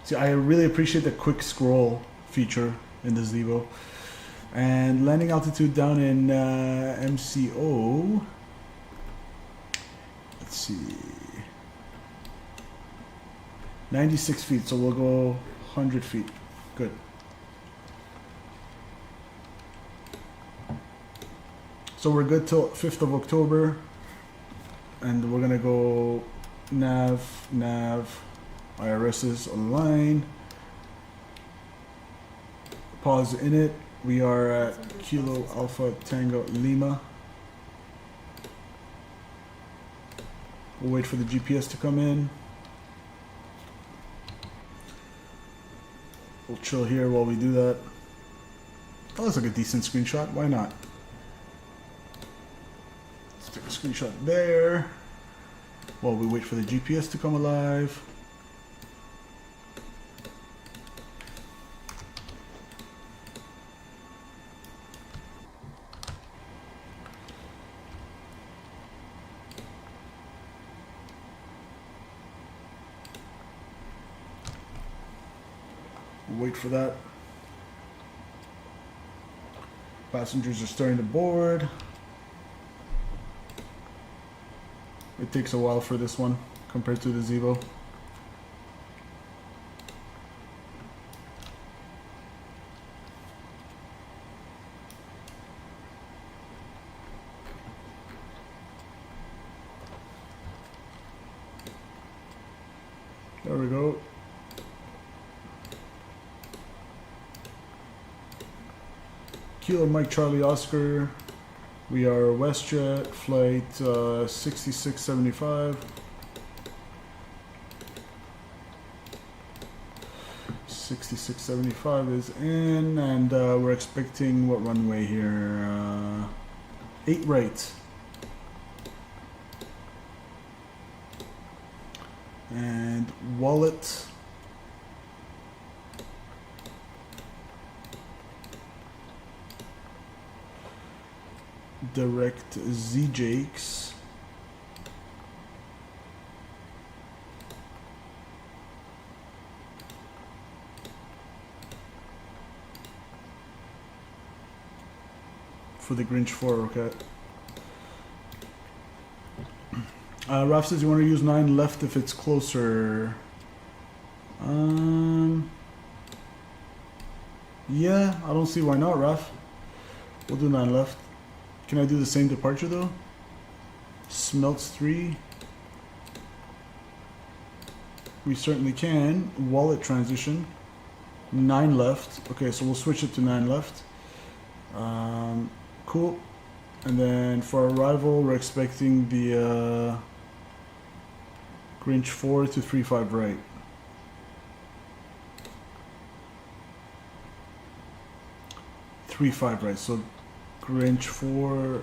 See, I really appreciate the quick scroll feature in the Zibo. And landing altitude down in MCO. Let's see. 96 feet, so we'll go 100 feet. Good. So we're good till 5th of October. And we're gonna go nav, IRSs align. Pause in it. We are at Kilo Alpha Tango Lima. We'll wait for the GPS to come in. We'll chill here while we do that. That looks like a decent screenshot. Why not? Let's take a screenshot there while we wait for the GPS to come alive. Wait for that. Passengers are starting to board. It takes a while for this one compared to the Zibo. There we go. Kilo Mike Charlie Oscar. We are WestJet flight 6675. 6675 is in, and we're expecting what runway here? 8 right. And wallet. Direct ZJakes. For the Grinch 4, okay. Ralph says you want to use 9 left if it's closer. Yeah, I don't see why not, Ralph. We'll do 9 left. Can I do the same departure though? Smelts 3. We certainly can. Wallet transition. 9 left. Okay, so we'll switch it to 9 left. Cool. And then for arrival, we're expecting the Grinch 4 to 35 right. .35 right. So Grinch 4,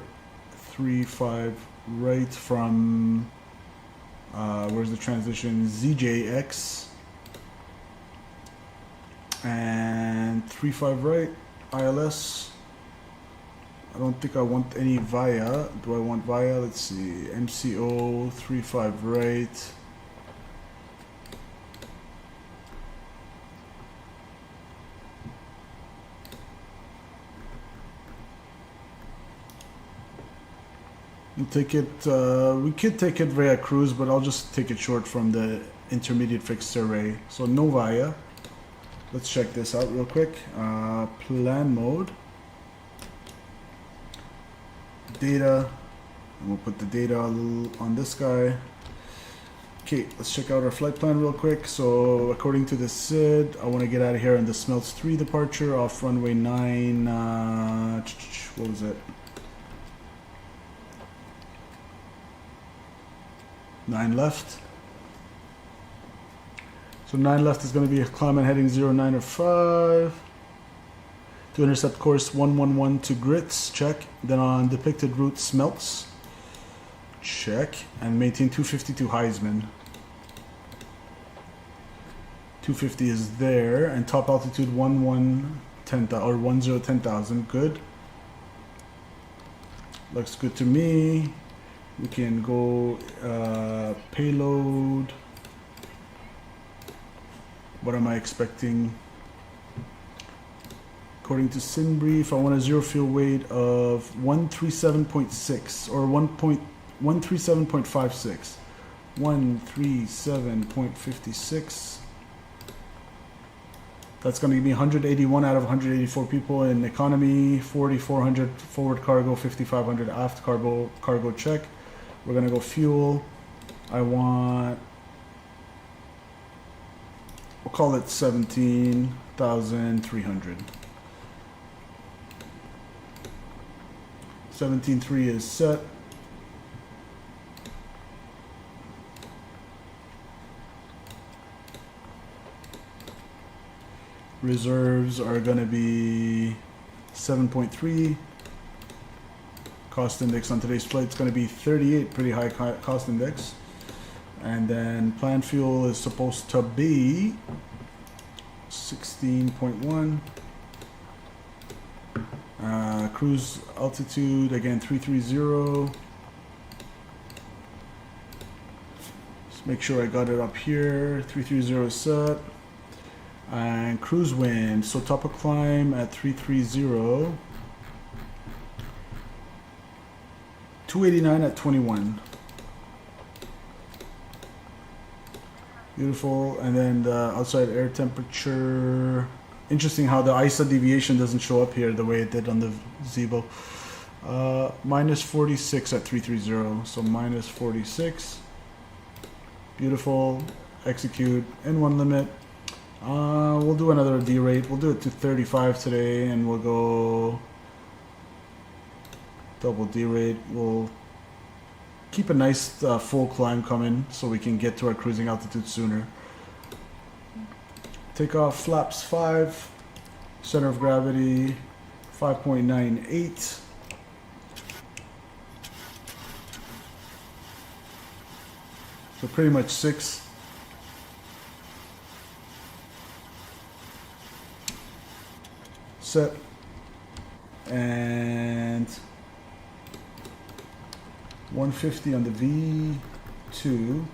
35 right from, where's the transition? ZJX. And 35 right, ILS. I don't think I want any via. Do I want via? Let's see. MCO, 35 right. We'll take it, we could take it via cruise, but I'll just take it short from the intermediate fixed array. So no via. Let's check this out real quick. Plan mode. Data. And we'll put the data on this guy. Okay, let's check out our flight plan real quick. So according to the SID, I want to get out of here on the Smelts 3 departure off runway 9. What was it? 9 left. So 9 left is going to be climbing heading 0905. To intercept course 111 to grits, check. Then on depicted route, smelts, check. And maintain 250 to Heisman. 250 is there, and top altitude 10,000, good. Looks good to me. We can go payload. What am I expecting? According to SynBrief, I want a zero fuel weight of 137.6 or 137.56. 137.56. That's going to give me 181 out of 184 people in economy, 4,400 forward cargo, 5,500 aft cargo check. We're going to go fuel. I want, we'll call it 17,300. 17.3 is set. Reserves are going to be 7.3. Cost index on today's flight is going to be 38, pretty high cost index. And then planned fuel is supposed to be 16.1. Cruise altitude, again, 330. Just make sure I got it up here. 330 is set. And cruise wind, so top of climb at 330. 289 at 21. Beautiful. And then the outside air temperature. Interesting how the ISA deviation doesn't show up here the way it did on the Zibo. Minus 46 at 330. So minus 46. Beautiful. Execute. N1 limit. We'll do another D rate. We'll do it to 35 today, and we'll go double D rate. We'll keep a nice full climb coming so we can get to our cruising altitude sooner. Takeoff flaps 5, center of gravity 5.98. So pretty much 6. Set. And 150 on the V2.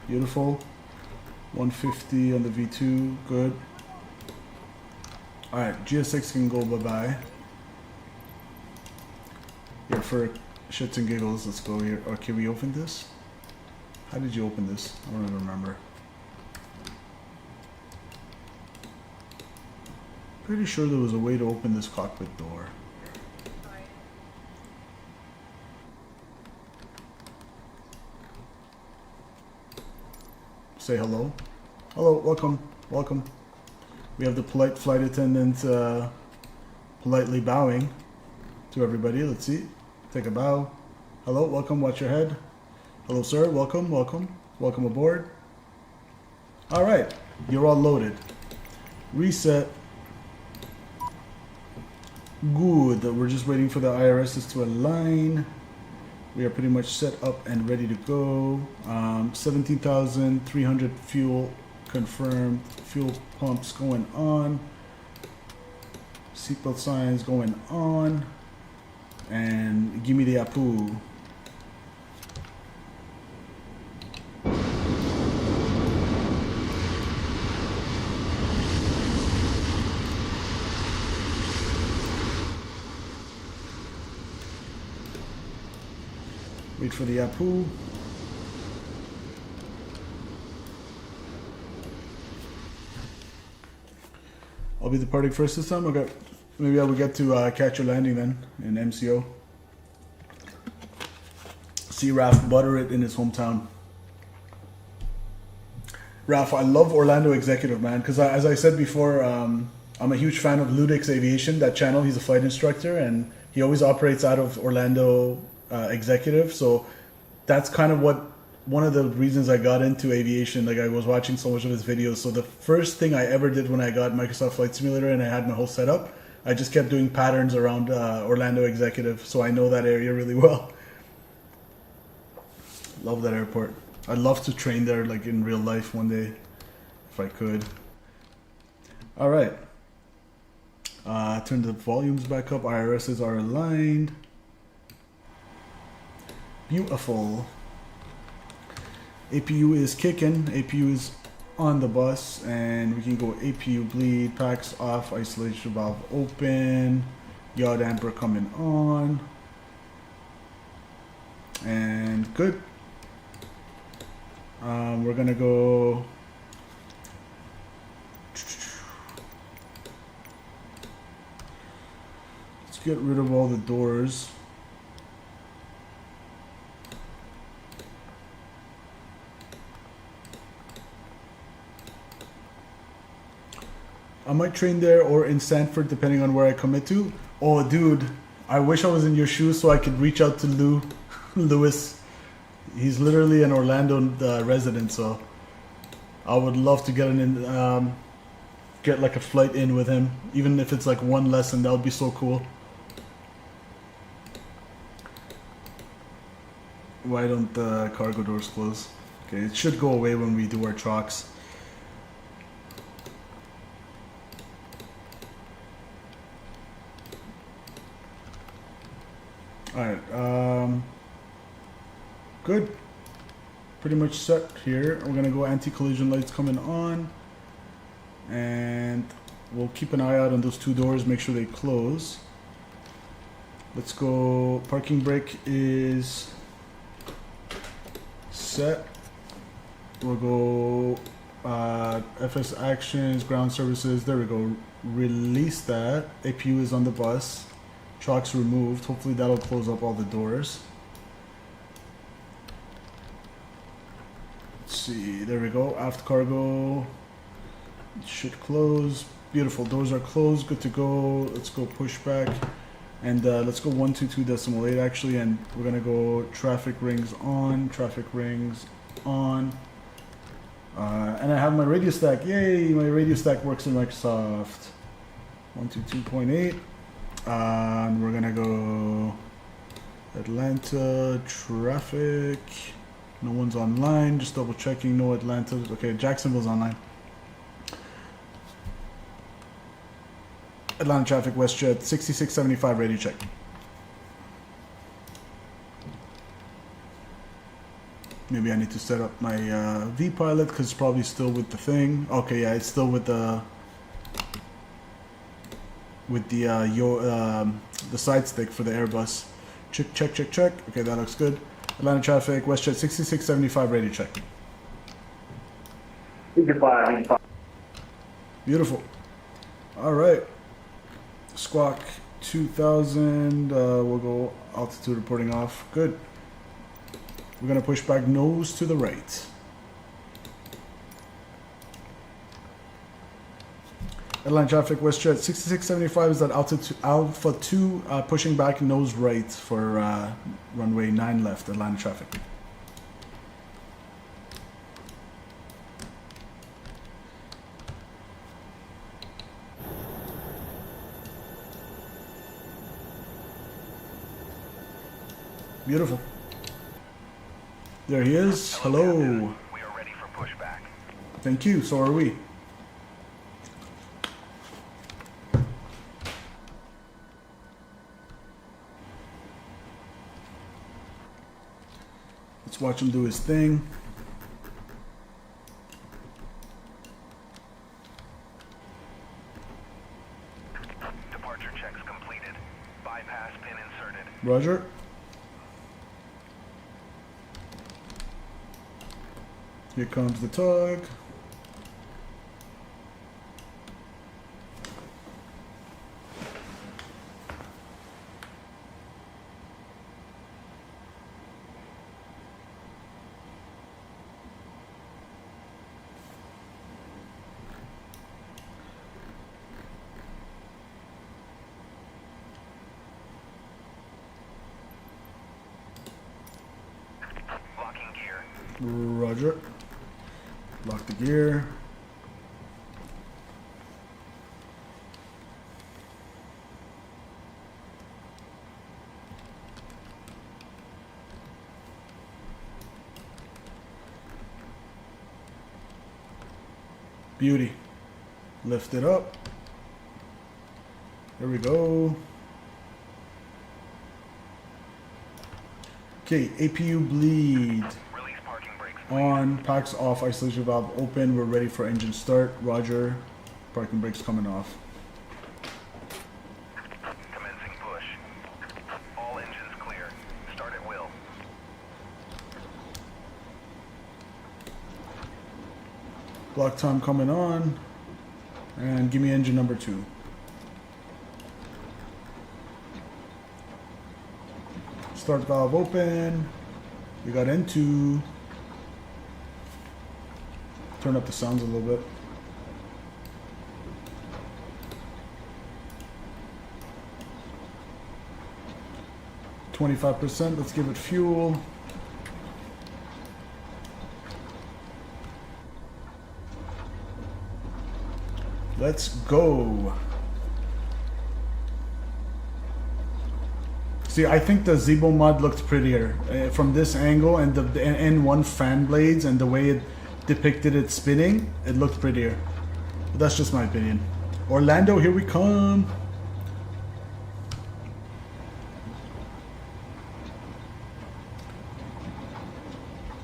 Beautiful. 150 on the V2. Good. Alright, GSX can go bye-bye. Here for shits and giggles, let's go here. Oh, can we open this? How did you open this? I don't even remember. Pretty sure there was a way to open this cockpit door. Say hello. Hello, welcome, welcome. We have the polite flight attendant politely bowing to everybody. Let's see. Take a bow. Hello, welcome, watch your head. Hello, sir, welcome, welcome. Welcome aboard. All right, you're all loaded. Reset. Good. We're just waiting for the IRSs to align. We are pretty much set up and ready to go. 17,300 fuel confirmed. Fuel pumps going on. Seatbelt signs going on. And give me the Apu. Wait for the Apu. I'll be departing first this time. Okay, maybe I will get to catch a landing then in MCO. See Raf butter it in his hometown. Raf, I love Orlando Executive, man, because as I said before, I'm a huge fan of Ludix Aviation, that channel. He's a flight instructor, and he always operates out of Orlando Executive, so that's kind of what one of the reasons I got into aviation. Like I was watching so much of his videos. So the first thing I ever did when I got Microsoft Flight Simulator and I had my whole setup, I just kept doing patterns around Orlando Executive. So I know that area really well. Love that airport. I'd love to train there like in real life one day if I could. All right. Turn the volumes back up. IRSs are aligned. Beautiful. APU is kicking. APU is on the bus, and we can go APU bleed, packs off, isolation valve open, yaw damper coming on, and good. We're gonna go. Let's get rid of all the doors. I might train there or in Sanford, depending on where I commit to. Oh, dude, I wish I was in your shoes so I could reach out to Lewis. He's literally an Orlando resident, so I would love to get get like a flight in with him, even if it's like one lesson. That would be so cool. Why don't the cargo doors close? Okay, it should go away when we do our chalks. Alright, good. Pretty much set here. We're gonna go anti-collision lights coming on. And we'll keep an eye out on those two doors, make sure they close. Let's go. Parking brake is set. We'll go FS actions, ground services. There we go. Release that. APU is on the bus. Chocks removed. Hopefully that'll close up all the doors. Let's see. There we go. Aft cargo. It should close. Beautiful. Doors are closed. Good to go. Let's go push back. And let's go 122.8 actually. And we're going to go traffic rings on. Traffic rings on. And I have my radio stack. Yay! My radio stack works in Microsoft. 122.8. And we're gonna go Atlanta traffic. No one's online. Just double checking. No Atlanta. Okay, Jacksonville's online. Atlanta traffic, WestJet 6675. Radio check. Maybe I need to set up my V-Pilot because it's probably still with the thing. Okay, yeah, it's still with the side stick for the Airbus. Check, check, check, check. Okay, that looks good. Atlanta traffic, WestJet 6675. Radio check. Beautiful. All right. Squawk 2000. We'll go altitude reporting off. Good. We're gonna push back nose to the right. Atlanta traffic, WestJet 6675 is at altitude Alpha 2, pushing back nose right for runway 9 left. Atlanta traffic. Beautiful. There he is. Hello. We are ready for pushback. Thank you. So are we. Let's watch him do his thing. Departure checks completed. Bypass pin inserted. Roger. Here comes the tug. Roger. Lock the gear. Beauty. Lift it up. There we go. Okay, APU bleed. On, packs off, isolation valve open. We're ready for engine start. Roger. Parking brakes coming off. Commencing push. All engines clear. Start at will. Block time coming on. And give me engine number 2. Start valve open. We got N2. Turn up the sounds a little bit. %. Let's give it fuel. Let's go. See, I think the Zibo mod looked prettier from this angle, and the N1 fan blades and the way it depicted it spinning, it looked prettier. But that's just my opinion. Orlando, here we come.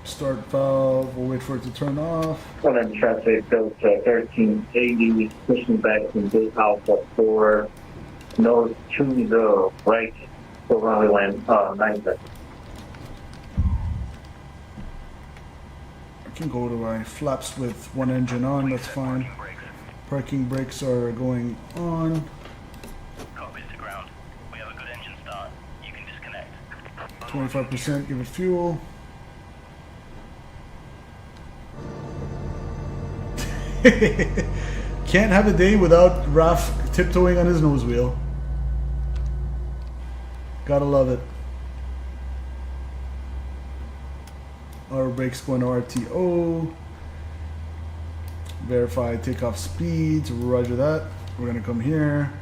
Start valve, we'll wait for it to turn off. Southern traffic goes to 1380, pushing back from Big Alpha 4, nose 20, right, for runway land 9. I can go to my flaps with one engine on, that's fine. Parking brakes are going on. Copies to ground. We have a good engine start. You can disconnect. 25%, give it fuel. Can't have a day without Raf tiptoeing on his nose wheel. Gotta love it. Our brakes going to RTO. Verify takeoff speeds. Roger that. We're gonna come here.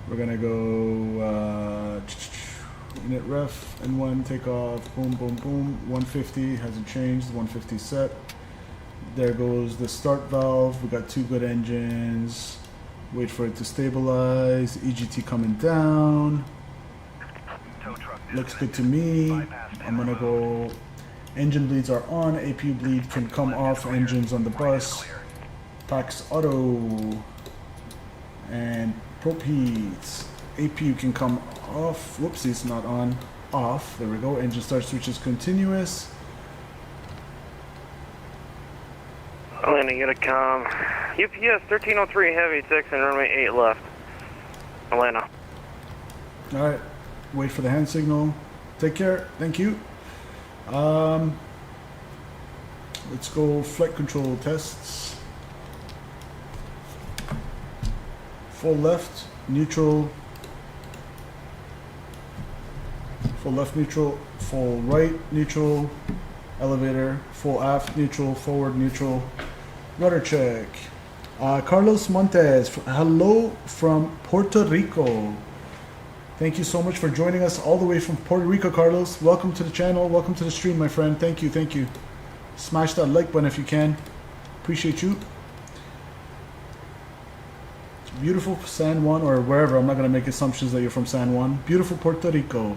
We're gonna go unit ref N1 takeoff. Boom, boom, boom. 150 hasn't changed. 150 set. There goes the start valve. We got 2 good engines. Wait for it to stabilize. EGT coming down. Looks good to me. I'm gonna go. Engine bleeds are on. APU bleed can come off. Engines on the bus. Packs auto. And prop heats. APU can come off. Whoopsie, it's not on. Off. There we go. Engine start switch is continuous. Landing at a com. UPS 1303 heavy, 6 and runway 8 left. Atlanta. Alright. Wait for the hand signal. Take care. Thank you. Let's go flight control tests. Full left, neutral. Full left, neutral. Full right, neutral. Elevator. Full aft, neutral. Forward, neutral. Rudder check. Carlos Montes. Hello from Puerto Rico. Thank you so much for joining us all the way from Puerto Rico, Carlos. Welcome to the channel. Welcome to the stream, my friend. Thank you. Thank you. Smash that like button if you can. Appreciate you. It's beautiful San Juan, or wherever. I'm not going to make assumptions that you're from San Juan. Beautiful Puerto Rico.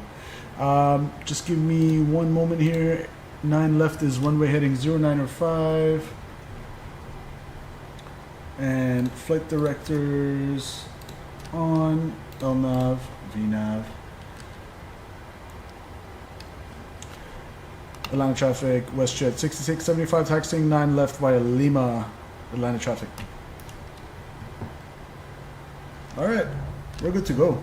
Just give me one moment here. 9 left is runway heading 0905. And flight directors on. LNAV. VNAV. Atlanta traffic, WestJet 6675 taxiing 9 left via Lima. Atlanta traffic. Alright, we're good to go.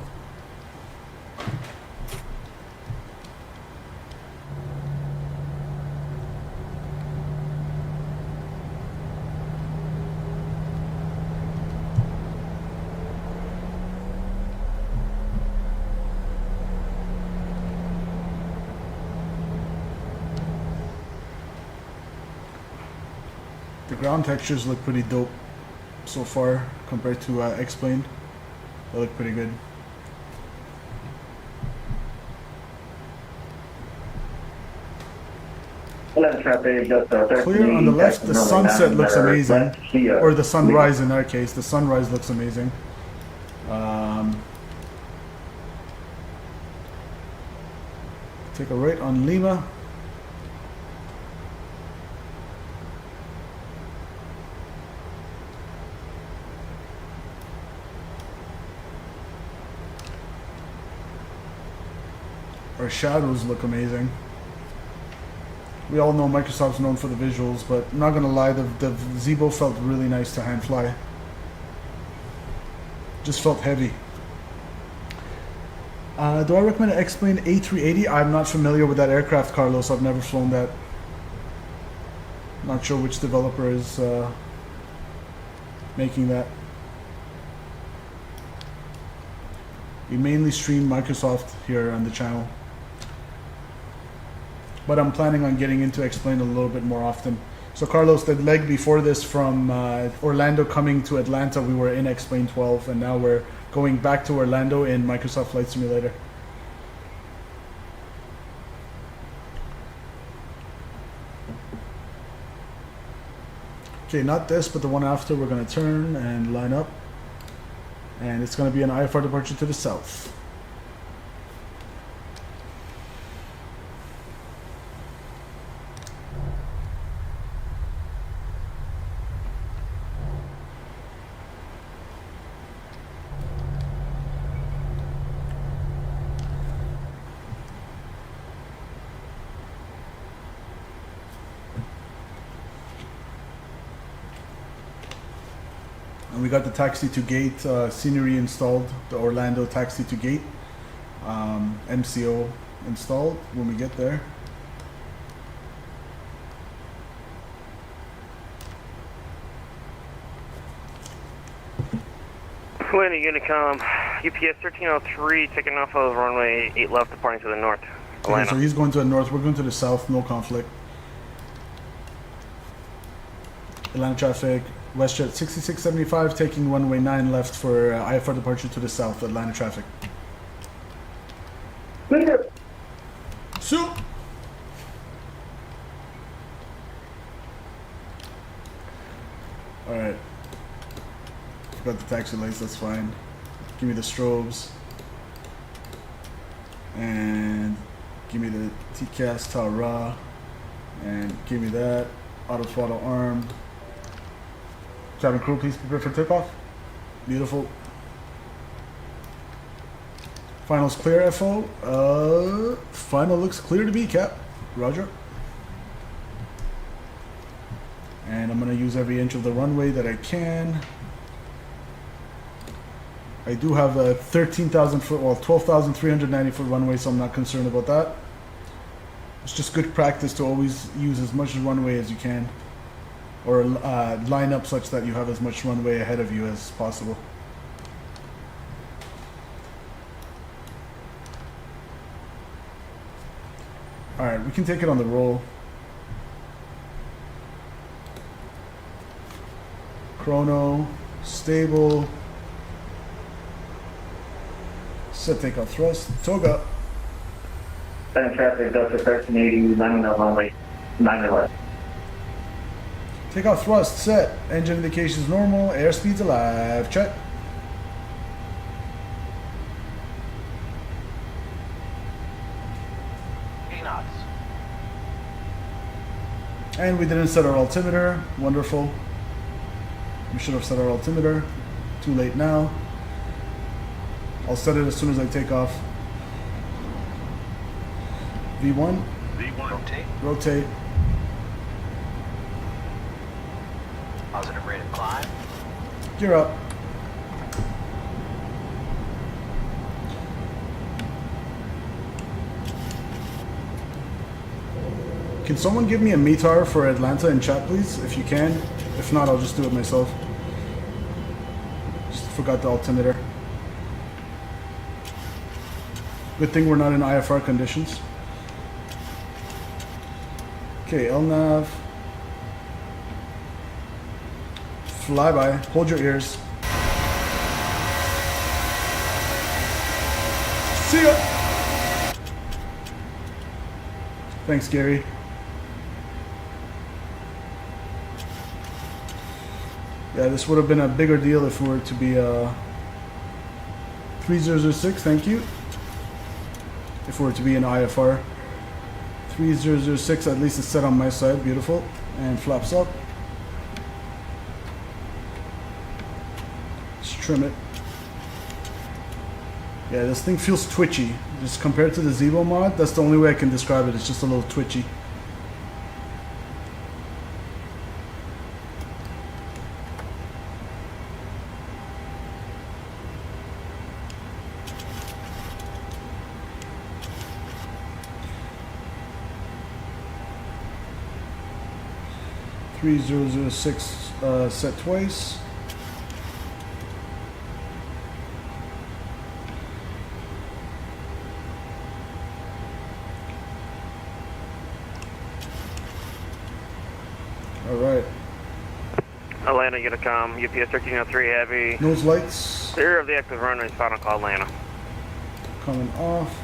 ground textures look pretty dope so far compared to X-Plane. They look pretty good. Clear on the left, the sunset looks amazing. Or the sunrise in our case, the sunrise looks amazing. Take a right on Lima. Our shadows look amazing. We all know Microsoft's known for the visuals, but I'm not gonna lie, the Zibo felt really nice to hand fly. Just felt heavy. Do I recommend an X-Plane A380? I'm not familiar with that aircraft, Carlos. I've never flown that. Not sure which developer is making that. We mainly stream Microsoft here on the channel. But I'm planning on getting into X-Plane a little bit more often. So Carlos, the leg before this from Orlando coming to Atlanta, we were in X-Plane 12, and now we're going back to Orlando in Microsoft Flight Simulator. Okay, not this, but the one after, we're going to turn and line up. And it's going to be an IFR departure to the south. And we got the taxi to gate scenery installed, the Orlando taxi to gate MCO installed when we get there. Landing Unicom, UPS 1303 taking off of runway 8 left, departing to the north. Okay, so he's going to the north, we're going to the south, no conflict. Atlanta traffic, WestJet 6675 taking runway 9 left for IFR departure to the south, Atlanta traffic. Soup! Alright. Forgot the taxi lights, that's fine. Give me the strobes. And give me the TCAS Tara. And give me that. Auto throttle armed. Cabin crew, please prepare for takeoff. Beautiful. Final's clear, FO. Final looks clear to me, Cap. Roger. And I'm going to use every inch of the runway that I can. I do have a 13,000 foot, well, 12,390 foot runway, so I'm not concerned about that. It's just good practice to always use as much runway as you can. Or line up such that you have as much runway ahead of you as possible. Alright, we can take it on the roll. Chrono, stable. Set takeoff thrust, toga. Traffic Delta 1380, landing on runway 9 left. Takeoff thrust set. Engine indications normal. Airspeed's alive. Check. And we didn't set our altimeter. Wonderful. We should have set our altimeter. Too late now. I'll set it as soon as I take off. V1. V1. Rotate. Rotate. Positive rate of climb. Gear up. Can someone give me a METAR for Atlanta in chat, please? If you can. If not, I'll just do it myself. Just forgot the altimeter. Good thing we're not in IFR conditions. Okay, LNAV. flyby. Hold your ears. See ya! Thanks, Gary. Yeah, this would have been a bigger deal if we were to be 3006, thank you. If we were to be an IFR. 3006, at least it's set on my side, beautiful. And flaps up. Let's trim it. Yeah, this thing feels twitchy. Just compared to the Zibo mod, that's the only way I can describe it. It's just a little twitchy. .3006 set twice. All right. Atlanta, Unicom, UPS 1303 Heavy. Nose lights. Clear of the active runway, final call Atlanta. Coming off.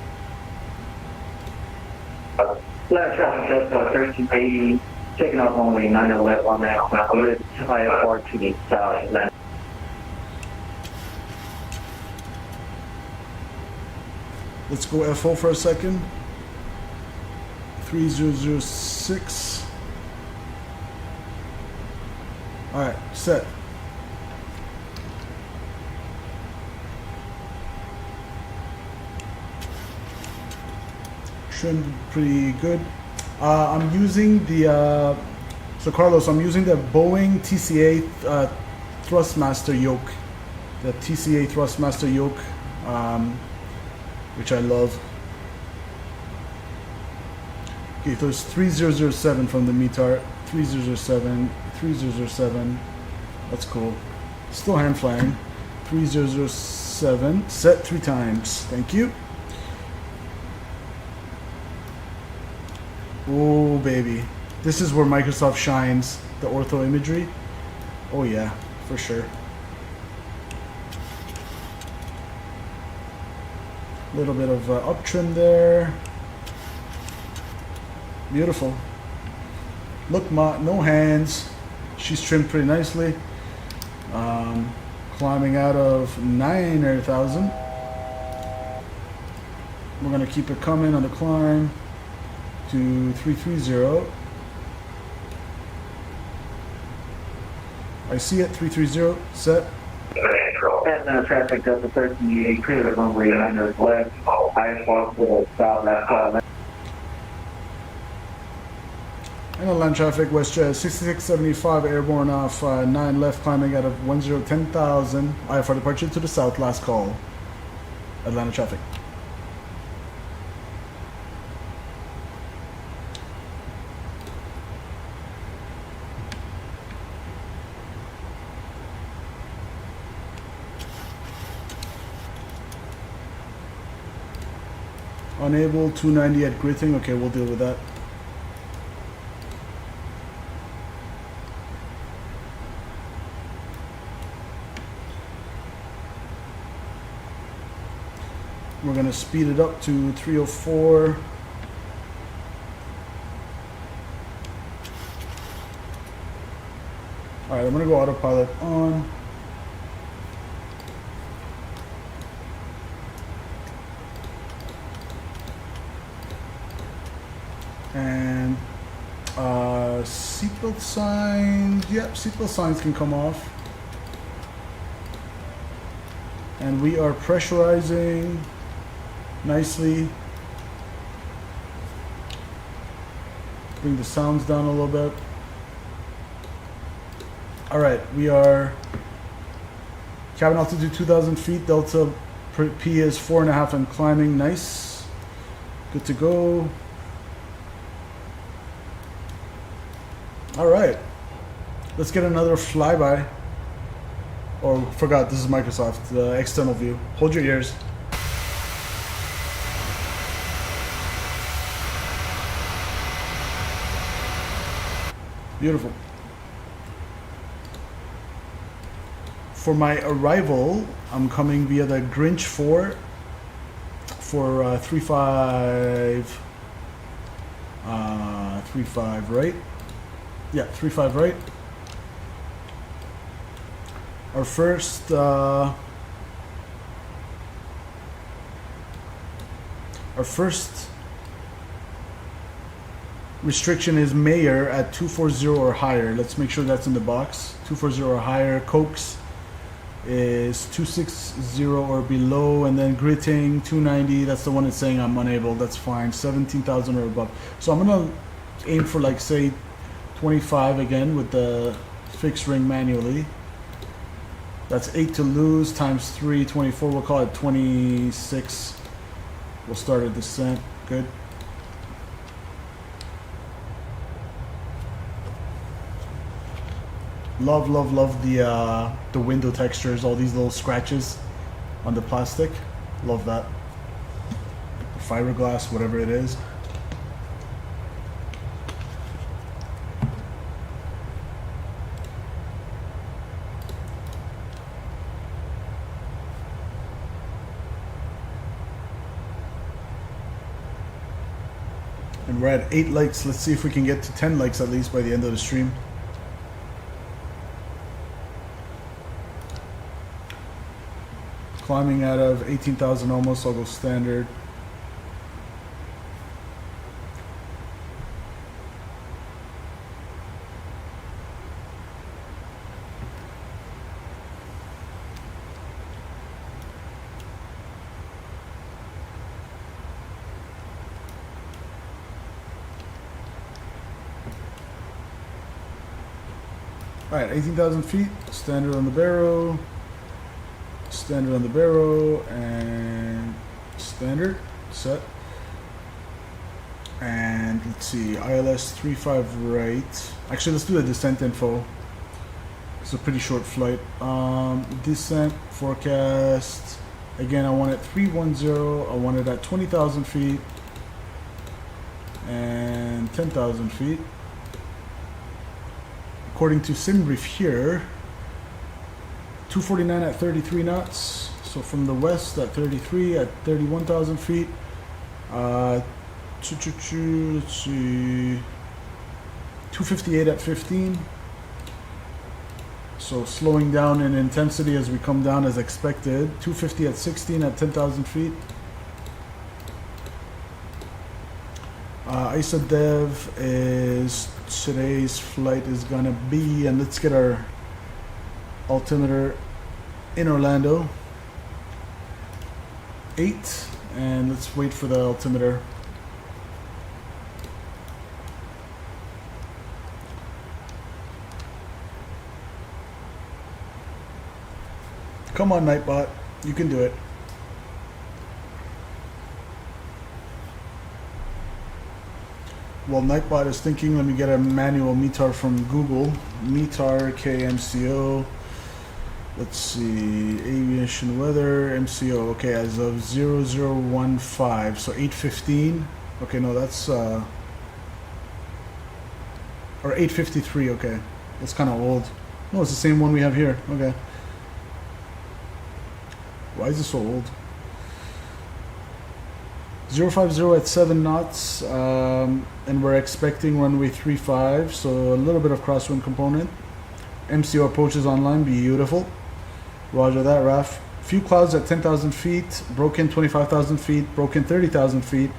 Last traffic, Delta 1380. Taking off only 911 on that with IFR to the south Atlanta. Let's go FO for a second. 3006. All right, set. Trimmed pretty good. I'm using the, so Carlos, I'm using the Boeing TCA Thrustmaster yoke. The TCA Thrustmaster yoke, which I love. Okay, so it's 3007 from the METAR. 3007, 3007. That's cool. Still hand flying. 3007. Set 3 times. Thank you. Oh baby, this is where Microsoft shines, the ortho imagery. Oh yeah, for sure. A little bit of up trim there. Beautiful. Look, no hands. She's trimmed pretty nicely. Climbing out of 9,000. We're gonna keep it coming on the climb to 330. I see it, 330, set. Cessna traffic, Delta 1380, clear the runway 9 left, IFR to the south, left. And land traffic, WestJet 6675 airborne off 9 left, climbing out of 10,000. IFR departure to the south, last call. Atlanta traffic. Unable 290 at gritting. Okay, we'll deal with that. We're gonna speed it up to 304. All right, I'm gonna go autopilot on. And seatbelt signs, yep, seatbelt signs can come off. And we are pressurizing nicely. Bring the sounds down a little bit. All right, we are cabin altitude 2,000 feet, delta P is 4.5 and climbing, nice. Good to go. All right, let's get another flyby. Or forgot, this is Microsoft, the external view. Hold your ears. Beautiful. For my arrival, I'm coming via the Grinch 4 for 35, 35 right? Yeah, 35 right. Our first restriction is Mayor at 240 or higher. Let's make sure that's in the box. 240 or higher. Cokes is 260 or below, and then Gritting 290. That's the one that's saying I'm unable. That's fine. 17,000 or above. So I'm gonna aim for, like, say 25 again with the fixed ring manually. That's 8 to lose times 3, 24. We'll call it 26. We'll start a descent. Good. Love, love, love the window textures, all these little scratches on the plastic. Love that. Fiberglass, whatever it is. And we're at 8 likes. Let's see if we can get to 10 likes at least by the end of the stream. Climbing out of 18,000 almost, I'll go standard. Alright, 18,000 feet, standard on the barrow. Standard on the barrow, and standard, set. And let's see, ILS 35 right. Actually, let's do the descent info. It's a pretty short flight. Descent forecast. Again, I want it 310. I want it at 20,000 feet and 10,000 feet. According to SimBrief here, 249 at 33 knots. So from the west at 33 at 31,000 feet. Let's see, 258 at 15. So slowing down in intensity as we come down as expected. 250 at 16 at 10,000 feet. ISA Dev is today's flight is gonna be, and let's get our altimeter in Orlando. 8, and let's wait for the altimeter. Come on, Nightbot, you can do it. Well, Nightbot is thinking, let me get a manual METAR from Google. METAR, KMCO. Let's see, aviation weather, MCO. Okay, as of 0015, so 8:15. Okay, no, that's or 8:53. Okay, that's kind of old. No, it's the same one we have here. Okay, why is it so old? 050 at 7 knots, and we're expecting runway 35, so a little bit of crosswind component. MCO approaches online, beautiful. Roger that, Raf. Few clouds at 10,000 feet, broken 25,000 feet, broken 30,000 feet,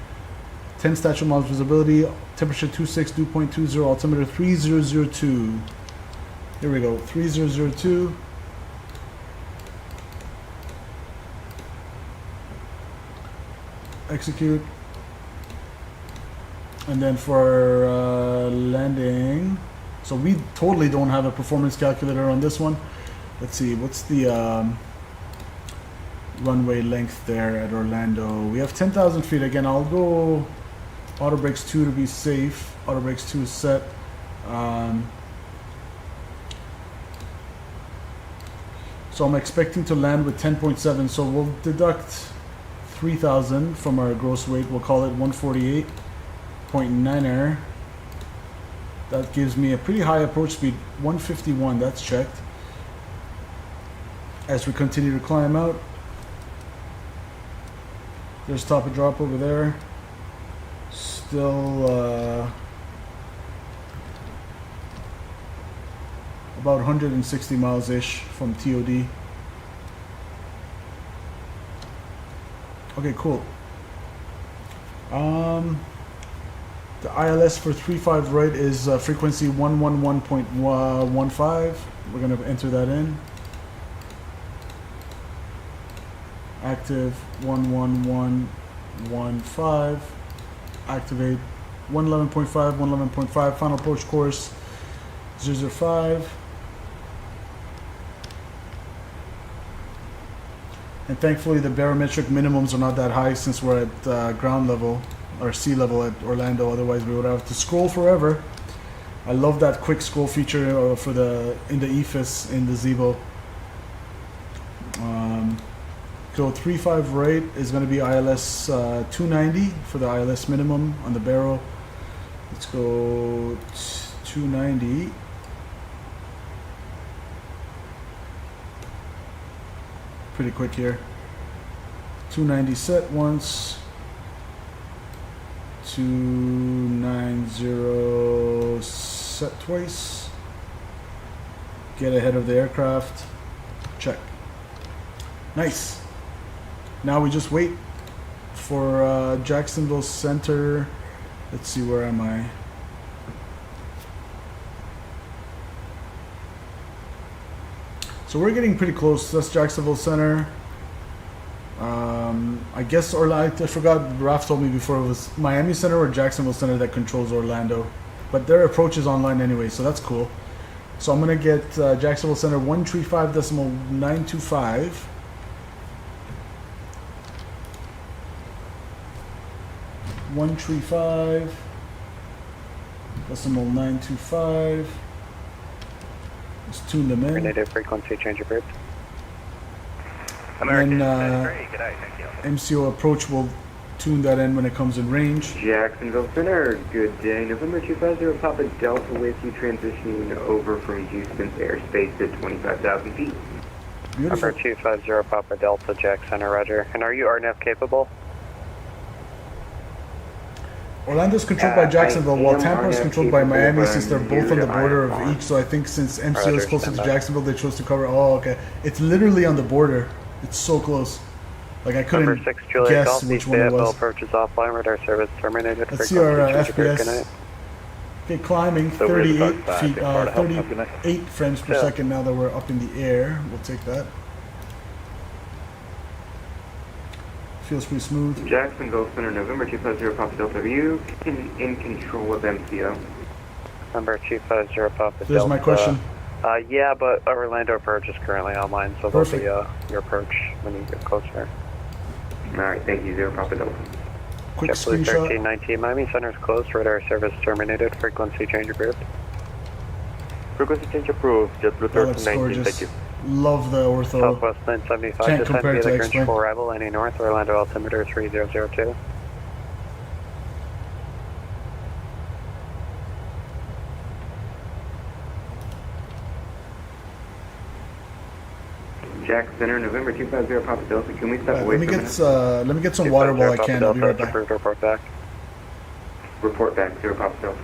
10 statute miles visibility, temperature 26, dew point 20, altimeter 3002. Here we go, 3002. Execute. And then for landing, so we totally don't have a performance calculator on this one. Let's see, what's the runway length there at Orlando? We have 10,000 feet. Again, I'll go auto brakes 2 to be safe. Auto brakes 2 is set. So I'm expecting to land with 10.7, so we'll deduct 3,000 from our gross weight. We'll call it 148.9er. That gives me a pretty high approach speed, 151. That's checked. as we continue to climb out. There's top of drop over there. Still about 160 miles-ish from TOD. Okay, cool. The ILS for 35 right is frequency 111.15. We're going to enter that in. Active 11115. Activate 111.5, 111.5. Final approach course 005. And thankfully the barometric minimums are not that high since we're at ground level or sea level at Orlando. Otherwise we would have to scroll forever. I love that quick scroll feature for in the EFIS in the Zibo. So 35 right is going to be ILS 290 for the ILS minimum on the baro. Let's go 290. Pretty quick here. 290 set once. 290 set twice. Get ahead of the aircraft. Check. Nice. Now we just wait for Jacksonville Center. Let's see, where am I? So we're getting pretty close. That's Jacksonville Center. I guess Orlando, I forgot, Raf told me before it was Miami Center or Jacksonville Center that controls Orlando. But their approach is online anyway, so that's cool. So I'm going to get Jacksonville Center 135.925. .925. Let's tune them in. Native frequency change approved. And MCO approach will tune that in when it comes in range. Jacksonville Center, good day. November 250 Papa Delta with you transitioning over from Houston's airspace at 25,000 feet. Number 250 Papa Delta, Jack Center, roger. And are you RNF capable? Orlando's controlled by Jacksonville, while Tampa is controlled by Miami, since they're both on the border of each. So I think since MCO is closer to Jacksonville, they chose to cover. Oh, okay. It's literally on the border. It's so close. Like I couldn't guess which one it was. Approaches offline, radar service terminated. Let's see our FPS. Okay, climbing 38 feet, 38 frames per second now that we're up in the air. We'll take that. Feels pretty smooth. Jacksonville Center, November 250 Papa Delta. Are you in control of MCO? Number 250 Papa Delta. There's my question. Yeah, but Orlando approach is currently online, so there'll be your approach when you get closer. Alright, thank you, 0 Papa Delta. Quick screenshot. 1319, Miami Center's closed, radar service terminated, frequency change approved. Frequency change approved, JetBlue 1319, thank you. Love the ortho. Southwest 975, Can't descend compare via it to the X-Plane. Grinch 4 arrival, landing north, Orlando altimeter 3002. Jack Center, November 250 Papa Delta. Can we step away let for a minute? Let me get some water while I can. I'll be right back. Report back. Report back, 0 Papa Delta.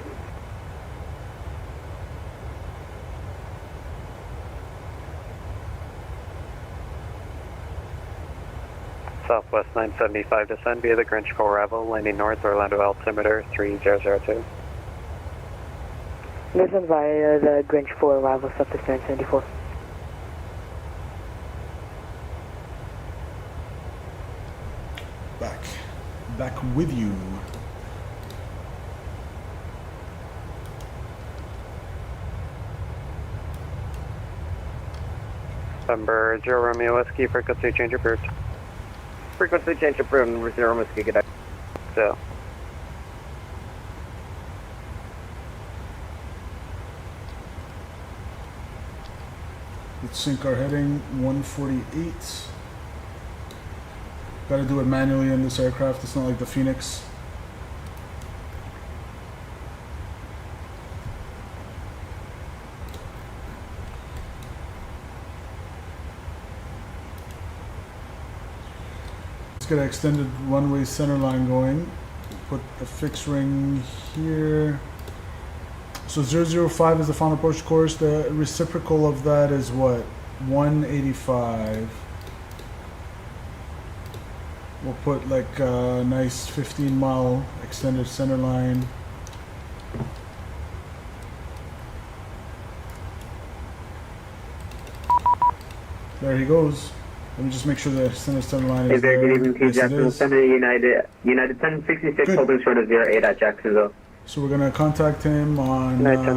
Southwest 975, descend via the Grinch 4 arrival, landing north, Orlando altimeter 3002. Descend via the Grinch 4 arrival, Southwest 974. Back with you. Number 0 Romeo Whiskey, frequency change approved. Frequency change approved, number 0 Whiskey, good day. So. Let's sync our heading 148. Got to do it manually in this aircraft. It's not like the Phoenix. Let's get an extended runway center line going. Put the fixed ring here. So 005 is the final approach course. The reciprocal of that is what? 185. We'll put like a nice 15-mile extended center line. There he goes. Let me just make sure the center line Hey is there, there. good evening, Team Yes, it Jackson. is. Center United 1066, holding short of 08 at Jacksonville. So we're gonna contact him on United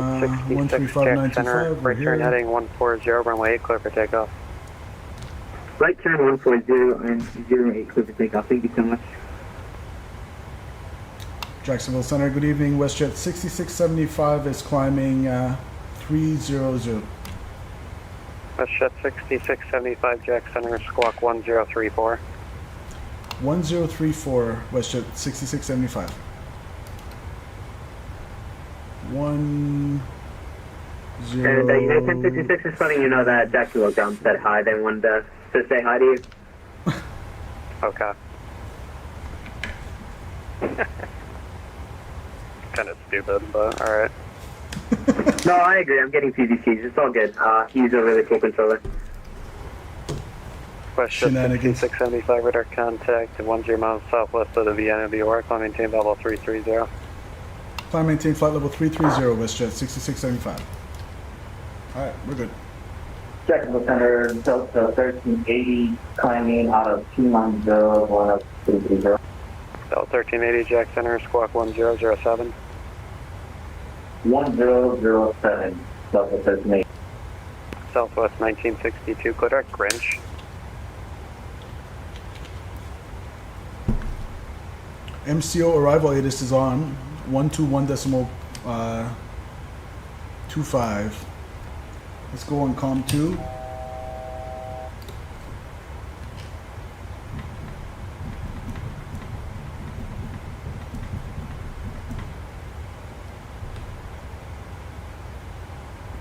1066 Jack Center, 135925. right turn heading 140, runway 8, clear for takeoff. Right turn 140 and 08, clear for takeoff. Thank you so much. Jacksonville Center, good evening. WestJet 6675 is climbing 300. WestJet 6675 Jack Center, squawk 1034. 1034, WestJet 6675. 10. And United 1066 is letting you know that Jacksonville Ground said hi. They wanted to say hi to you. Okay. Kind of stupid, but alright. No, I agree. I'm getting PVCs. It's all good. He's a really cool controller. WestJet 6675 radar contact 10 miles southwest of the Vienna, VOR, climb maintain level 330. Climb maintain flight level 330, WestJet 6675. Alright, we're good. Jacksonville Center, Delta 1380, climbing out of 290, going up 330. Delta 1380 Jack Center, squawk 1007. 1007, Delta 1380. Southwest 1962, clear Grinch. MCO arrival ATIS is on 121.25. Let's go on COM 2.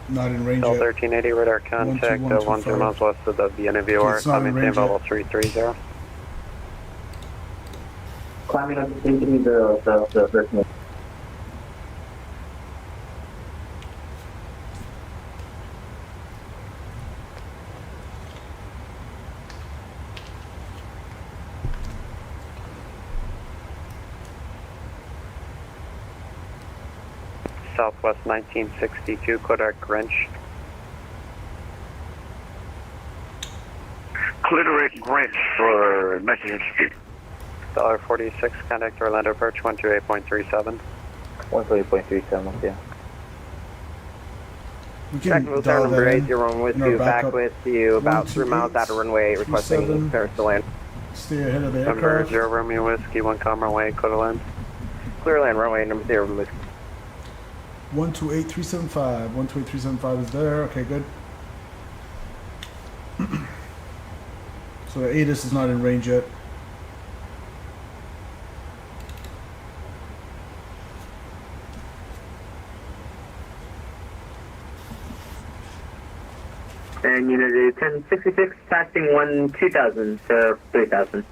Not in range Delta yet. 1380 radar contact 10 miles west of the Vienna, VOR, It's not in climb maintain range level yet. 330. Climbing up to 330, Delta 1380. Southwest 1962, Kodak Grinch. Clitoris Grinch for message. $46, contact Orlando approach 128.37. 128.37, yeah. We Jacksonville dial Center, number that 80 with in our you, back backup. with you, about 3 miles out of runway 8, requesting 27. Paris to land. Stay ahead of the Number aircraft. 0 Romeo Whiskey, 1 runway, clear to land. Clear land, runway number 0, Whiskey. 128375. 128375 is there. Okay, good. So the ATIS is not in range yet. And United 1066, passing 2000 to 3000.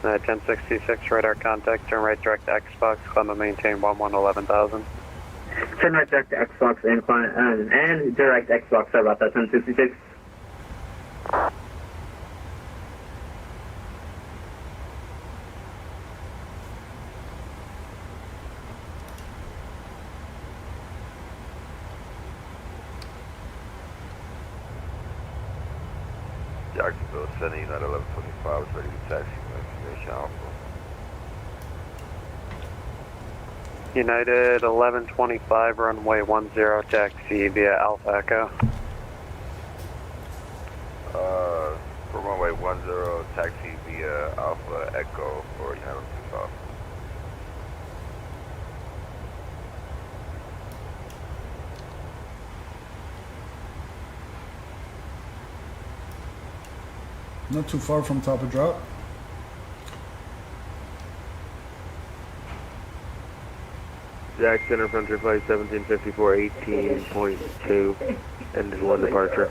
1066, radar contact, turn right direct to Xbox, climb and maintain 111000. Turn right direct to Xbox and direct Xbox, sorry about that, 1066. Jacksonville Center, United 1125 is ready to taxi information Alpha. United 1125, runway 10, taxi via Alpha Echo. For runway 10, taxi via Alpha Echo for United 1125. Not too far from top of drop. Jack Center, Frontier Flight 1754, 18.2, engine 1 departure.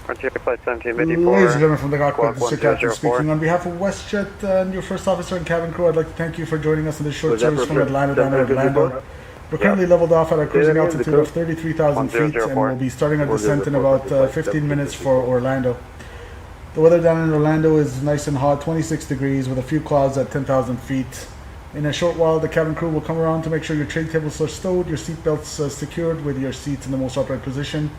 Frontier Flight 1754. Ladies and gentlemen from the cockpit, this is Sir Captain 1004. speaking. On behalf of WestJet and your first officer and cabin crew, I'd like to thank you for joining us on this short Was that service for from Atlanta down to 754? Orlando. We're currently leveled off at our cruising altitude of 33,000 feet, and 1004. we'll be starting our descent in about 15 minutes for Orlando. The weather down in Orlando is nice and hot, 26 degrees with a few clouds at 10,000 feet. In a short while, the cabin crew will come around to make sure your tray tables are stowed, your seat belts secured with your seats in the most upright position.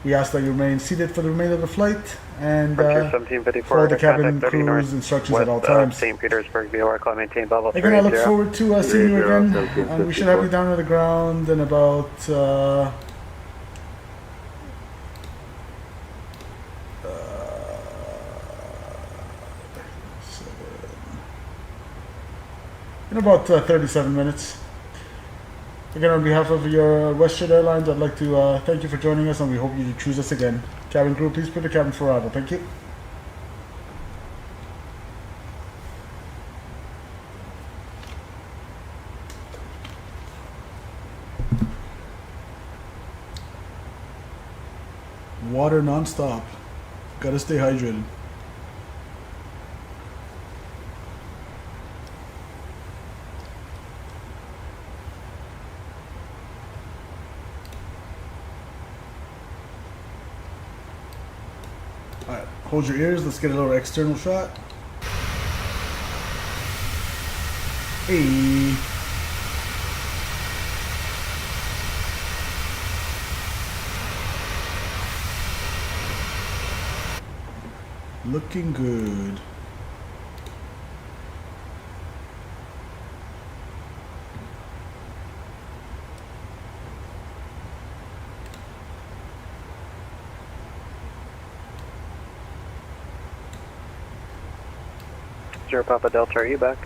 We ask that you remain seated for the remainder of the flight and follow the cabin crew's instructions at all times. St. Petersburg, VOR, maintain level 3. Again, I look forward to seeing you again, and we should have you down on the ground in about in about 37 minutes. Again, on behalf of your WestJet Airlines, I'd like to thank you for joining us, and we hope you choose us again. Cabin crew, please put the cabin for arrival. Thank you. Water non-stop. Gotta stay hydrated. Alright, hold your ears. Let's get a little external shot. Hey. Looking good. Zero Papa Delta, are you back?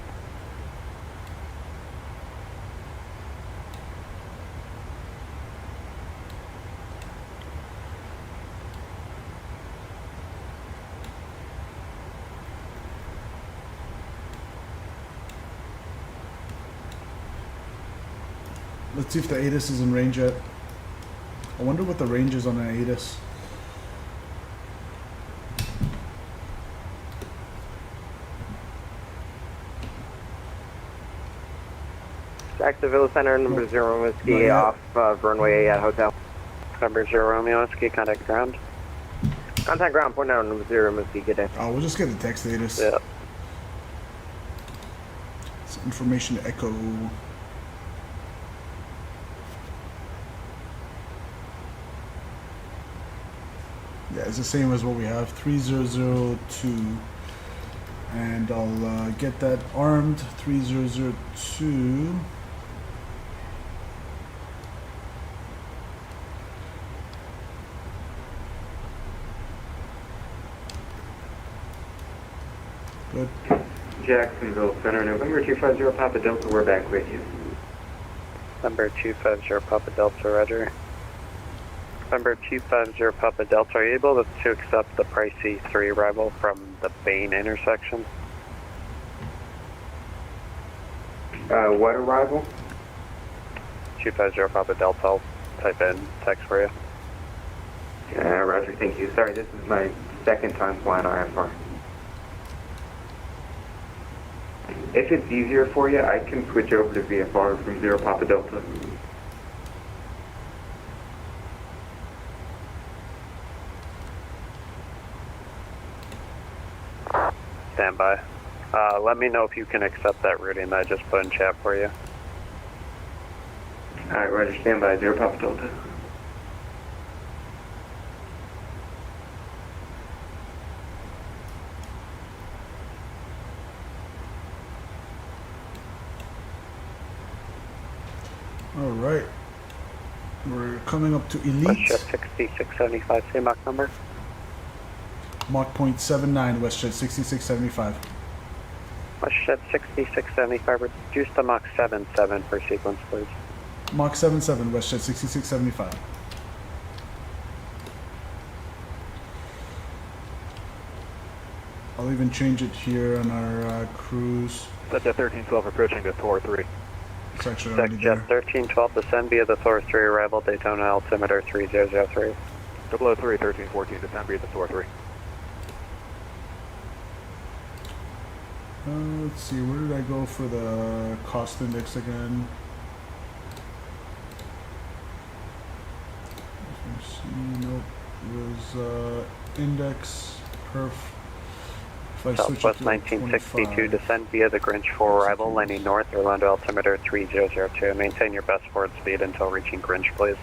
Let's see if the ATIS is in range yet. I wonder what the range is on an ATIS. Jacksonville Center, number 0 Whiskey, off runway 8 at hotel. Number 0 Romeo Whiskey, contact ground. Contact ground, point out number 0 Whiskey, good day. Oh, we'll just get the text ATIS. Yeah. It's information to echo. Yeah, it's the same as what we have, 3002. And I'll get that armed, 3002. Good. Jacksonville Center, November 250 Papa Delta, we're back with you. Number 250 Papa Delta, roger. Number 250 Papa Delta, are you able to accept the pricey 3 arrival from the Bain intersection? What arrival? 250 Papa Delta, I'll type in text for you. Yeah, roger, thank you. Sorry, this is my second time flying IFR. If it's easier for you, I can switch over to VFR from 0 Papa Delta. Stand by. Let me know if you can accept that routing that I just put in chat for you. Alright, roger, stand by, 0 Papa Delta. Alright. We're coming up to Elite. WestJet 6675, same Mach number. Mach .79, WestJet 6675. WestJet 6675, reduce to Mach 77 for sequence, please. Mach 77, WestJet 6675. I'll even change it here on our cruise. Jet 1312 approaching to Thor 3. It's actually already Jet 1312, descend via the Thor 3 arrival, Daytona altimeter 3003. 003, 1314, descend via the Tor 3. Let's see, where did I go for the cost index again? Let's see, nope, it was index, perf. If I switch it Southwest to 1962, 25. descend via the Grinch for arrival, landing north, Orlando altimeter 3002. Maintain your best forward speed until reaching Grinch, please.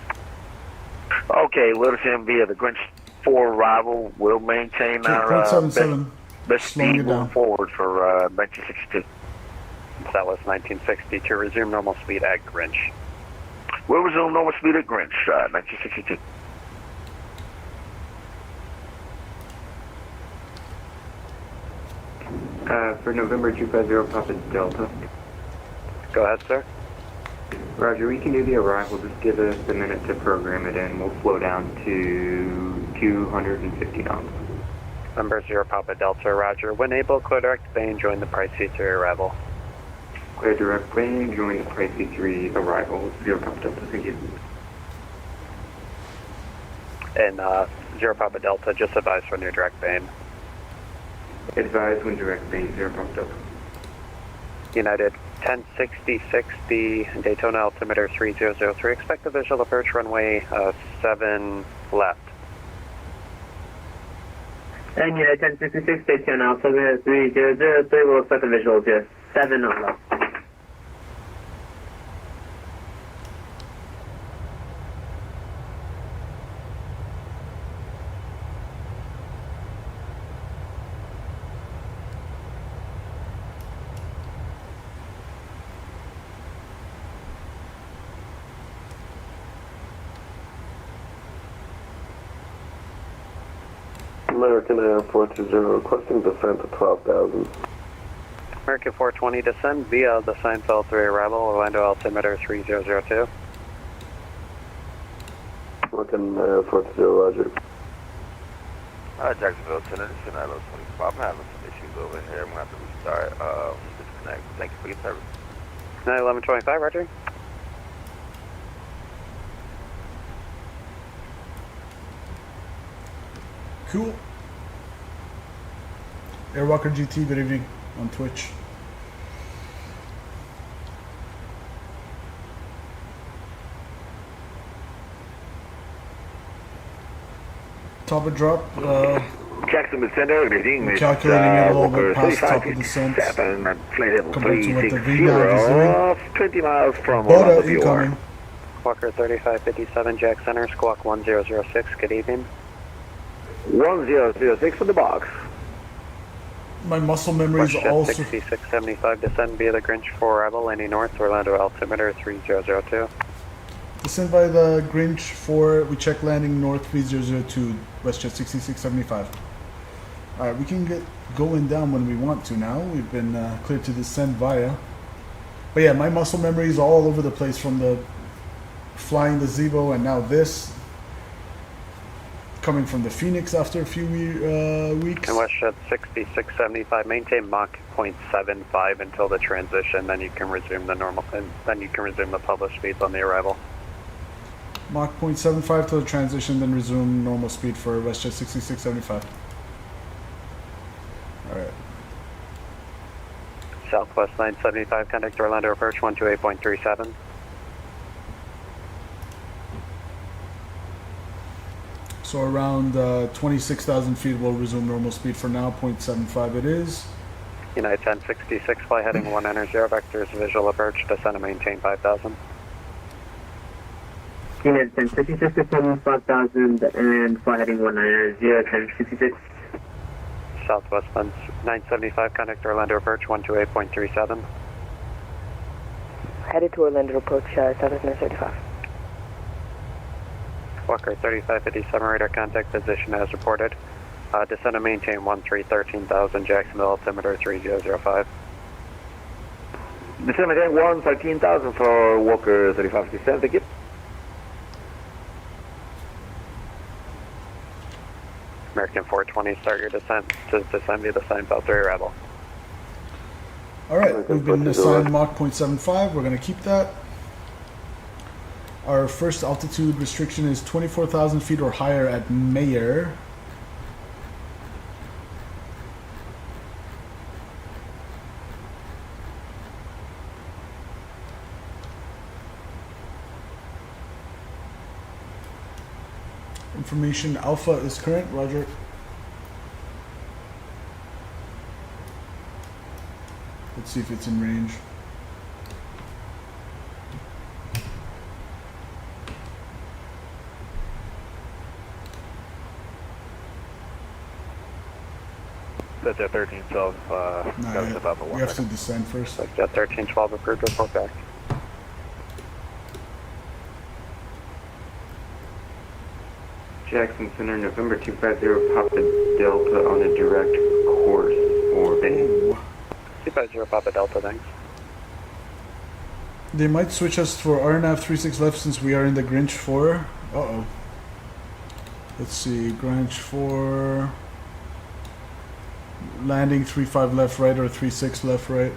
Okay, we'll send via the Grinch 4 arrival. We'll maintain our 0.77. best Slowing speed it down. moving forward for 1962. Southwest 1962, resume normal speed at Grinch. We'll resume normal speed at Grinch, 1962. For November 250 Papa Delta. Go ahead, sir. Roger, we can do the arrival. Just give us a minute to program it in. We'll slow down to 250 knots. Number 0 Papa Delta, roger. When able, clear direct bay, join the Price C3 arrival. Clear direct bay, join the Price C3 arrival. 0 Papa Delta, thank you. And 0 Papa Delta, just advise when you're direct bay. Advise when direct bay, 0 Papa Delta. United 106060, Daytona altimeter 3003. Expect a visual approach runway 7 left. And United 1066, Daytona altimeter 3003. We'll expect a visual to 7 left. American Air 420 requesting descent to 12,000. American 420, descend via the Seinfeld 3 arrival, Orlando altimeter 3002. American Air 420, roger. Jacksonville, Senator, Senado 25. I'm having some issues over here. I'm going to have to restart, disconnect. Thank you for your service. 91125, roger. Cool. Airwalker GT, good evening on Twitch. Top of drop. Jackson Center, good evening. Calculating it a little bit past top of descent. Compared to what the VNAV is doing. 20 miles from Boda incoming. Walker 3557, Jack Center, squawk 1006, good evening. 1006 for the box. My muscle memory is also 6675, descend via the Grinch 4 arrival, landing north, Orlando altimeter 3002. descend by the Grinch 4. We check landing north 3002, WestJet 6675. Alright, we can get going down when we want to now. We've been cleared to descend via. But yeah, my muscle memory is all over the place from the flying the Zibo and now this. Coming from the Phoenix after a few weeks. And WestJet 6675, maintain Mach 0.75 until the transition, then you can resume the normal, and then you can resume the published speeds on the arrival. Mach 0.75 till the transition, then resume normal speed for WestJet 6675. Alright. Southwest 975, contact Orlando approach 128.37. So around 26,000 feet, we'll resume normal speed for now. 0.75 it is. United 1066, fly heading 190, vectors visual approach, descend and maintain 5,000. United 1066, descend 5,000 and fly heading 190, 1066. Southwest 975, contact Orlando approach 128.37. Headed to Orlando approach, Southwest 935. Walker 3557, radar contact position as reported. Descend and maintain 13,000, Jacksonville altimeter 3005. Descend again 13,000 for Walker 3557, thank you. American 420, start your descent to descend via the Seinfeld 3 arrival. Alright, we've been assigned Mach 0.75. We're going to keep that. Our first altitude restriction is 24,000 feet or higher at Mayer. Information Alpha is current, roger. Let's see if it's in range. That's at 1312. We have to descend first. Jet 1312 approved, report back. Jackson Center, November 250, Papa Delta on a direct course for Bay. 250 Papa Delta, thanks. They might switch us for RNAV 36 left since we are in the Grinch 4. Uh-oh. Let's see, Grinch 4... Landing 35 left right or 36 left right.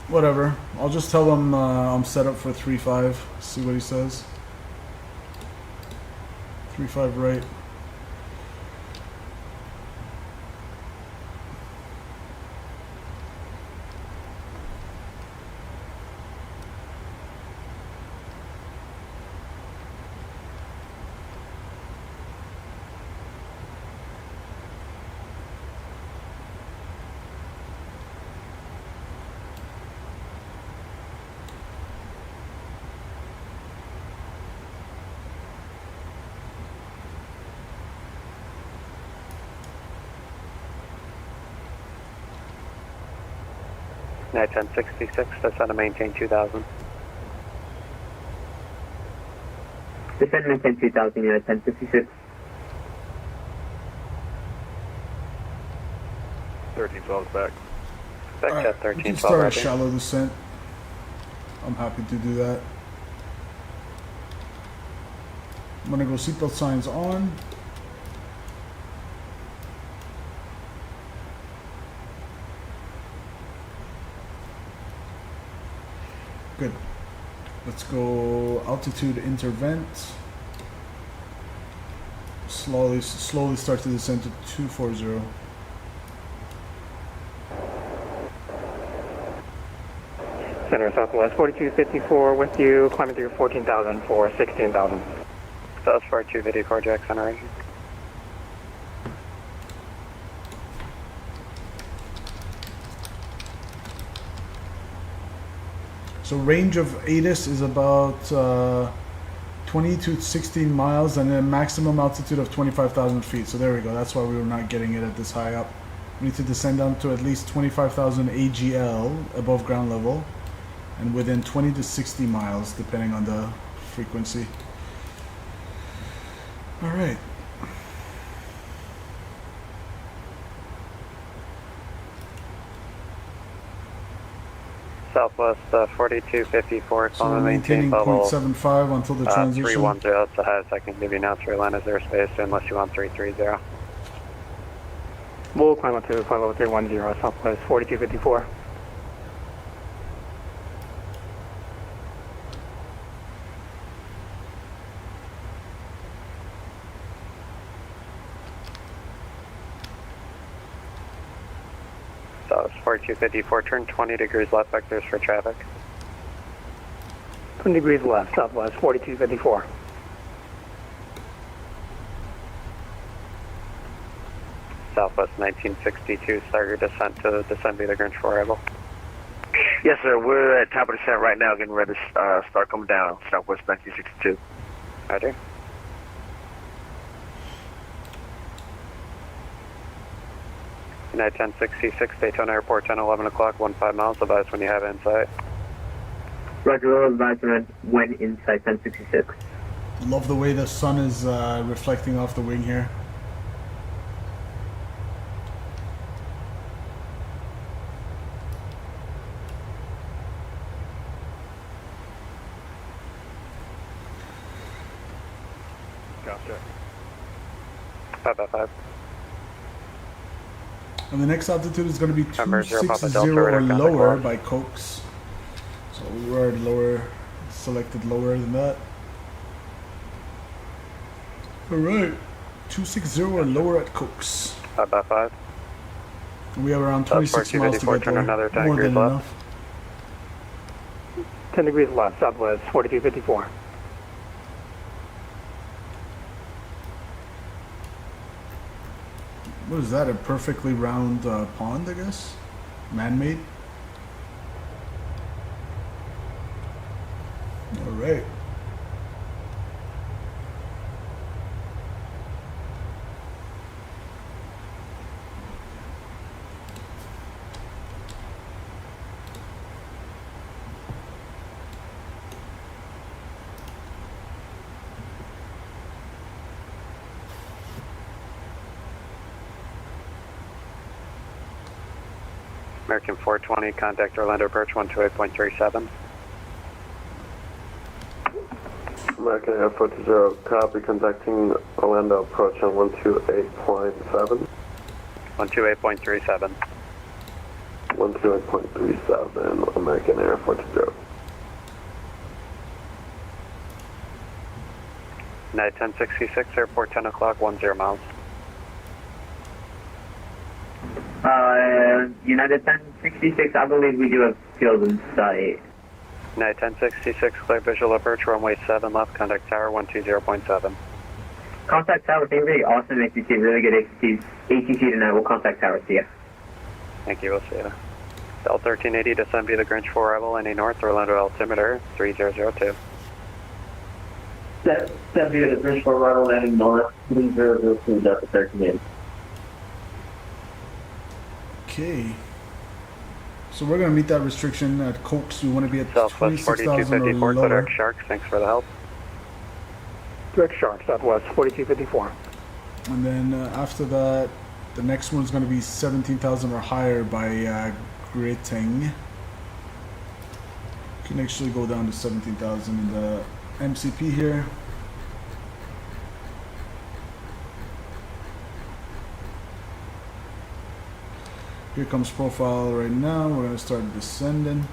Whatever. I'll just tell him I'm set up for 35. See what he says. 35 right. Night 1066, descend to maintain 2000. Descend maintain 2000, Unit 1066. 1312 is back. Back All jet right, we can 1312. start a ready. shallow descent. I'm happy to do that. I'm gonna go seatbelt signs on. Good. Let's go altitude intervent. Slowly start to descend to 240. Center Southwest 4254 with you, climbing through 14,000 for 16,000. South 4254, Jackson, right? So range of ATIS is about 20 to 16 miles and a maximum altitude of 25,000 feet. So there we go. That's why we were not getting it at this high up. We need to descend down to at least 25,000 AGL above ground level and within 20 to 60 miles depending on the frequency. All right. Southwest 4254, So we're calling maintain maintaining level 0.75 until the transition. 310. That's the highest I can give you now. 3 line is airspace unless you want 330. We'll climb up to flight level 310, Southwest 4254. Southwest 4254, turn 20 degrees left vectors for traffic. 20 degrees left, Southwest 4254. Southwest 1962, start your descent to descend via the Grinch 4 arrival. Yes, sir. We're at top of descent right now, getting ready to start coming down. Southwest 1962. Roger. United 1066, Daytona Airport, 10:11 o'clock, 15 miles. Advise when you have insight. Roger, roll advisement when inside 1066. Love the way the sun is reflecting off the wing here. Gotcha. 555. And the next altitude is going to be Number 0 Papa 260 Delta, or radar contact lower lost. by Cokes. So we're at lower selected lower than that. Alright, 260 or lower at Cokes. 5x5. We have around 26 miles to get turn there. another 10 More degrees than left. enough. 10 degrees left, southwest, 4254. What is that, a perfectly round pond, I guess? Man-made? Alright. American 420, contact Orlando approach 128.37. American Air 40, copy, contacting Orlando approach on 128.7. 128.37. 128.37, American Air 40. Night 1066, airport 10 o'clock, 10 miles. United 1066, I believe we do have field in sight. Night 1066, clear visual approach, runway 7 left, contact tower 120.7. Contact tower, being really awesome ATC, really good ATC tonight. We'll contact tower, see ya. Thank you, we'll see you. Delta 1380, descend via the Grinch 4 arrival, NA North, Orlando altimeter 3002. Descend via the Grinch 4 arrival, NA North, 3002, Delta 1380. Okay. So we're going to meet that restriction at Cokes. We want to be at Southwest 26,000 or 4254, lower. direct Sharks, thanks for the help. Direct Shark, southwest, 4254. And then after that, the next one's going to be 17,000 or higher by Gritting. You can actually go down to 17,000 in the MCP here. Here comes profile right now. We're going to start descending.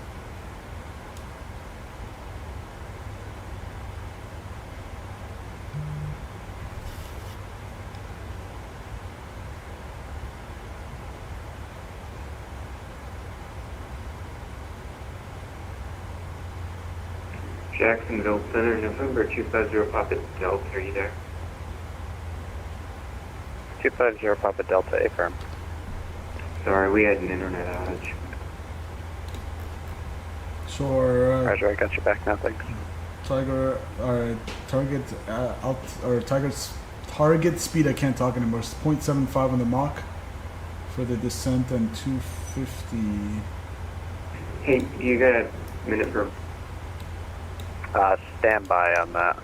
Jacksonville Center, November 250 Papa Delta, are you there? 250 Papa Delta, affirm. Sorry, we had an internet outage. Sure. Roger, I got your back now, thanks. Tiger, target target speed. I can't talk anymore. It's 0.75 on the Mach for the descent and 250. Hey, you got a minute for... Stand by on that.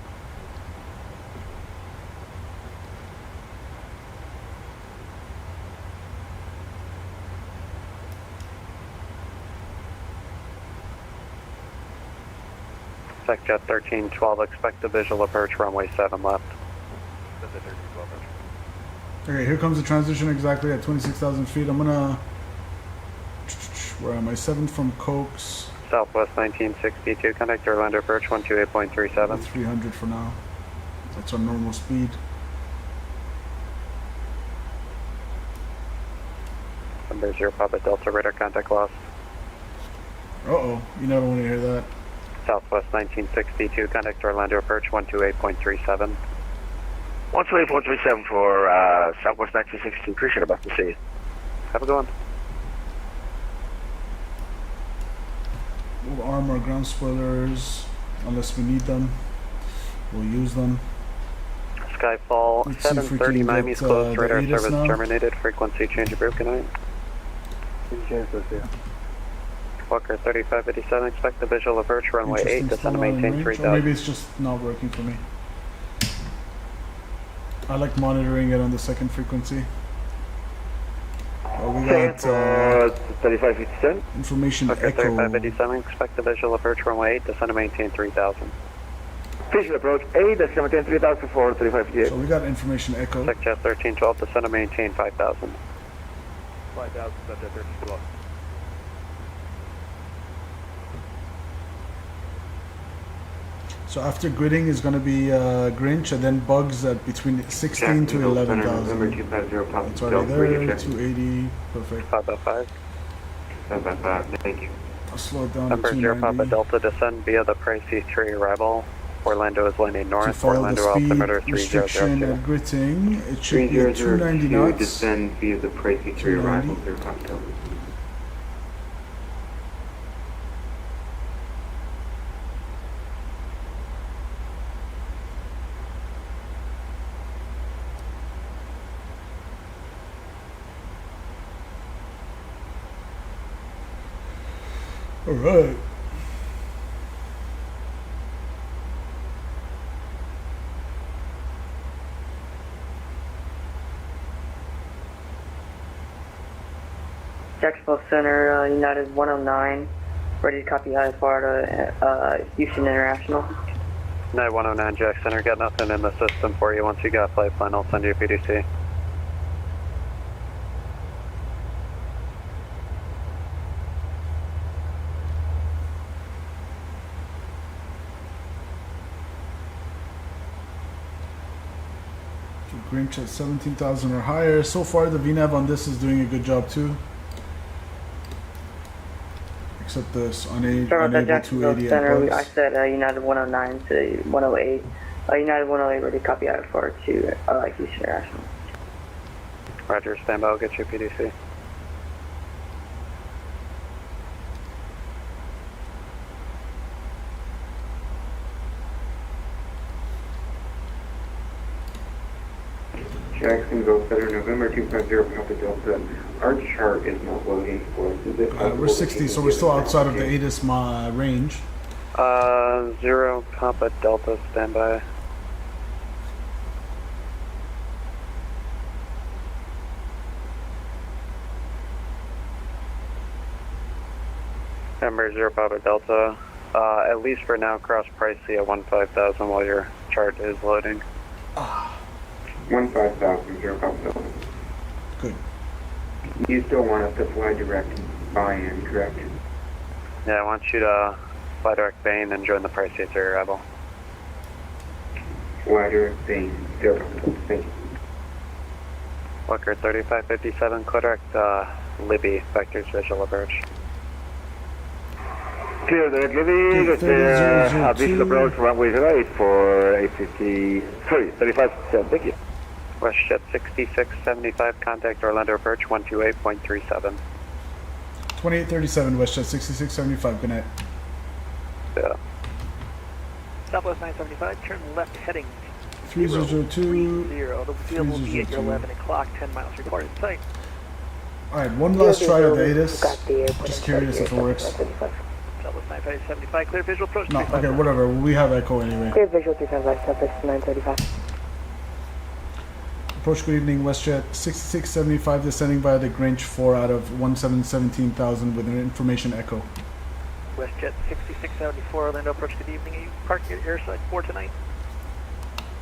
SecJet 1312, expect a visual approach, runway 7 left. Okay, here comes the transition exactly at 26,000 feet. I'm gonna... Where am I? 7 from Cokes. Southwest 1962, contact Orlando approach 128.37. 300 for now. That's our normal speed. Number 0 Papa Delta, radar contact lost. Uh-oh, you never want to hear that. Southwest 1962, contact Orlando approach 128.37. 128.37 for Southwest 1962, appreciate it, about to see you. Have a good one. We'll arm our ground spoilers unless we need them. We'll use them. Skyfall Let's see if we 730 can Miami's get, closed, the radar ATIS service now. terminated, frequency change approved, good night. Walker 3587, expect the visual approach, runway 8, Interesting, descend still to not in maintain range, 3000. or maybe it's just not working for me. I like monitoring it on the second frequency. We got 3557. information Walker echo. 3587, expect the visual approach, runway 8, descend to maintain 3000. Visual approach 8, that's going to maintain 3000 for 3558. So we got information echo. SecJet 1312, descend to maintain 5000. 5,000, SecJet 1312. So after gridding is going to be Grinch, and then bugs at between 16 to 11,000. November 250 Papa It's already Delta, radio there. check. 280. Perfect. 505. 555, thank you. I'll slow it down to Number 0 Papa 290. Delta, descend via the Pricey 3 arrival. Orlando is landing To north. follow Orlando the speed altimeter restriction 3002. at gritting, it should be at 290 3002, knots. descend via the Pricey 3 arrival, 0 Papa Delta. All right. Jacksonville Center, United 109, ready to copy high Florida, Houston International. United 109 Jack Center, got nothing in the system for you. Once you got flight plan, I'll send you a PDC. Grinch at 17,000 or higher. So far, the VNAV on this is doing a good job too. Except this Sorry about that, unable Jacksonville 280 Center. at I bugs. said United 109 to 108. United 108 ready to copy high Florida to Houston International. Roger, stand by, I'll get you a PDC. Jacksonville Center, November 250 Papa Delta. Our chart is not loading for us. Is it We're 60, so we're still outside of the ATIS range. 0 Papa Delta, stand by. Number 0 Papa Delta, at least for now, cross Pricey at 15,000 while your chart is loading. 15,000, 0 Papa Delta. Good. You still want us to fly direct buy-in, correct? Yeah, I want you to fly direct Bain and join the Pricey at your arrival. Fly direct Bain, 0 Papa Delta, thank you. Walker 3557, correct Libby, vectors visual approach. Clear direct Libby, get the visual approach runway right for ATC, sorry, 35, thank you. WestJet 6675, contact Orlando approach 128.37. 2837 WestJet 6675. Good night. Yeah. Southwest 975, turn left heading 3002. 30. The field will be at your 11 o'clock, 10 miles reported sight. Alright, one last try at the ATIS. Just curious if it works. Southwest 975, clear visual approach. No, okay, whatever. We have echo anyway. Clear visual 355, Southwest 935. Approach, good evening, WestJet 6675, descending via the Grinch 4 out of 17,000 with an information echo. WestJet 6674, Orlando approach, good evening. Are you parking at airside 4 tonight?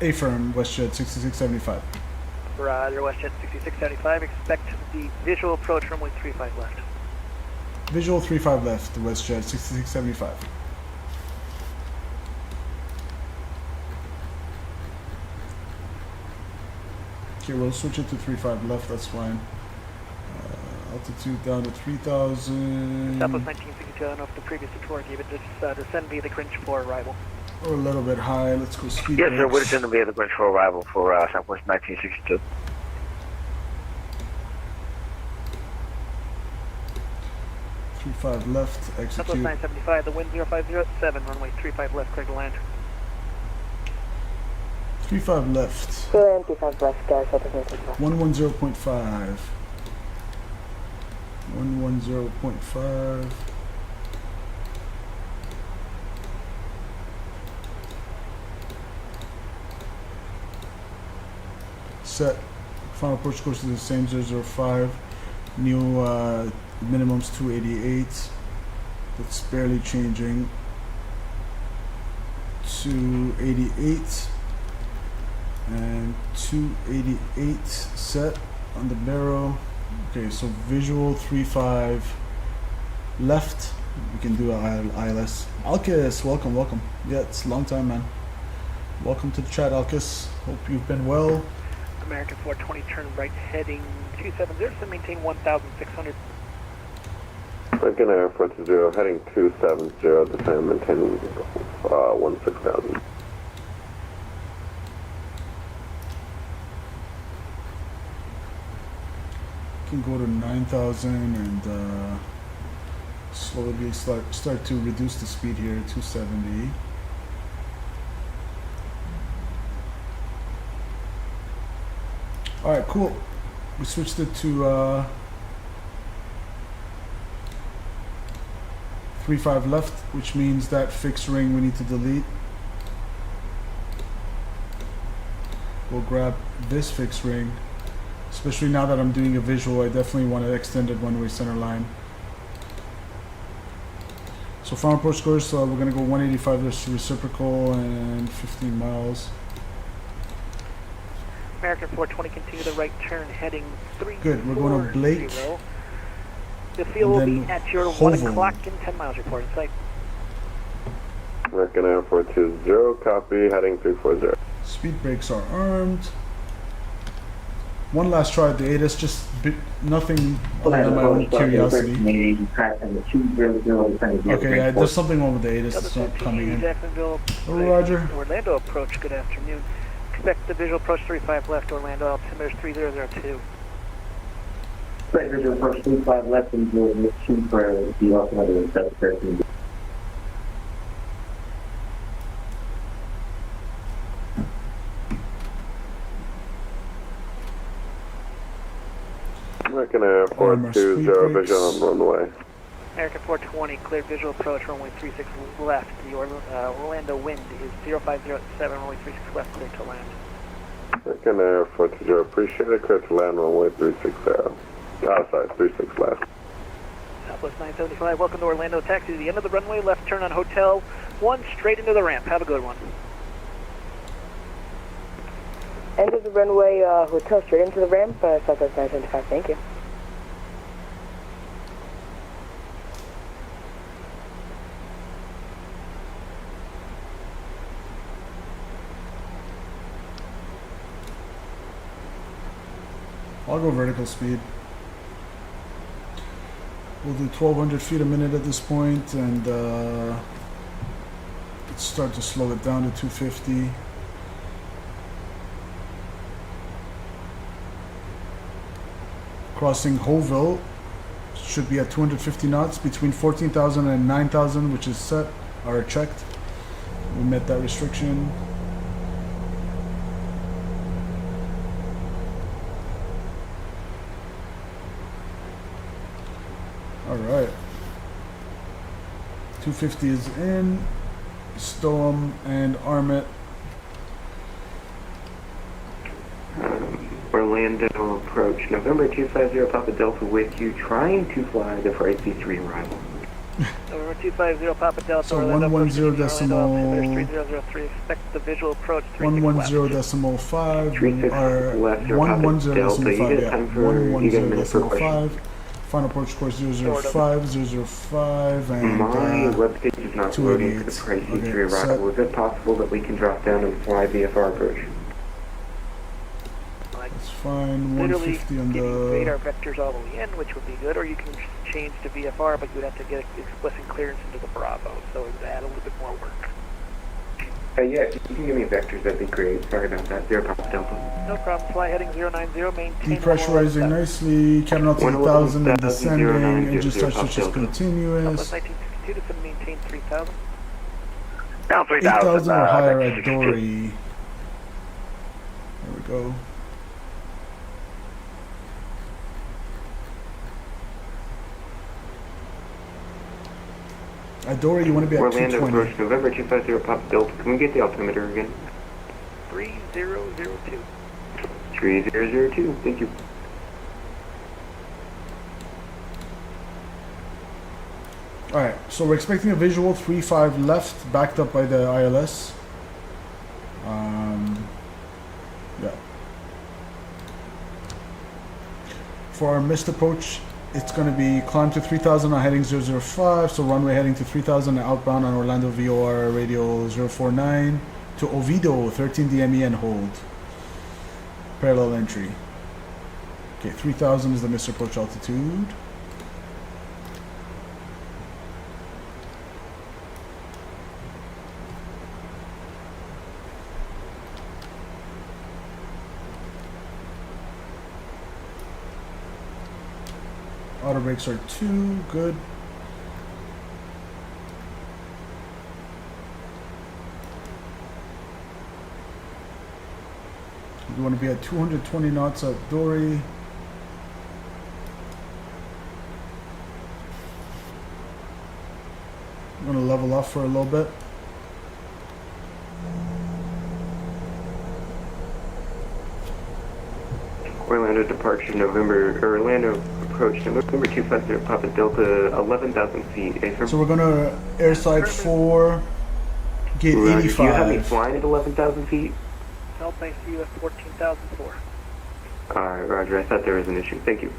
Affirm, WestJet 6675. Roger, WestJet 6675, expect the visual approach runway 35 left. Visual 35 left, WestJet 6675. Okay, we'll switch it to 35 left, that's fine. Altitude down to 3,000. Southwest 1962, I don't know if the previous tour gave it, just descend via the Grinch 4 arrival. Or a little bit high, let's go speed. Yes, sir, we're descending via the Grinch for arrival for Southwest 1962. Five left, execute. Southwest 975, the wind 0507, runway 35 left, clear to land. 35 left. Clear empty 5 left, Southwest 975. 110.5. 110.5. Set. Final approach course is the same, 005. New minimum's 288. It's barely changing. 288 and 288 set on the barrel. Okay, so visual 35 left, We can do ILS. Alkis, welcome, welcome. Yeah, it's a long time, man. Welcome to the chat, Alkis. Hope you've been well. American 420, turn right heading 270, so maintain 1,600. American Air 420, heading 270, descend, maintaining 16,000. Can go to 9,000 and slowly start to reduce the speed here, 270. All right, cool. We switched it to 35 left, which means that fixed ring we need to delete. We'll grab this fixed ring. Especially now that I'm doing a visual, I definitely want an extended one-way center line. So final approach course, we're gonna go 185 reciprocal and 15 miles. American 420, continue the right turn heading 3. Good, we're going to Blake. The field will be at your 1 Hovel. o'clock and 10 miles report in sight. American Air 420, copy, heading 340. Speed brakes are armed. One last try at the ATIS, just nothing other than my own curiosity. Okay, yeah, there's something wrong with the ATIS, it's not coming in. Jacksonville, Roger. Orlando approach, good afternoon. Expect the visual approach 35 left, Orlando, altimeter 3002. Right, visual approach 35 left, and we'll shoot for the altimeter 713. American Air 420, vision on runway. American 420, clear visual approach, runway 36 left. The Orlando wind is 0507, runway 36 left, clear to land. American Air 420, appreciate it, clear to land, runway 360. Sorry, 36 left. Southwest 975, welcome to Orlando, taxi to the end of the runway, left turn on Hotel 1, straight into the ramp. Have a good one. End of the runway, Hotel, straight into the ramp, Southwest 975, thank you. I'll go vertical speed. We'll do 1,200 feet a minute at this point, and let's start to slow it down to 250. Crossing Hoville should be at 250 knots between 14,000 and 9,000, which is set or checked. We met that restriction. All right. 250 is in. Stow 'em and arm it. Orlando approach, November 250 Papa Delta with you, trying to fly the flight C3 arrival. November 250 Papa Delta, So Orlando 110 approach, decimal. altimeter 3003, expect the visual approach 110 decimal 5. 36 left, 110 decimal 5. You Yeah. get time for, you get a 110 minute for decimal questions. 5. Final approach course 005, 005, and My web page is not loading for the 288. price C3 Okay, arrival. Is it possible that we can drop down and fly VFR approach? That's fine. Literally 150 on getting radar the. vectors all the way in, which would be good, or you can change to VFR, but you would have to get explicit clearance into the Bravo, so it would add a little bit more work. Yeah, if you can give me vectors, that'd be great. Sorry about that. 0 Papa Delta. No problem. Fly heading 090, maintain. Depressurizing nicely. Cabin out to 1,000 and descending. Engine start switch is Southwest continuous. 1962 to maintain 3,000. Down 3,000. 8,000 or higher at Dory. There we go. At Dory, you want to be at Orlando 220. approach, November 250 Papa Delta. Can we get the altimeter again? 3002. 3002. Thank you. Alright, so we're expecting a visual 3-5 left, backed up by the ILS. Yeah. For our missed approach, it's going to be climb to 3000 on heading 005, so runway heading to 3000 and outbound on Orlando VOR radio 049 to Oviedo 13 DME and hold. Parallel entry. Okay, 3000 is the missed approach altitude. Auto brakes are 2, good. You want to be at 220 knots at Dory. I'm going to level off for a little bit. Orlando departure Orlando approach November 250 Papa Delta 11,000 feet. So we're going to airside 4, gate 85. Do you have me flying at 11,000 feet? No, thanks to you at 14,004. Alright, roger. I thought there was an issue. Thank you.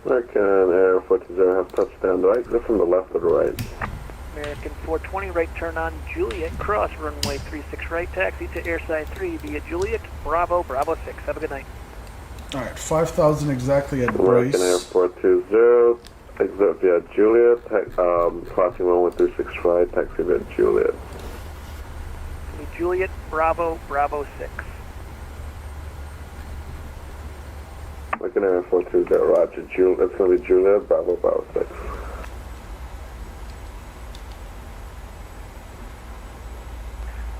American Air 420 have touchdown. Do I exit from the left or the right? American 420, right turn on Juliet, cross runway 36 right, taxi to airside 3 via Juliet, Bravo, Bravo 6. Have a good night. Alright, 5,000 exactly at American Air Brace. 420, exit via Juliet, crossing runway 36 right, taxi via Juliet. Juliet, Bravo, Bravo 6. American Air 420, roger. That's going to be Juliet, Bravo, Bravo 6.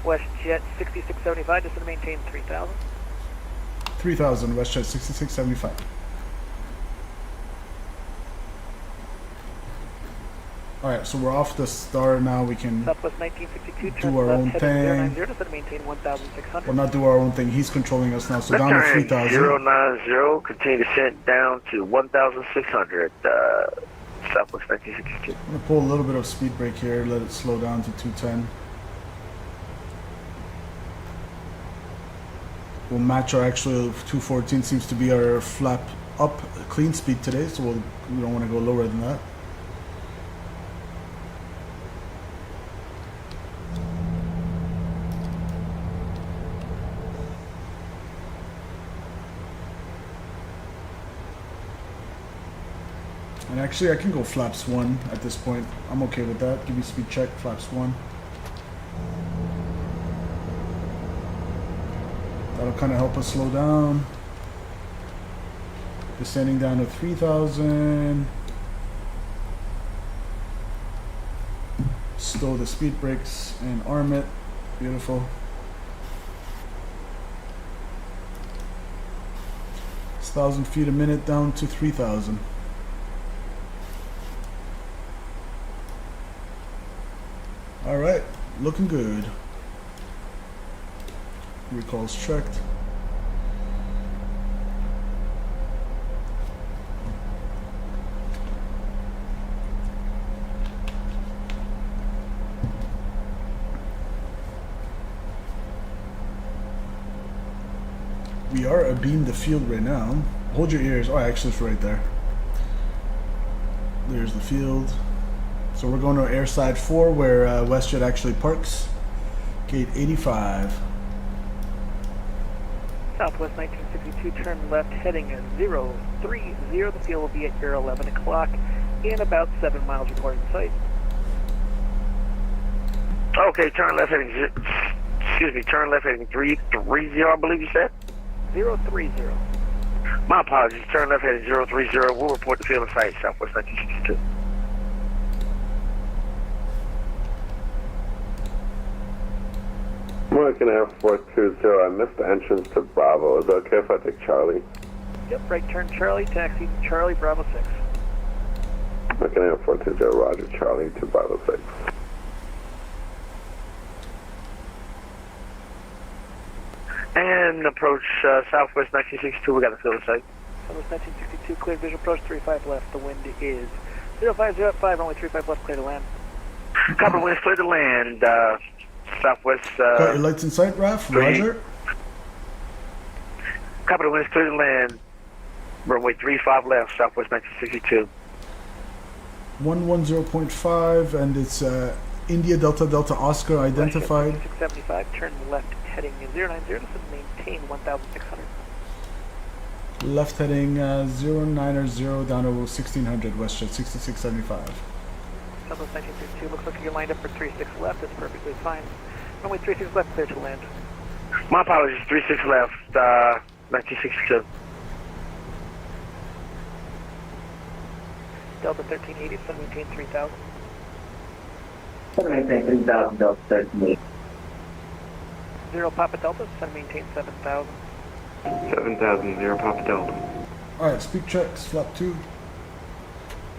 WestJet 6675, just to maintain 3,000. 3,000, WestJet 6675. Alright, so we're off the star now. We can Southwest 1962, do turn our left, own heading thing. 090, just to maintain 1,600. We'll not do our own thing. He's controlling us now. So Left down to turn 3,000. 090, continue descent down to 1,600, Southwest 1962. I'm going to pull a little bit of speed brake here. Let it slow down to 210. We'll match our actual 214. Seems to be our flap up clean speed today. So we don't want to go lower than that. And actually, I can go flaps 1 at this point. I'm okay with that. Give me speed check, flaps 1. That'll kind of help us slow down. Descending down to 3,000. Stow the speed brakes and arm it. Beautiful. It's 1,000 feet a minute down to 3,000. All right, looking good. Recalls checked. We are abeam the field right now. Hold your ears. Oh, actually, it's right there. There's the field. So we're going to airside 4 where WestJet actually parks. Gate 85. Southwest 1962, turn left, heading 030. The field will be at your 11 o'clock in about 7 miles reported in sight. Okay, turn left heading, turn left heading 330, I believe you said? 030. My apologies, turn left heading 030. We'll report the field in sight, Southwest 1962. American Air 420, I missed the entrance to Bravo. Is it okay if I take Charlie? Yep, right turn Charlie, taxi Charlie, Bravo 6. American Air 420, roger, Charlie to Bravo 6. And approach Southwest 1962, we got the field in sight. Southwest 1962, clear visual approach, 35 left. The wind is 0505, only 35 left, clear to land. Copper winds clear to land, Southwest. Got your lights in sight, Raf? Roger. Copper winds clear to land. Runway 35 left, Southwest 1962. 110.5, and it's India Delta Delta Oscar identified. 675, turn left heading 090 to maintain 1,600. Left heading 090 down to 1600, WestJet 6675. Southwest 1962, looks like you're lined up for 36 left, that's perfectly fine. Runway 36 left, clear to land. My apologies, 36 left, 1962. Delta 1380, sun maintain 3000. 3,000, Delta 1380. 0 Papa Delta, sun maintain 7000. 7,000, 0 Papa Delta. Alright, speed checks, flap 2.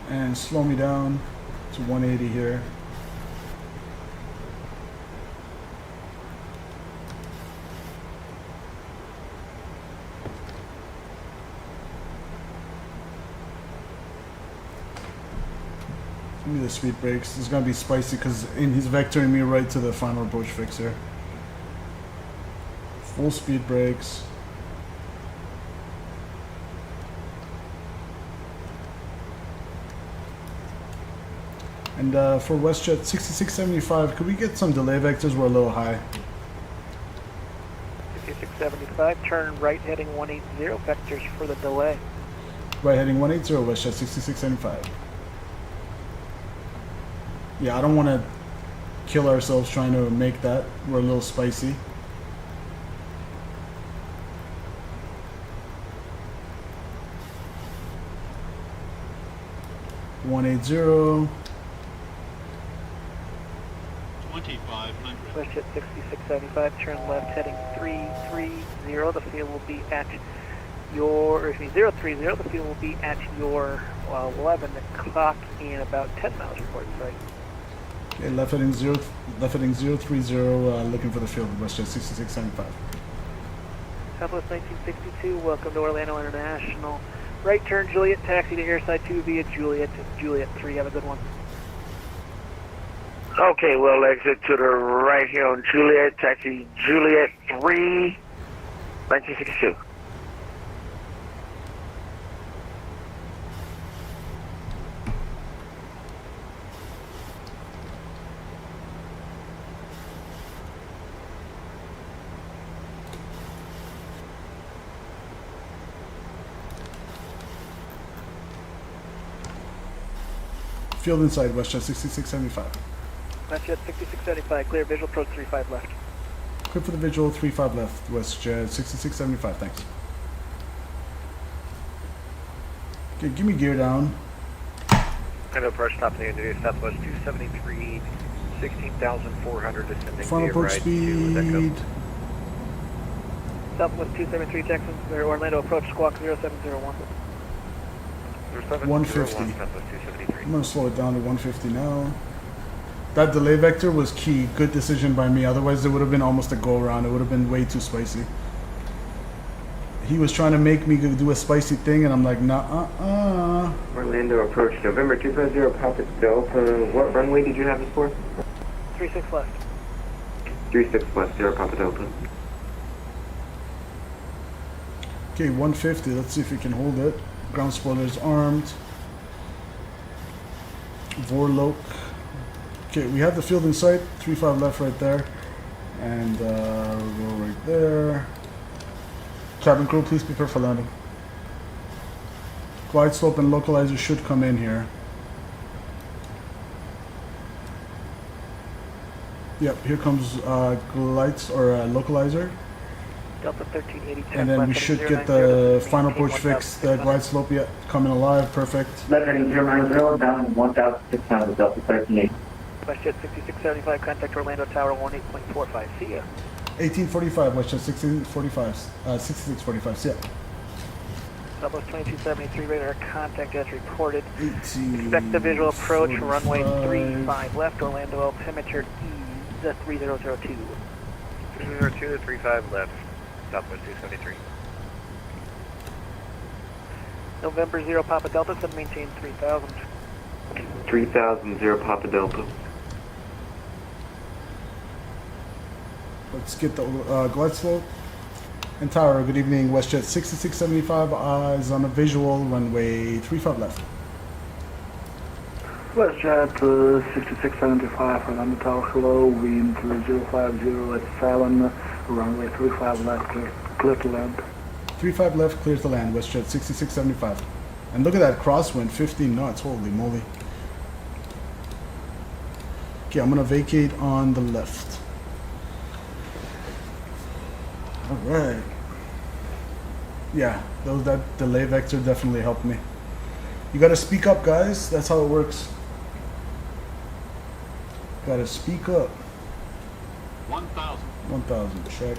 And slow me down to 180 here. Give me the speed brakes. It's gonna be spicy because he's vectoring me right to the final approach fixer. Full speed brakes. And for WestJet 6675, could we get some delay vectors? We're a little high. 6675, turn right heading 180, vectors for the delay. Right heading 180, WestJet 6675. Yeah, I don't want to kill ourselves trying to make that. We're a little spicy. .180. 2,500. WestJet 6675, turn left heading 330. The field will be at your, or excuse me, 030. The field will be at your 11 o'clock in about 10 miles reported sight. Okay, left heading 030, looking for the field, WestJet 6675. Southwest 1962, welcome to Orlando International. Right turn Juliet, taxi to airside 2 via Juliet 3. Have a good one. Okay, we'll exit to the right here on Juliet, taxi Juliet 3, 1962. Field inside, WestJet 6675. WestJet 6675, clear visual approach 35 left. Clear for the visual, 35 left, WestJet 6675, thanks. Okay, give me gear down. Kind of approach top of the interview, Southwest 273, 16,400 descending Final approach speed. Southwest 273 Jackson, or Orlando approach squawk 0701. 150. I'm going to slow it down to 150 now. That delay vector was key. Good decision by me. Otherwise, it would have been almost a go around. It would have been way too spicy. He was trying to make me do a spicy thing, and I'm like, nah, Orlando approach, November 250, Papa Delta. What runway did you have this for? 36 left. 36 left, 0 Papa Delta. Okay, 150. Let's see if we can hold it. Ground spoilers armed. Vorlok. Okay, we have the field in sight. 35 left right there. And we'll go right there. Cabin crew, please prepare for landing. Glide slope and localizer should come in here. Yep, here comes glides or localizer. Delta 1380. And then we should get the final approach fixed. The glide slope yet coming alive. Perfect. Left heading 090 down 1,600, Delta 1380. WestJet 6675, contact Orlando Tower 18.45. See ya. 1845, WestJet 6645. 6645. See ya. Southwest 2273 radar contact as reported. 18. Expect the visual approach runway 35 left. Orlando altimeter is 3002. 3002 to 35 left. Southwest 273. November 0 Papa Delta, sun maintain 3000. 3000, 0 Papa Delta. Let's get the glide slope. And Tower, good evening. WestJet 6675 is on a visual, runway 35 left. WestJet 6675 on the tower, hello, wind 050 at 7, runway 35 left, clear to land. 35 left, clear to land, WestJet 6675. And look at that crosswind, 15 knots, holy moly. Okay, I'm gonna vacate on the left. Alright. Yeah, that delay vector definitely helped me. You gotta speak up, guys, that's how it works. Gotta speak up. 1,000. 1,000, check.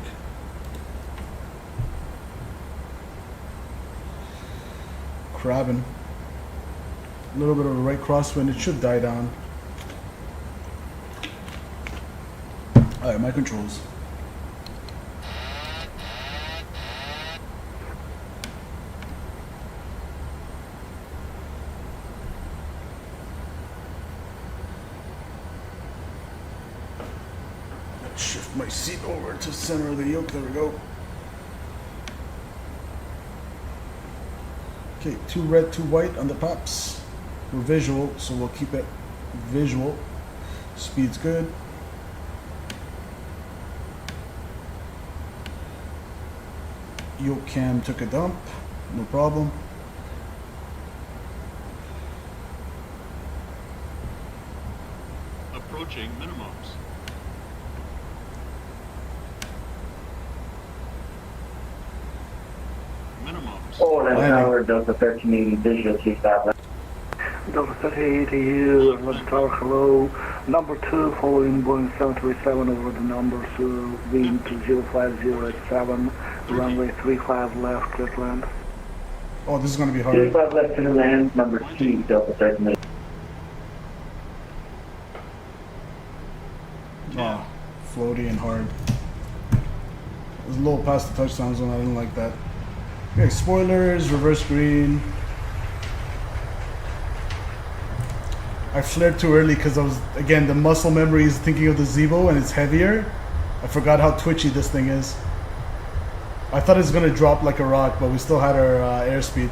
Crabbing. A little bit of a right crosswind, it should die down. Alright, my controls. Shift my seat over to center of the yoke, there we go. Okay, 2 red, 2 white on the pops. We're visual, so we'll keep it visual. Speed's good. Yoke cam took a dump, no problem. Approaching minimums. Oh, that's Tower, Delta 1380, visual 25 left. Delta 3880, West Tower, hello. Number 2, following Boeing 737 over the numbers, wind 050 at 7, runway 35 left, clear to land. Oh, this is going to be hard. 35 left to the land, number 2, Delta 1380. Oh, floaty and hard. It was a little past the touchdown zone, I didn't like that. Okay, spoilers, reverse green. I flared too early because I was, again, the muscle memory is thinking of the Zibo and it's heavier. I forgot how twitchy this thing is. I thought it was going to drop like a rock, but we still had our airspeed.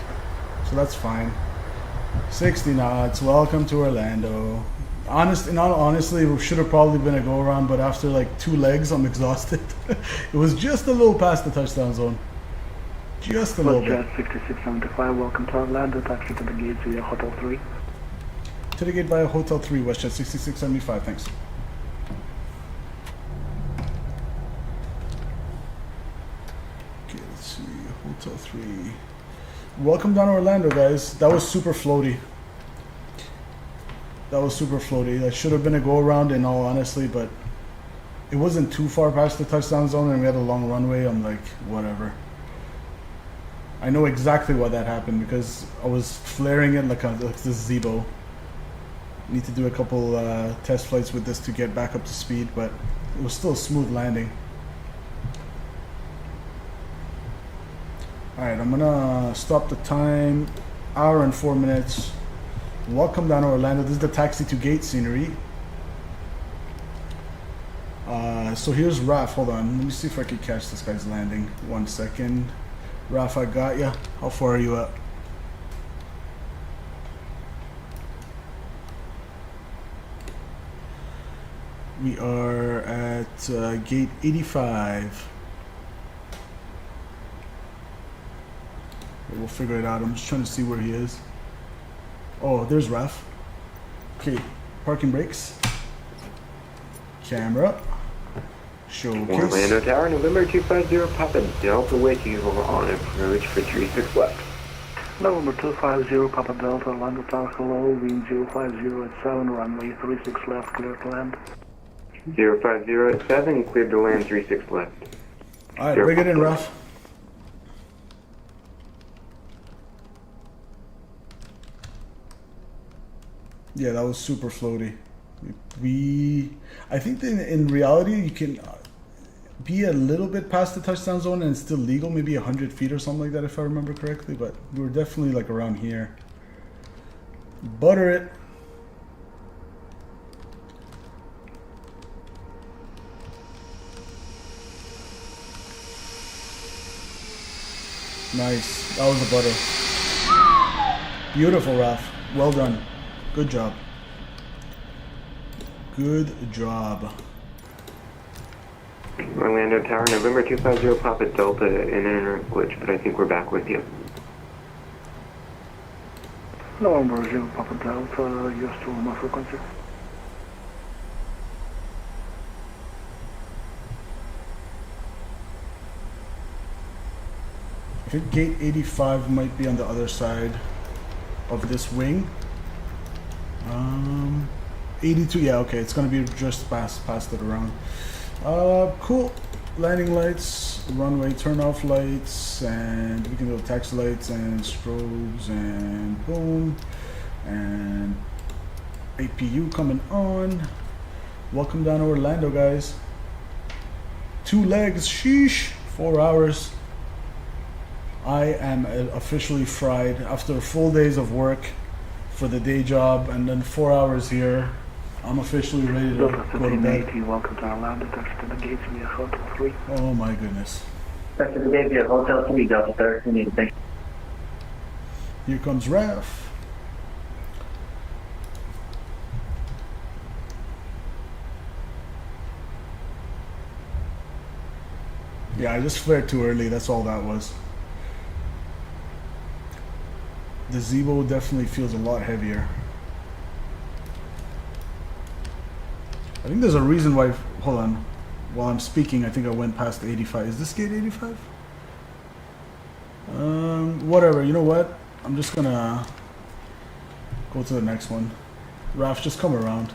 So that's fine. 60 knots, welcome to Orlando. Honestly, it should have probably been a go around, but after like 2 legs, I'm exhausted. It was just a little past the touchdown zone. Just a little bit. 6675, welcome to Orlando, taxi to the gate via Hotel 3. To the gate via Hotel 3, WestJet 6675, thanks. Okay, let's see, Hotel 3. Welcome down to Orlando, guys. That was super floaty. That should have been a go around in all honesty, but it wasn't too far past the touchdown zone and we had a long runway. I'm like, whatever. I know exactly why that happened because I was flaring it like this Zibo. Need to do a couple test flights with this to get back up to speed, but it was still a smooth landing. Alright, I'm gonna stop the time. Hour and 4 minutes. Welcome down to Orlando. This is the taxi to gate scenery. So here's Raf. Hold on. Let me see if I can catch this guy's landing. 1 second. Raf, I got ya. How far are you up? We are at gate 85. We'll figure it out. I'm just trying to see where he is. Oh, there's Raf. Okay, parking brakes. Camera. Showcase. Orlando Tower, November 250, Papa Delta with you on approach for 36 left. November 250, Papa Delta, Orlando Tower, hello, wind 050 at 7, runway 36 left, clear to land. 050 at 7, cleared to land 36 left. Alright, bring it in, Raf. Yeah, that was super floaty. I think that in reality you can be a little bit past the touchdown zone and it's still legal, maybe 100 feet or something like that if I remember correctly, but we were definitely like around here. Butter it. Nice. That was the butter. Beautiful, Raf. Well done. Good job. Good job. Orlando Tower, November 250 Papa Delta, an internet glitch, but I think we're back with you. November 0 Papa Delta, you're still on my frequency. I think gate 85 might be on the other side of this wing. 82, yeah, okay, it's gonna be just past it around. Cool. Landing lights, runway turn-off lights, and we can do taxi lights and strobes and boom. And APU coming on. Welcome down to Orlando, guys. 2 legs, sheesh, 4 hours. I am officially fried after full days of work for the day job and then 4 hours here. I'm officially ready to go to bed. Welcome to Orlando, Delta to the gates via Hotel 3. Oh my goodness. Back to the gate via Hotel 3, Delta 13. Thank you. Here comes Raf. Yeah, I just flared too early, that's all that was. The Zibo definitely feels a lot heavier. I think there's a reason why, hold on, while I'm speaking I think I went past 85. Is this gate 85? Whatever, you know what? I'm just gonna go to the next one. Raf, just come around.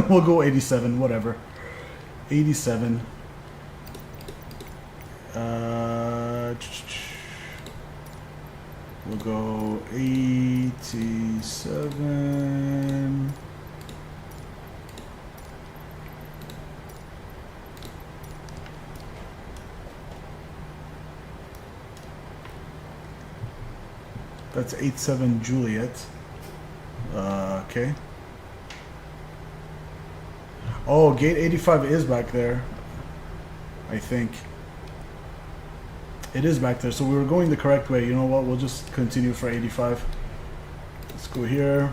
We'll go 87, whatever. 87. We'll go 87. That's 87 Juliet. Okay. Oh, gate 85 is back there. I think. It is back there, so we were going the correct way. You know what? We'll just continue for 85. Let's go here.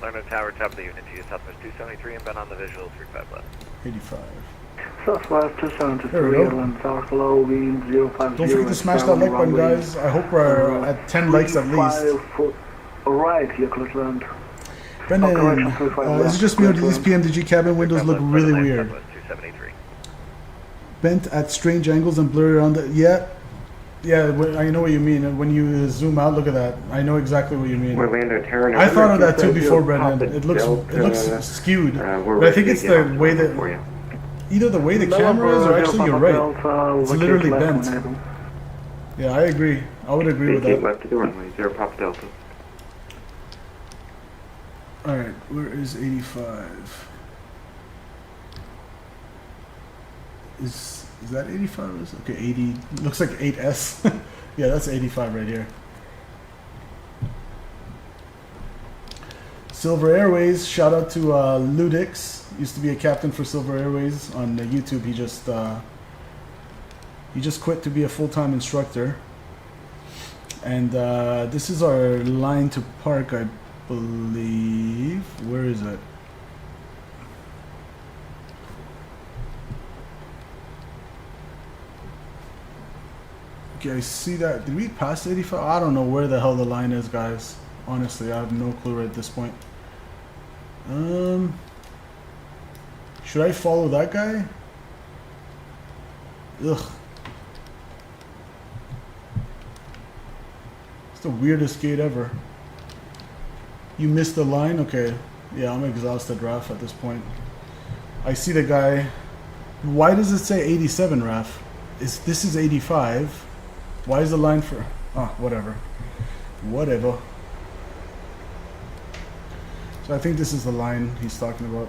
Orlando Tower, top of the unit, to Southwest 273 and been on the visual 35 left. 85. Southwest 273 and South Low, wind 050. Don't forget to smash that like button, guys. I hope we're at 10 likes at least. Right here, Cleveland. Brendan, is it just me or do these PMDG cabin windows look really weird? Bent at strange angles and blurry around the... Yeah, I know what you mean. When you zoom out, look at that. I know exactly what you mean. Orlando Tower, I thought of that too before, Brendan. It looks skewed. But I think it's the way that... Either the way the camera is or actually you're right. It's literally bent. Yeah, I agree. I would agree with that. Left to the runway, 0 Papa Delta. Alright, where is 85? Is that 85? Okay, 80. Looks like 8S. Yeah, that's 85 right here. Silver Airways, shout out to Ludix. Used to be a captain for Silver Airways on YouTube. He just quit to be a full-time instructor. And this is our line to park, I believe. Where is it? Okay, I see that. Did we pass 85? I don't know where the hell the line is, guys. Honestly, I have no clue right at this point. Should I follow that guy? Ugh. It's the weirdest gate ever. You missed the line? Okay. Yeah, I'm exhausted, Raf, at this point. I see the guy. Why does it say 87, Raf? This is 85. Why is the line for... Oh, whatever. Whatever. So I think this is the line he's talking about.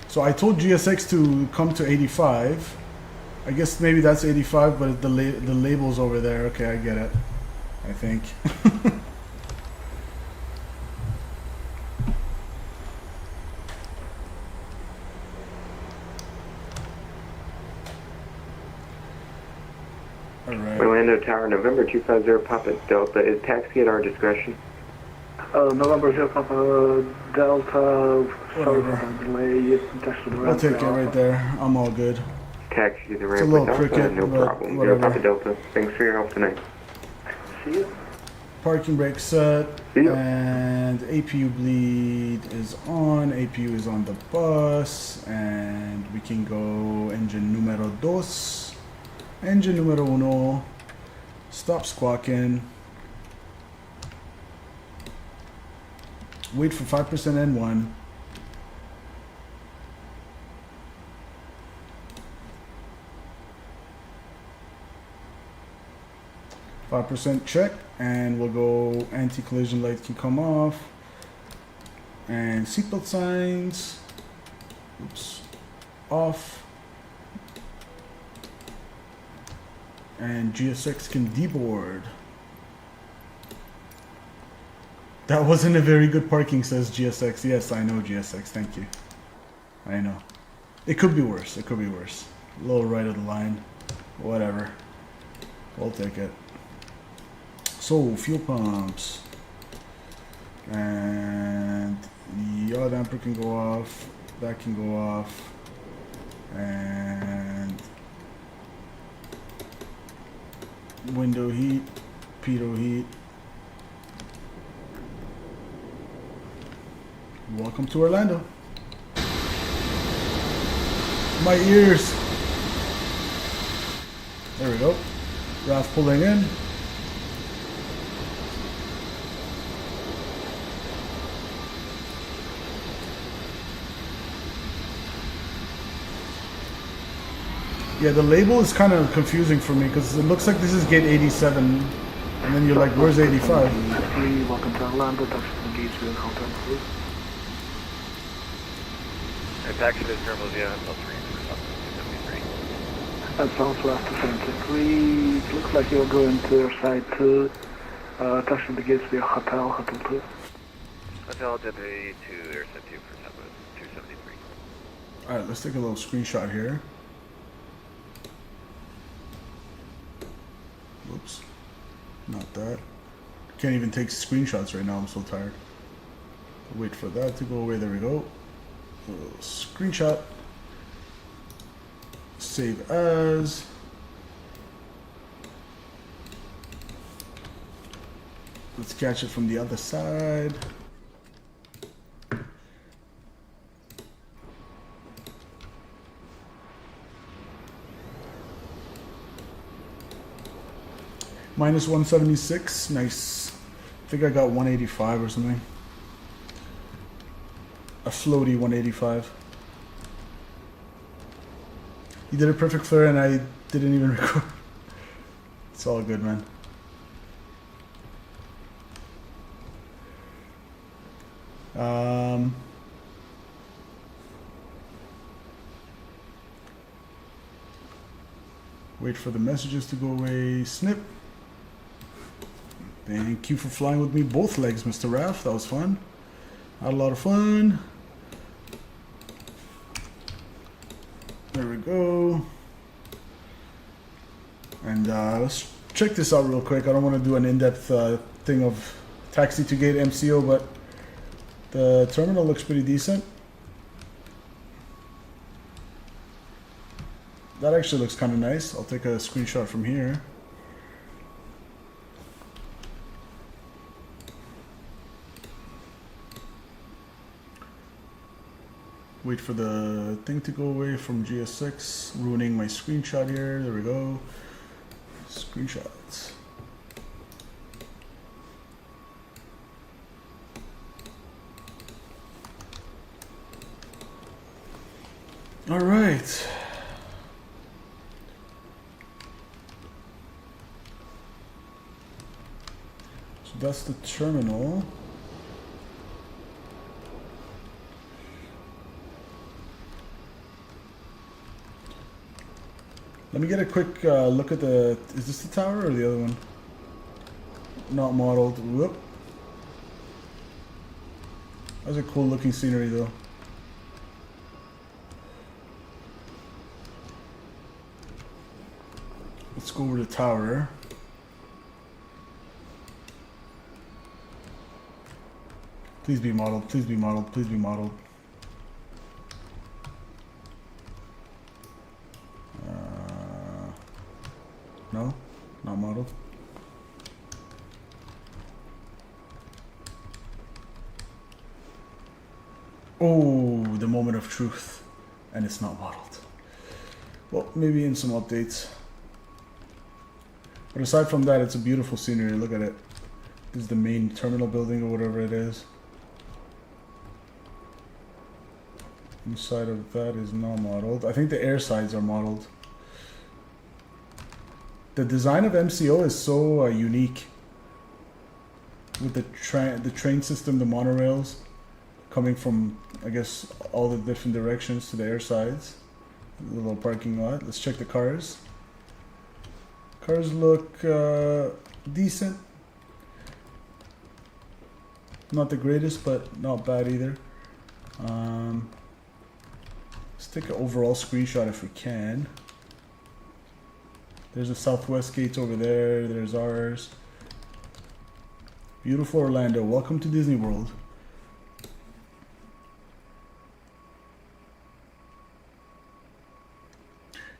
So I told GSX to come to 85. I guess maybe that's 85, but the label's over there. Okay, I get it. I think. Alright. Orlando Tower, November 250 Papa Delta. Is taxi at our discretion? November 0 Papa Delta, sorry for the delay. I'll take it right there. I'm all good. Taxi to the It's a ramp little with Alpha, cricket, no but problem. whatever. 0 Papa Delta. Thanks for your help tonight. See you. Parking brake set, and APU bleed is on. APU is on the bus, and we can go engine numero dos. Engine numero uno. Stop squawking. Wait for 5% N1. %, check, and we'll go anti-collision light can come off, and seatbelt signs, oops, off, and GSX can deboard. That wasn't a very good parking, says GSX. Yes, I know, GSX, thank you. I know. It could be worse, it could be worse. A little right of the line, whatever. We'll take it. So, fuel pumps, and the yaw damper can go off, that can go off, and window heat, pitot heat. Welcome to Orlando. My ears. There we go. Ralph pulling in. Yeah, the label is kind of confusing for me because it looks like this is gate 87, and then you're like, where's 85? Welcome to Orlando, that's the gate to the hotel, please. Taxi to terminal via Hotel 3 for 273. That's Southwest to 73. Looks like you're going to your side 2. Taxi the gates via Hotel 2. Hotel Deputy to Airset 2 for Southwest 273. Alright, let's take a little screenshot here. Whoops. Not that. Can't even take screenshots right now, I'm so tired. Wait for that to go away, there we go. A little screenshot. Save as. Let's catch it from the other side. Minus 176, nice. I think I got 185 or something. A floaty 185. You did a perfect flare and I didn't even record. It's all good, man. Wait for the messages to go away. Snip. Thank you for flying with me both legs, Mr. Raff. That was fun. Had a lot of fun. There we go. And let's check this out real quick. I don't want to do an in-depth thing of taxi to gate MCO, but the terminal looks pretty decent. That actually looks kind of nice. I'll take a screenshot from here. Wait for the thing to go away from GS6, ruining my screenshot here. There we go. Screenshots. All right. So that's the terminal. Let me get a quick look at the, is this the tower or the other one? not modeled. Whoop. That's a cool looking scenery though. Let's go over the tower. Please be modeled, please be modeled, please be modeled. No, not modeled. Oh, the moment of truth. And it's not modeled. Well, maybe in some updates. But aside from that, it's a beautiful scenery. Look at it. This is the main terminal building or whatever it is. Inside of that is not modeled. I think the air sides are modeled. The design of MCO is so unique. With the train system, the monorails coming from, I guess, all the different directions to the air sides. A little parking lot. Let's check the cars. Cars look decent. Not the greatest, but not bad either. Let's take an overall screenshot if we can. There's the Southwest gates over there. There's ours. Beautiful Orlando. Welcome to Disney World.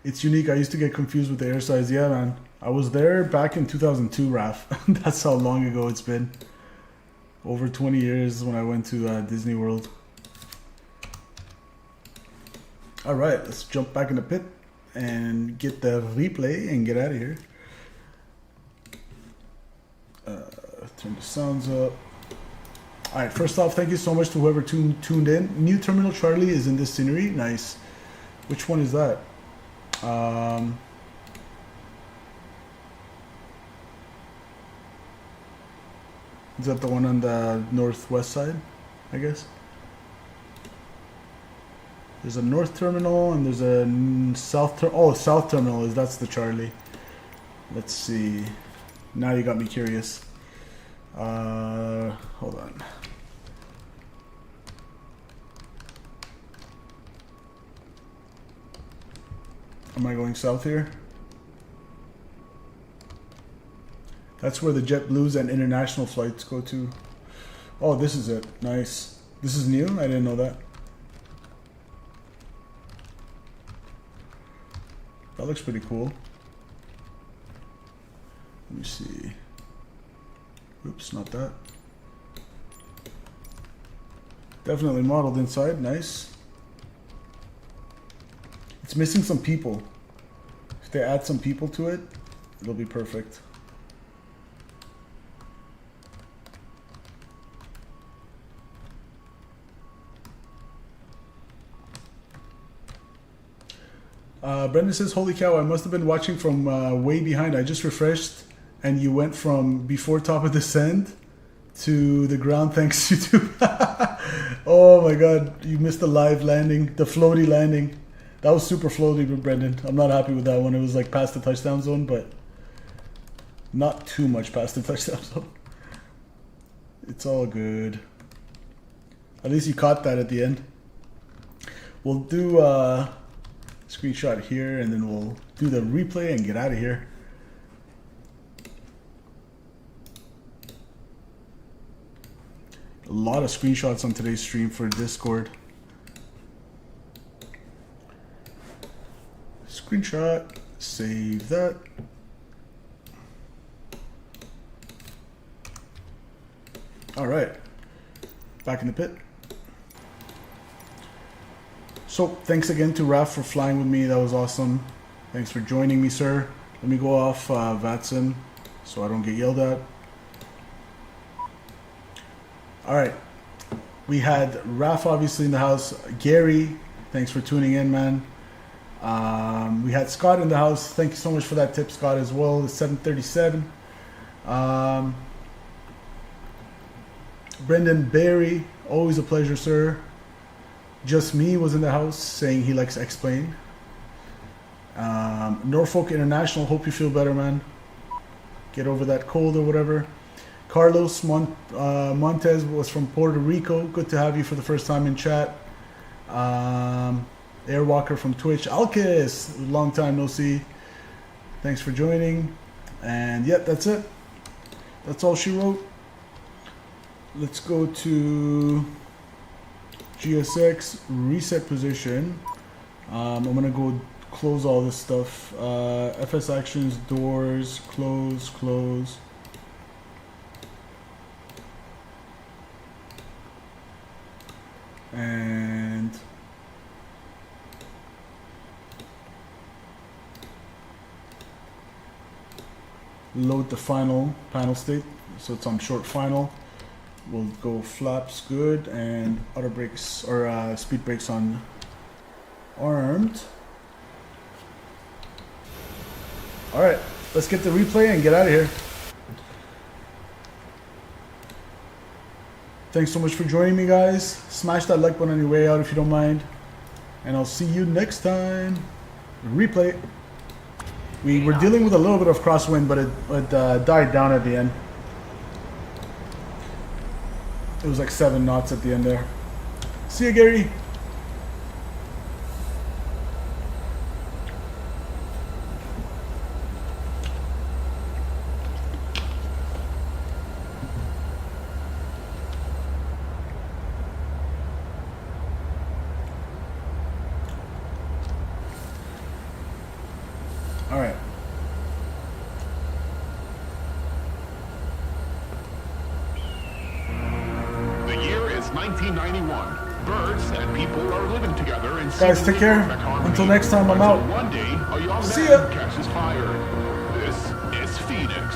It's unique. I used to get confused with the air sides. Yeah, man. I was there back in 2002, Raf. That's how long ago it's been. Over 20 years when I went to Disney World. Alright, let's jump back in the pit and get the replay and get out of here. Turn the sounds up. Alright, first off, thank you so much to whoever tuned in. New Terminal Charlie is in this scenery. Nice. Which one is that? Is that the one on the northwest side, I guess? There's a north terminal and there's a south terminal. Oh, south terminal is, that's the Charlie. Let's see. Now you got me curious. Hold on. Am I going south here? That's where the JetBlues and international flights go to. Oh, this is it. Nice. This is new? I didn't know that. That looks pretty cool. Let me see. Oops, not that. Definitely modeled inside. Nice. It's missing some people. If they add some people to it, it'll be perfect. Brendan says, holy cow, I must have been watching from way behind. I just refreshed and you went from before top of descent to the ground thanks to YouTube. Oh my god, you missed the live landing, the floaty landing. That was super floaty, Brendan. I'm not happy with that one. It was like past the touchdown zone, but not too much past the touchdown zone. It's all good. At least you caught that at the end. We'll do screenshot here and then we'll do the replay and get out of here. A lot of screenshots on today's stream for Discord. Screenshot, save that. All right, back in the pit. So thanks again to Raf for flying with me. That was awesome. Thanks for joining me, sir. Let me go off VATSIM so I don't get yelled at. All right, we had Raf obviously in the house. Gary, thanks for tuning in, man. We had Scott in the house. Thank you so much for that tip, Scott, as well. It's 7:37. Brendan Barry, always a pleasure, sir. Just Me was in the house saying he likes X-Plane. Norfolk International, hope you feel better, man. Get over that cold or whatever. Carlos Montez was from Puerto Rico. Good to have you for the first time in chat. Airwalker from Twitch. Alkis, long time no see. Thanks for joining. And yeah, that's it. That's all she wrote. Let's go to GSX, reset position. I'm gonna go close all this stuff. FS actions, doors, close, close. And load the final panel state, so it's on short final. We'll go flaps good and auto brakes or speed brakes on armed. All right, let's get the replay and get out of here. Thanks so much for joining me, guys. Smash that like button on your way out if you don't mind, and I'll see you next time. Replay. We were dealing with a little bit of crosswind, but it died down at the end. It was like 7 knots at the end there. See you, Gary. All right. The year is 1991. Birds and people are living together in Guys, take care. Until next time, I'm out. One day, a young See man ya. catches fire. This is Phoenix.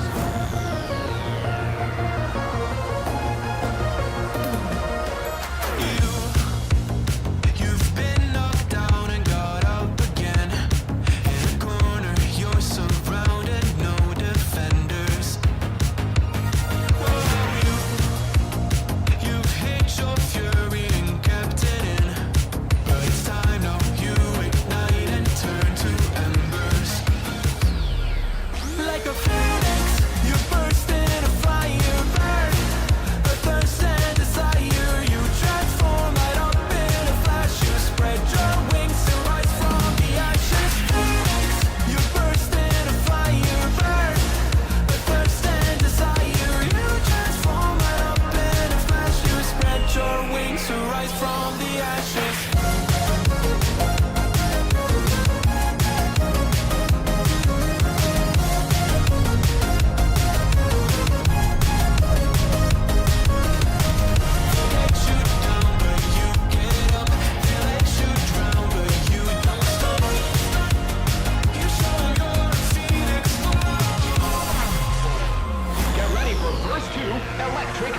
Electric